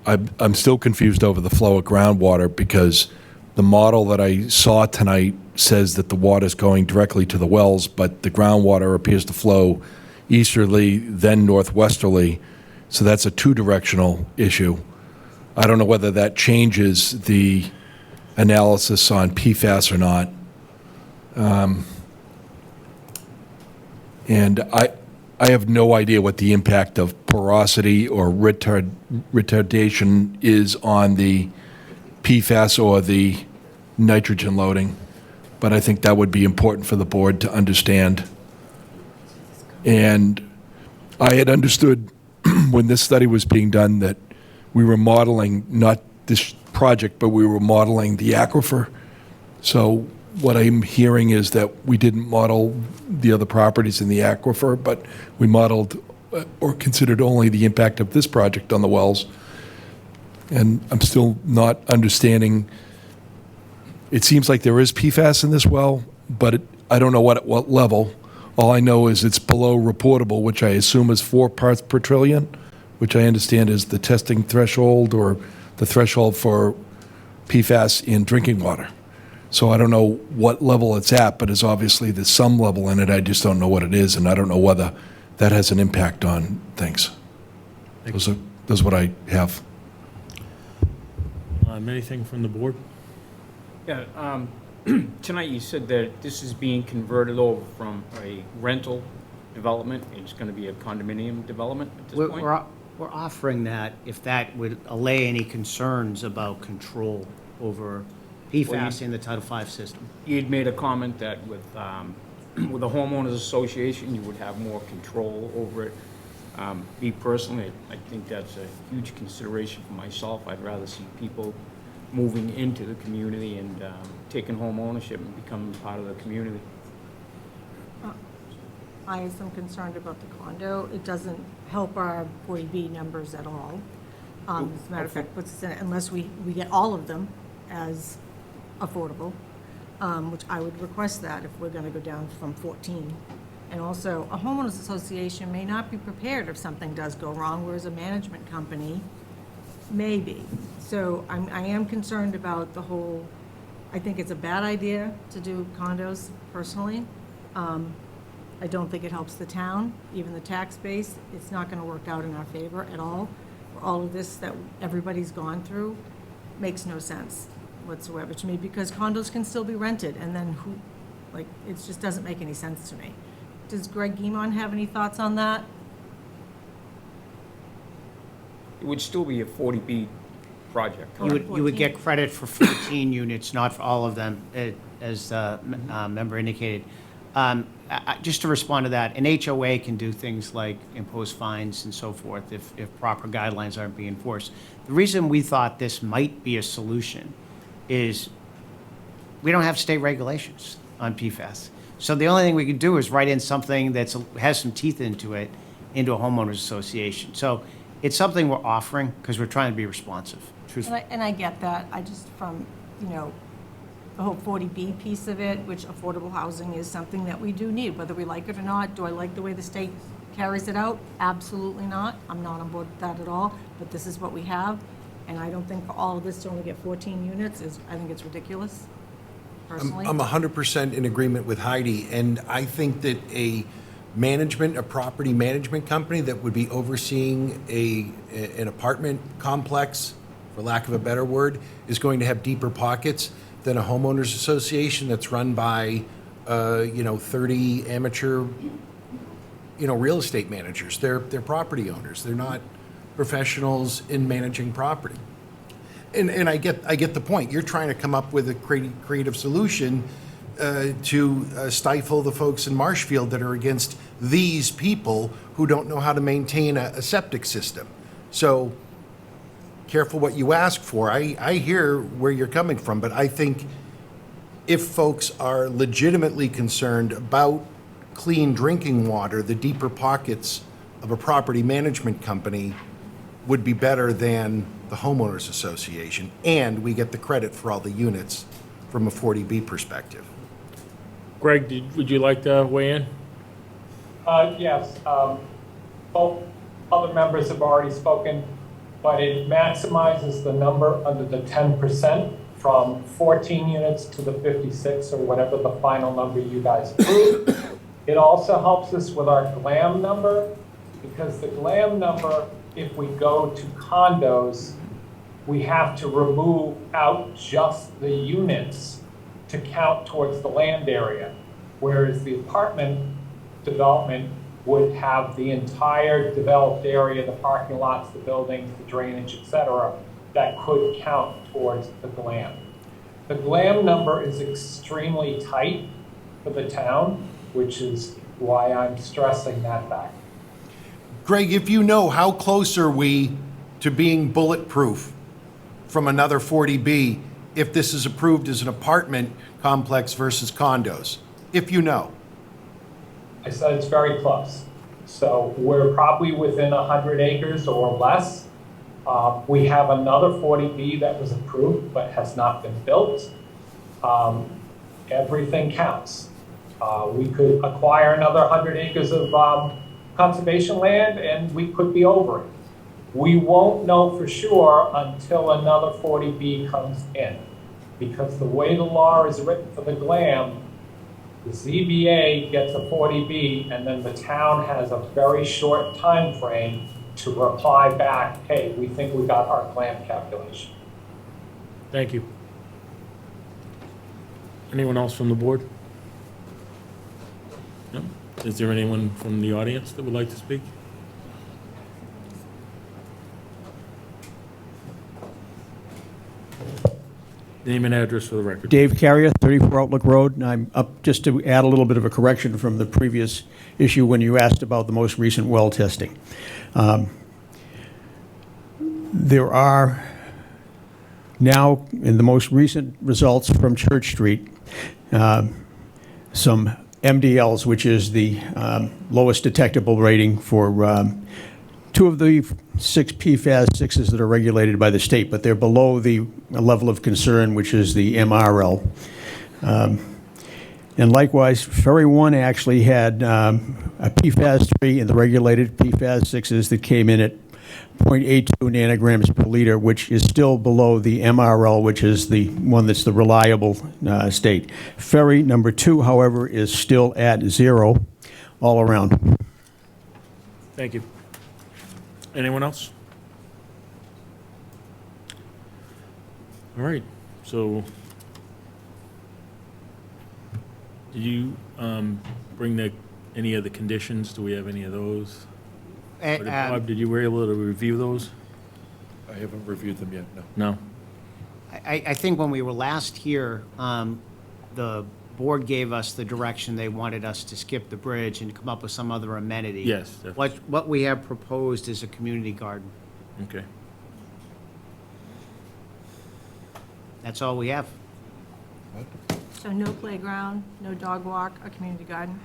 I'm still confused over the flow of groundwater, because the model that I saw tonight says that the water's going directly to the wells, but the groundwater appears to flow easterly, then northwesterly. So that's a two-directional issue. I don't know whether that changes the analysis on PFAS or not. And I have no idea what the impact of porosity or retardation is on the PFAS or the nitrogen loading, but I think that would be important for the board to understand. And I had understood when this study was being done that we were modeling not this project, but we were modeling the aquifer. So what I'm hearing is that we didn't model the other properties in the aquifer, but we modeled or considered only the impact of this project on the wells. And I'm still not understanding. It seems like there is PFAS in this well, but I don't know at what level. All I know is it's below reportable, which I assume is 4 parts per trillion, which I understand is the testing threshold or the threshold for PFAS in drinking water. So I don't know what level it's at, but obviously there's some level in it. I just don't know what it is, and I don't know whether that has an impact on things. Those are what I have. Anything from the board? Yeah, tonight you said that this is being converted over from a rental development. It's going to be a condominium development at this point? We're offering that if that would allay any concerns about control over PFAS in the Title V system. You had made a comment that with a homeowners association, you would have more control over it. Me personally, I think that's a huge consideration for myself. I'd rather see people moving into the community and taking home ownership and becoming part of the community. I am concerned about the condo. It doesn't help our 40B numbers at all. As a matter of fact, puts us in, unless we get all of them as affordable, which I would request that if we're going to go down from 14. And also, a homeowners association may not be prepared if something does go wrong, whereas a management company may be. So I am concerned about the whole, I think it's a bad idea to do condos personally. I don't think it helps the town, even the tax base. It's not going to work out in our favor at all. All of this that everybody's gone through makes no sense whatsoever to me, because condos can still be rented, and then who, like, it just doesn't make any sense to me. Does Greg Guimon have any thoughts on that? It would still be a 40B project. You would get credit for 14 units, not for all of them, as the member indicated. Just to respond to that, an HOA can do things like impose fines and so forth if proper guidelines aren't being enforced. The reason we thought this might be a solution is we don't have state regulations on PFAS. So the only thing we can do is write in something that has some teeth into it, into a homeowners association. So it's something we're offering because we're trying to be responsive. And I get that. I just, from, the whole 40B piece of it, which affordable housing is something that we do need, whether we like it or not. Do I like the way the state carries it out? Absolutely not. I'm not on board with that at all, but this is what we have. And I don't think for all of this to only get 14 units I think it's ridiculous, personally. I'm 100% in agreement with Heidi, and I think that a property management company that would be overseeing an apartment complex, for lack of a better word, is going to have deeper pockets than a homeowners association that's run by, 30 amateur, real estate managers. They're property owners. They're not professionals in managing property. And I get the point. You're trying to come up with a creative solution to stifle the folks in Marshfield that are against these people who don't know how to maintain a septic system. So careful what you ask for. I hear where you're coming from, but I think if folks are legitimately concerned about clean drinking water, the deeper pockets of a property management company would be better than the homeowners association, and we get the credit for all the units from a 40B perspective. Greg, would you like to weigh in? Yes. Both other members have already spoken, but it maximizes the number under the 10% from 14 units to the 56, or whatever the final number you guys approved. It also helps us with our GLAM number, because the GLAM number, if we go to condos, we have to remove out just the units to count towards the land area, whereas the apartment development would have the entire developed area, the parking lots, the buildings, the drainage, et cetera, that could count towards the GLAM. The GLAM number is extremely tight for the town, which is why I'm stressing that fact. Greg, if you know, how close are we to being bulletproof from another 40B if this is approved as an apartment complex versus condos? If you know. I said it's very close. So we're probably within 100 acres or less. We have another 40B that was approved but has not been built. Everything counts. We could acquire another 100 acres of conservation land and we could be over it. We won't know for sure until another 40B comes in, because the way the law is written for the GLAM, the ZBA gets a 40B and then the town has a very short time frame to reply back, hey, we think we got our GLAM calculation. Thank you. Anyone else from the board? No? Is there anyone from the audience that would like to speak? Name and address for the record. Dave Carrier, 34 Outlook Road, and I'm up just to add a little bit of a correction from the previous issue when you asked about the most recent well testing. There are now, in the most recent results from Church Street, some MDLs, which is the lowest detectable rating for two of the 6 PFAS 6s that are regulated by the state, but they're below the level of concern, which is the MRL. And likewise, Ferry 1 actually had a PFAS 3 in the regulated PFAS 6s that came in at 0.82 nanograms per liter, which is still below the MRL, which is the one that's the reliable state. Ferry number 2, however, is still at 0 all around. Thank you. Anyone else? All right, so did you bring any of the conditions? Do we have any of those? Bob, were you able to review those? I haven't reviewed them yet, no. No? I think when we were last here, the board gave us the direction they wanted us to skip the bridge and come up with some other amenity. Yes. What we have proposed is a community garden. Okay. That's all we have. So no playground, no dog walk, a community garden?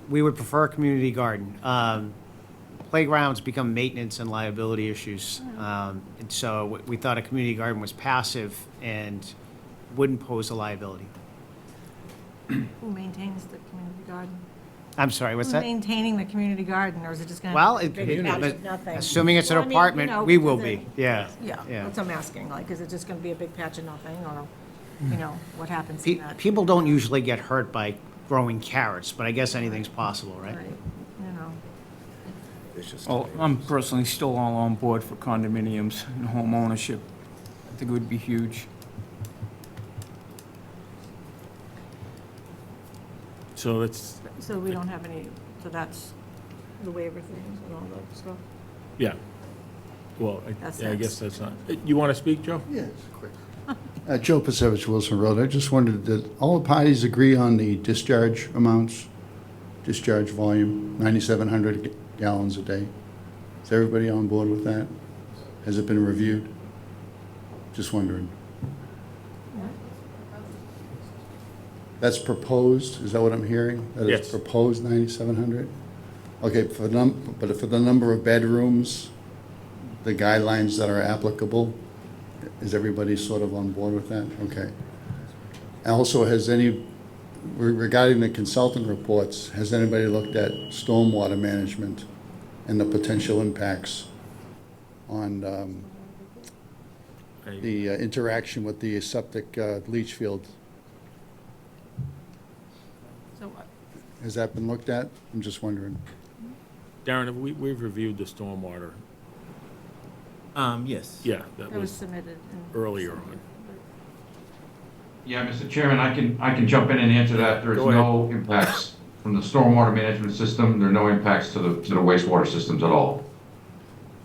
We would prefer a community garden. Playgrounds become maintenance and liability issues. And so we thought a community garden was passive and wouldn't pose a liability. Who maintains the community garden? I'm sorry, what's Who's that? maintaining the community garden, or is it just going to? Well, Nothing. assuming it's an Well, I mean, apartment, you know, we will is it- be, yeah. Yeah, that's what I'm asking, like, is it just going to be a big patch of nothing, or, you know, what happens in that? People don't usually get hurt by growing carrots, but I guess anything's possible, right? Right, you know. Well, I'm personally still all on board for condominiums and home ownership. I think it would be huge. So let's, So we don't have any, so that's the waiver things and all that stuff? yeah. Well, That's I next. guess that's not, you want to speak, Joe? Yes, quick. Joe Pasevich, Wilson Road. I just wondered, did all the parties agree on the discharge amounts, discharge volume, 9,700 gallons a day? Is everybody on board with that? Has it been reviewed? Just wondering. That's proposed, is that what I'm hearing? That Yes. it's proposed 9,700? Okay, but for the number of bedrooms, the guidelines that are applicable, is everybody sort of on board with that? Okay. Also, regarding the consultant reports, has anybody looked at stormwater management and the potential impacts on the interaction with the septic leach field. So, Has that been looked at? I'm just wondering. Darren, we've reviewed the stormwater. Yes. Yeah, that That was was submitted. earlier on. Yeah, Mr. Chairman, I can jump in and answer that. There's Go ahead. no impacts from the stormwater management system. There are no impacts to the wastewater systems at all.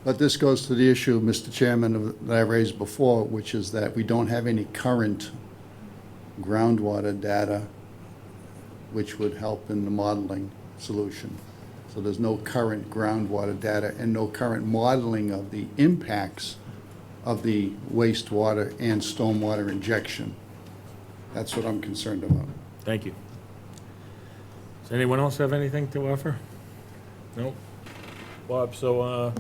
But this goes to the issue, Mr. Chairman, that I raised before, which is that we don't have any current groundwater data which would help in the modeling solution. So there's no current groundwater data and no current modeling of the impacts of the wastewater and stormwater injection. That's what I'm concerned about. Thank you. Does anyone else have anything to offer? Nope. Bob, so,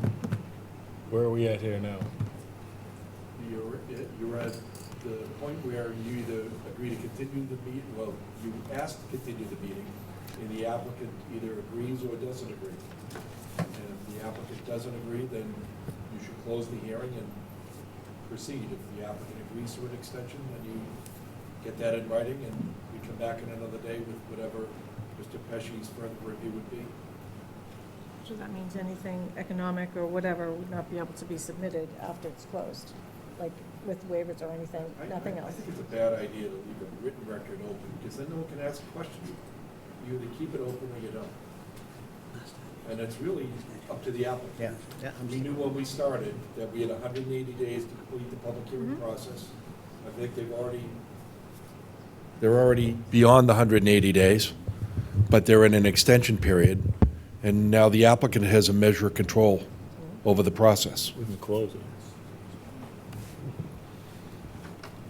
where are we at here now? You're at the point where you either agree to continue the meeting, well, you ask to continue the meeting, and the applicant either agrees or doesn't agree. And if the applicant doesn't agree, then you should close the hearing and proceed. If the applicant agrees to an extension, then you get that in writing, and we come back in another day with whatever Mr. Pesci's further review would be. So that means anything economic or whatever would not be able to be submitted after it's closed, like with waivers or anything, nothing I else. think it's a bad idea to leave a written record open, because then no one can ask questions. You either keep it open or you don't. And it's really up to the applicant. Yeah. We knew when we started that we had 180 days to complete the public hearing process. I think they're already beyond the 180 days, but they're in an extension period, and now the applicant has a measure of control over the process. We can close it.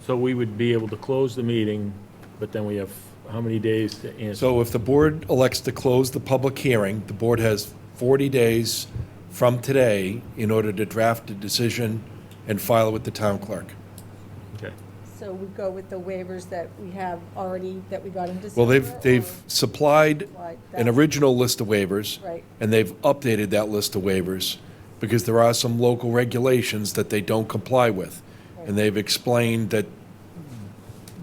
So we would be able to close the meeting, but then we have how many days to answer? So if the board elects to close the public hearing, the board has 40 days from today in order to draft a decision and file it with the town clerk. Okay. So we go with the waivers that we have already, that we got in December? Well, they've or- supplied Like an that? original list of waivers. Right. And they've updated that list of waivers because there are some local regulations that they don't comply with. And they've explained that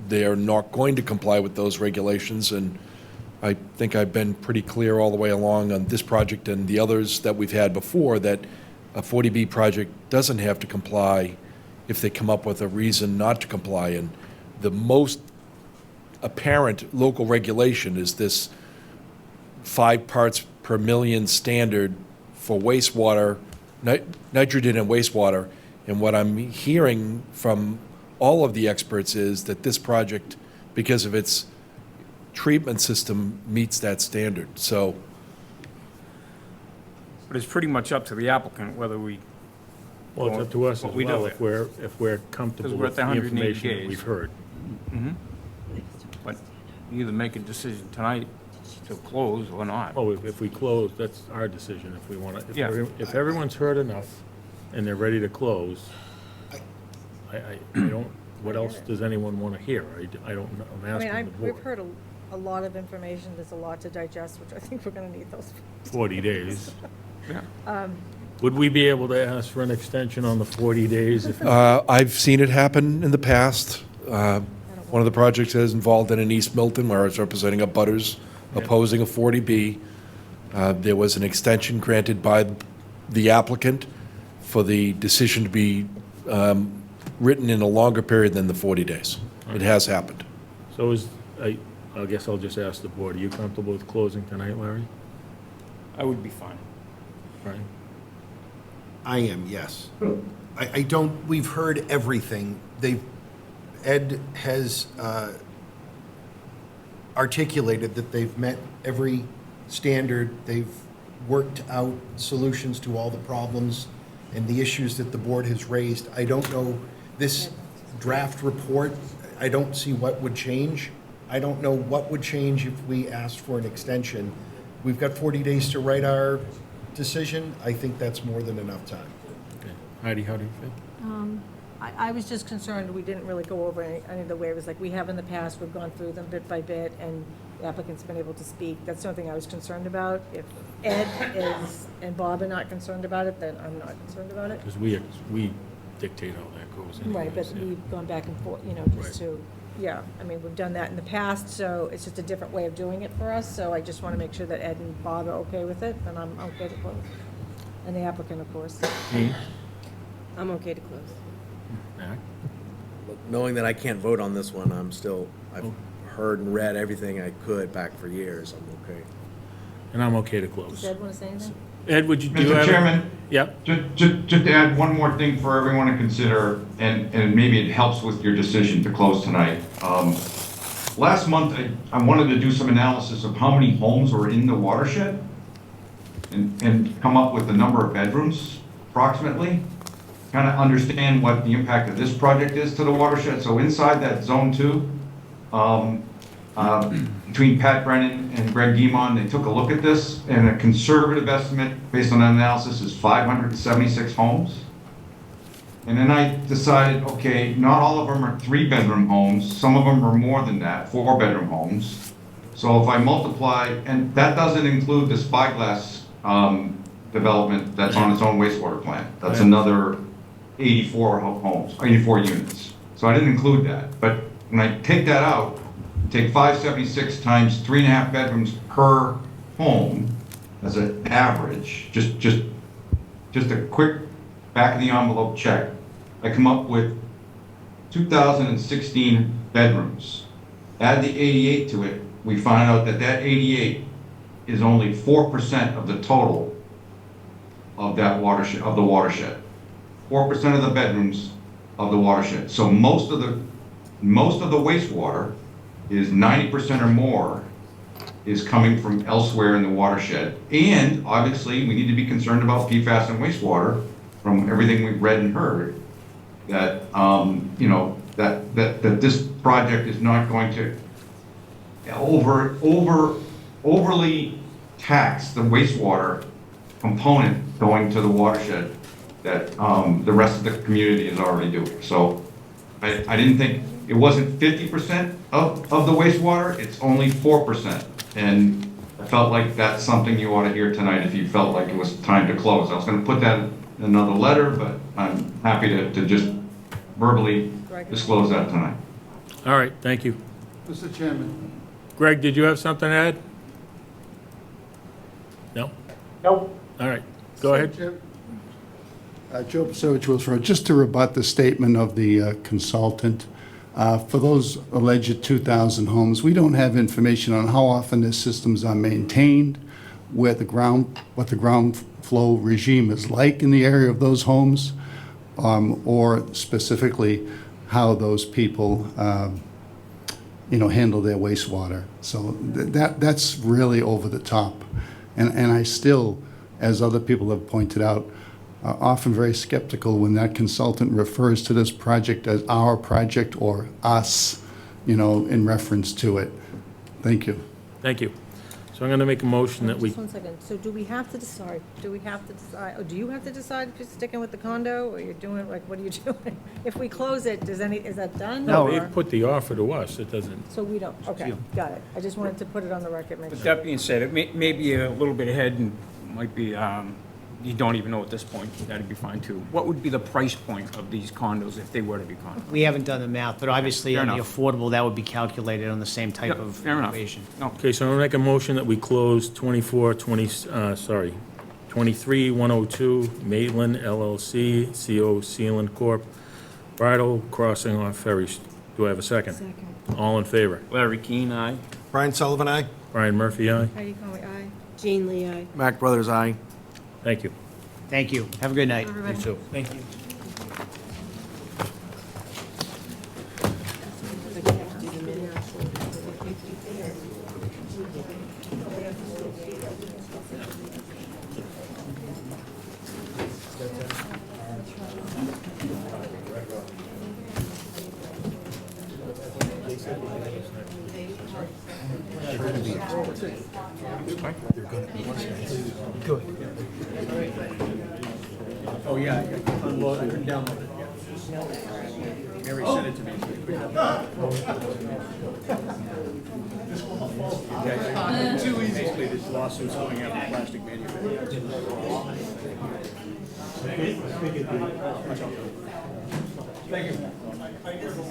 they are not going to comply with those regulations, and I think I've been pretty clear all the way along on this project and the others that we've had before, that a 40B project doesn't have to comply if they come up with a reason not to comply. And the most apparent local regulation is this 5 parts per million standard for wastewater, nitrogen and wastewater. And what I'm hearing from all of the experts is that this project, because of its treatment system, meets that standard. So, But it's pretty much up to the applicant whether we. Well, it's up to us as what we do well, it. if we're comfortable 'Cause we're with at the the 180 information that days. we've heard. But you either make a decision tonight to close or not. Well, if we close, that's our decision if we want to. Yeah. If everyone's heard enough and they're ready to close, I don't, what else does anyone want to hear? I don't know, I'm I mean, asking the we've board. heard a lot of information, there's a lot to digest, which I think we're gonna need those. 40 days. Yeah. Would we be able to ask for an extension on the 40 days? if- I've seen it happen in the past. One of the projects is involved in East Milton, where I was representing abutters opposing a 40B. There was an extension granted by the applicant for the decision to be written in a longer period than the 40 days. It has happened. So I guess I'll just ask the board, are you comfortable with closing tonight, Larry? I would be fine. Right? I am, yes. I don't, we've heard everything. Ed has articulated that they've met every standard, they've worked out solutions to all the problems and the issues that the board has raised. I don't know, this draft report, I don't see what would change. I don't know what would change if we asked for an extension. We've got 40 days to write our decision. I think that's more than enough time. Okay. Heidi, how do you feel? I was just concerned, we didn't really go over any of the waivers like we have in the past. We've gone through them bit by bit, and the applicant's been able to speak. That's the only thing I was concerned about. If Ed is, and Bob are not concerned about it, then I'm not concerned about it. Because we dictate how that goes. Right, but anyways, yeah. we've gone back and forth, you know, Right. just to, yeah, I mean, we've done that in the past, so it's just a different way of doing it for us, so I just want to make sure that Ed and Bob are okay with it, and I'm okay to close. And the applicant, of course. Me? I'm okay to close. Mac? Knowing that I can't vote on this one, I've heard and read everything I could back for years. I'm okay. And I'm okay to Does close. Ed want to say anything? Ed, would you do you Mr. have? Chairman? Yep. Just to add one more thing for everyone to consider, and maybe it helps with your decision to close tonight. Last month, I wanted to do some analysis of how many homes were in the watershed and come up with the number of bedrooms approximately, kind of understand what the impact of this project is to the watershed. So inside that Zone 2, between Pat Brennan and Greg Guimond, they took a look at this, and a conservative estimate based on that analysis is 576 homes. And then I decided, okay, not all of them are 3-bedroom homes. Some of them are more than that, 4-bedroom homes. So if I multiply, and that doesn't include the Spyglass development that's on its own wastewater plant. That's another 84 homes, 84 units. So I didn't include that. But when I take that out, take 576 times 3.5 bedrooms per home as an average, just a quick back of the envelope check, I come up with 2,016 bedrooms. Add the 88 to it, we find out that 88 is only 4% of the total of that watershed, of the watershed. 4% of the bedrooms of the watershed. So most of the wastewater is 90% or more is coming from elsewhere in the watershed. And obviously, we need to be concerned about PFAS and wastewater from everything we've read and heard, that, that this project is not going to overly tax the wastewater component going to the watershed that the rest of the community is already doing. So I didn't think, it wasn't 50% of the wastewater, it's only 4%. And I felt like that's something you ought to hear tonight if you felt like it was time to close. I was gonna put that in another letter, but I'm happy to just verbally disclose that tonight. All right, thank you. Mr. Chairman. Greg, did you have something to add? No? Nope. All right, go ahead. Joe Pasovich, Wills Road, just to rebut the statement of the consultant, for those alleged 2,000 homes, we don't have information on how often the systems are maintained, what the ground flow regime is like in the area of those homes, or specifically how those people, handle their wastewater. So that's really over the top. And I still, as other people have pointed out, are often very skeptical when that consultant refers to this project as our project or us, in reference to it. Thank you. Thank you. So I'm going to make a motion that we, Just 1 second, so do you have to decide, or do you have to decide if you're sticking with the condo, or you're doing, what are you doing? If we close it, is that done? no, or- they put the offer to us, it doesn't. So we don't, okay, got it. I just wanted to put it on the record, make With sure. that being said, it may be a little bit ahead and might be, you don't even know at this point, that'd be fine too. What would be the price point of these condos if they were to be condos? We haven't done the math, but obviously Fair on the enough. affordable, that would be calculated on the same type Yep, of fair enough. equation. No, Okay, so I'm going to make a motion that we close 23-102 Maitland LLC, CO Sealand Corp., Bridle Crossing off Ferry. Do I have a second? Second. All in favor? Larry Keane, aye. Brian Sullivan, aye? Brian Murphy, aye. Heidi Conway, aye. Jean Lee, aye. Mac Brothers, aye. Thank you. Thank you. Have a good night. You too. Thank you. Oh, yeah, I couldn't download it yet. Mary sent it to me. Basically, this lawsuit's going after plastic manufacturers. Thank you.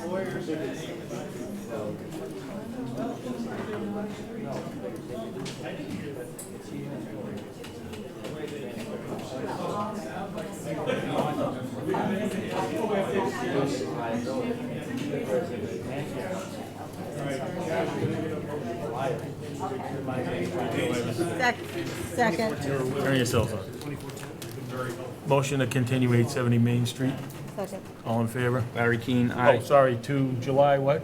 Second. Turn yourself on. Motion to continue 870 Main Street. Second. All in favor? Larry Keane, Oh, aye. sorry, to July what?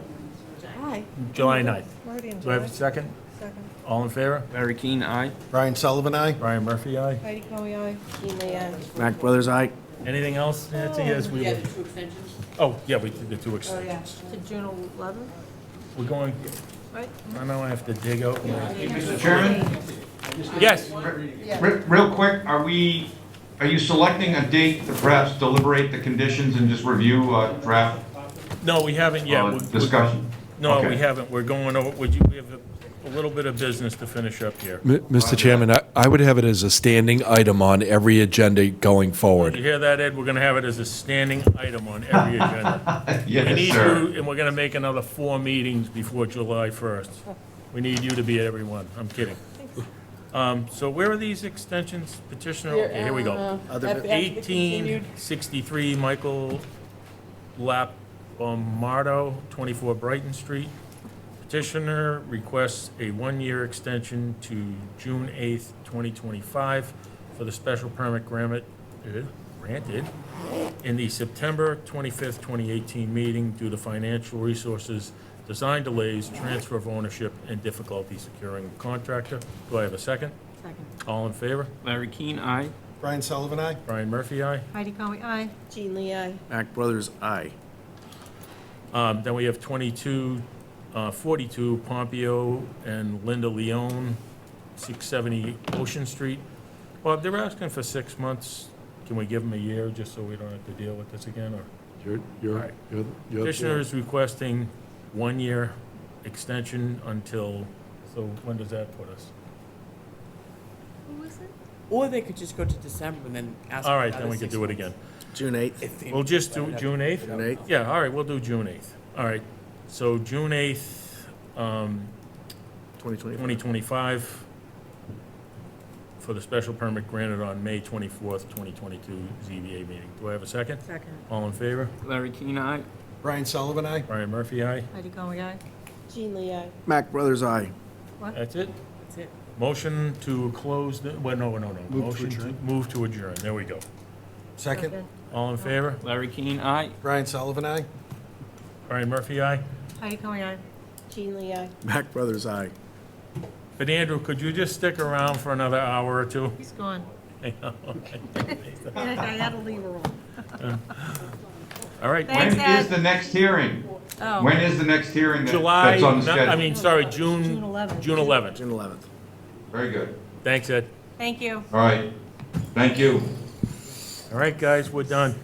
Aye. July 9th. Already in Do I have a July. second? Second. All in favor? Larry Keane, aye. Brian Sullivan, aye? Brian Murphy, aye. Heidi Coe, aye. Jean Lee, aye. Mac Brothers, aye. Anything else, Nancy, as we... Yeah, the two extensions. Oh, yeah, we did the two Oh, extensions. yeah, to June 11th, We're going, right? I know I have to dig out. Mr. Chairman? Yes. Real quick, are you selecting a date to perhaps deliberate the conditions and just review draft No, we haven't yet. discussion? No, Okay. we haven't. We're going over, we have a little bit of business to finish up here. Mr. Chairman, I would have it as a standing item on every agenda going You forward. hear that, Ed? We're gonna have it as a standing item on every agenda. We Yes, need sir. you, and we're gonna make another 4 meetings before July 1st. We need you to be at every one. I'm kidding. So where are these extensions? Petitioner, okay, here we go. After the continued. 1863 Michael Lapomardo, 24 Brighton Street. Petitioner requests a 1-year extension to June 8th, 2025 for the special permit granted in the September 25th, 2018 meeting due to financial resources, design delays, transfer of ownership, and difficulty securing a contractor. Do I have a second? Second. All in favor? Larry Keane, aye. Brian Sullivan, aye? Brian Murphy, aye. Heidi Coe, aye. Jean Lee, aye. Mac Brothers, aye. Then we have 42 Pompeo and Linda Leone, 670 Ocean Street. Well, they're asking for 6 months. Can we give them a year, just so we don't have to deal with this again, or? You're Petitioner is requesting 1-year extension until, so when does that put us? Who was it? Or they could just go to December and then ask. All right, for then we another can 6 do it months. again. June 8th. We'll just do June 8th? June 8th. Yeah, all right, we'll do June 8th. All right, so June 8th, 2025, for the special permit granted on May 24th, 2022 ZBA meeting. Do I have a second? Second. All in favor? Larry Keane, aye. Brian Sullivan, aye? Brian Murphy, aye. Heidi Coe, aye. Jean Lee, aye. Mac Brothers, aye. What? That's it? That's it. Motion to close the, well, no. Motion to move to adjourn. There we go. Second? All in favor? Larry Keane, aye. Brian Sullivan, aye? Brian Murphy, aye. Heidi Coe, aye. Jean Lee, aye. Mac Brothers, aye. But Andrew, could you just stick around for another hour or two? He's gone. I had to leave her on. All right. Thanks, When Ed. is the next hearing? Oh. When is the next hearing July, that's on the no, schedule? I mean, sorry, June June 11th. 11th. June 11th. Very good. Thanks, Ed. Thank you. All right. Thank you. All right, guys, we're done.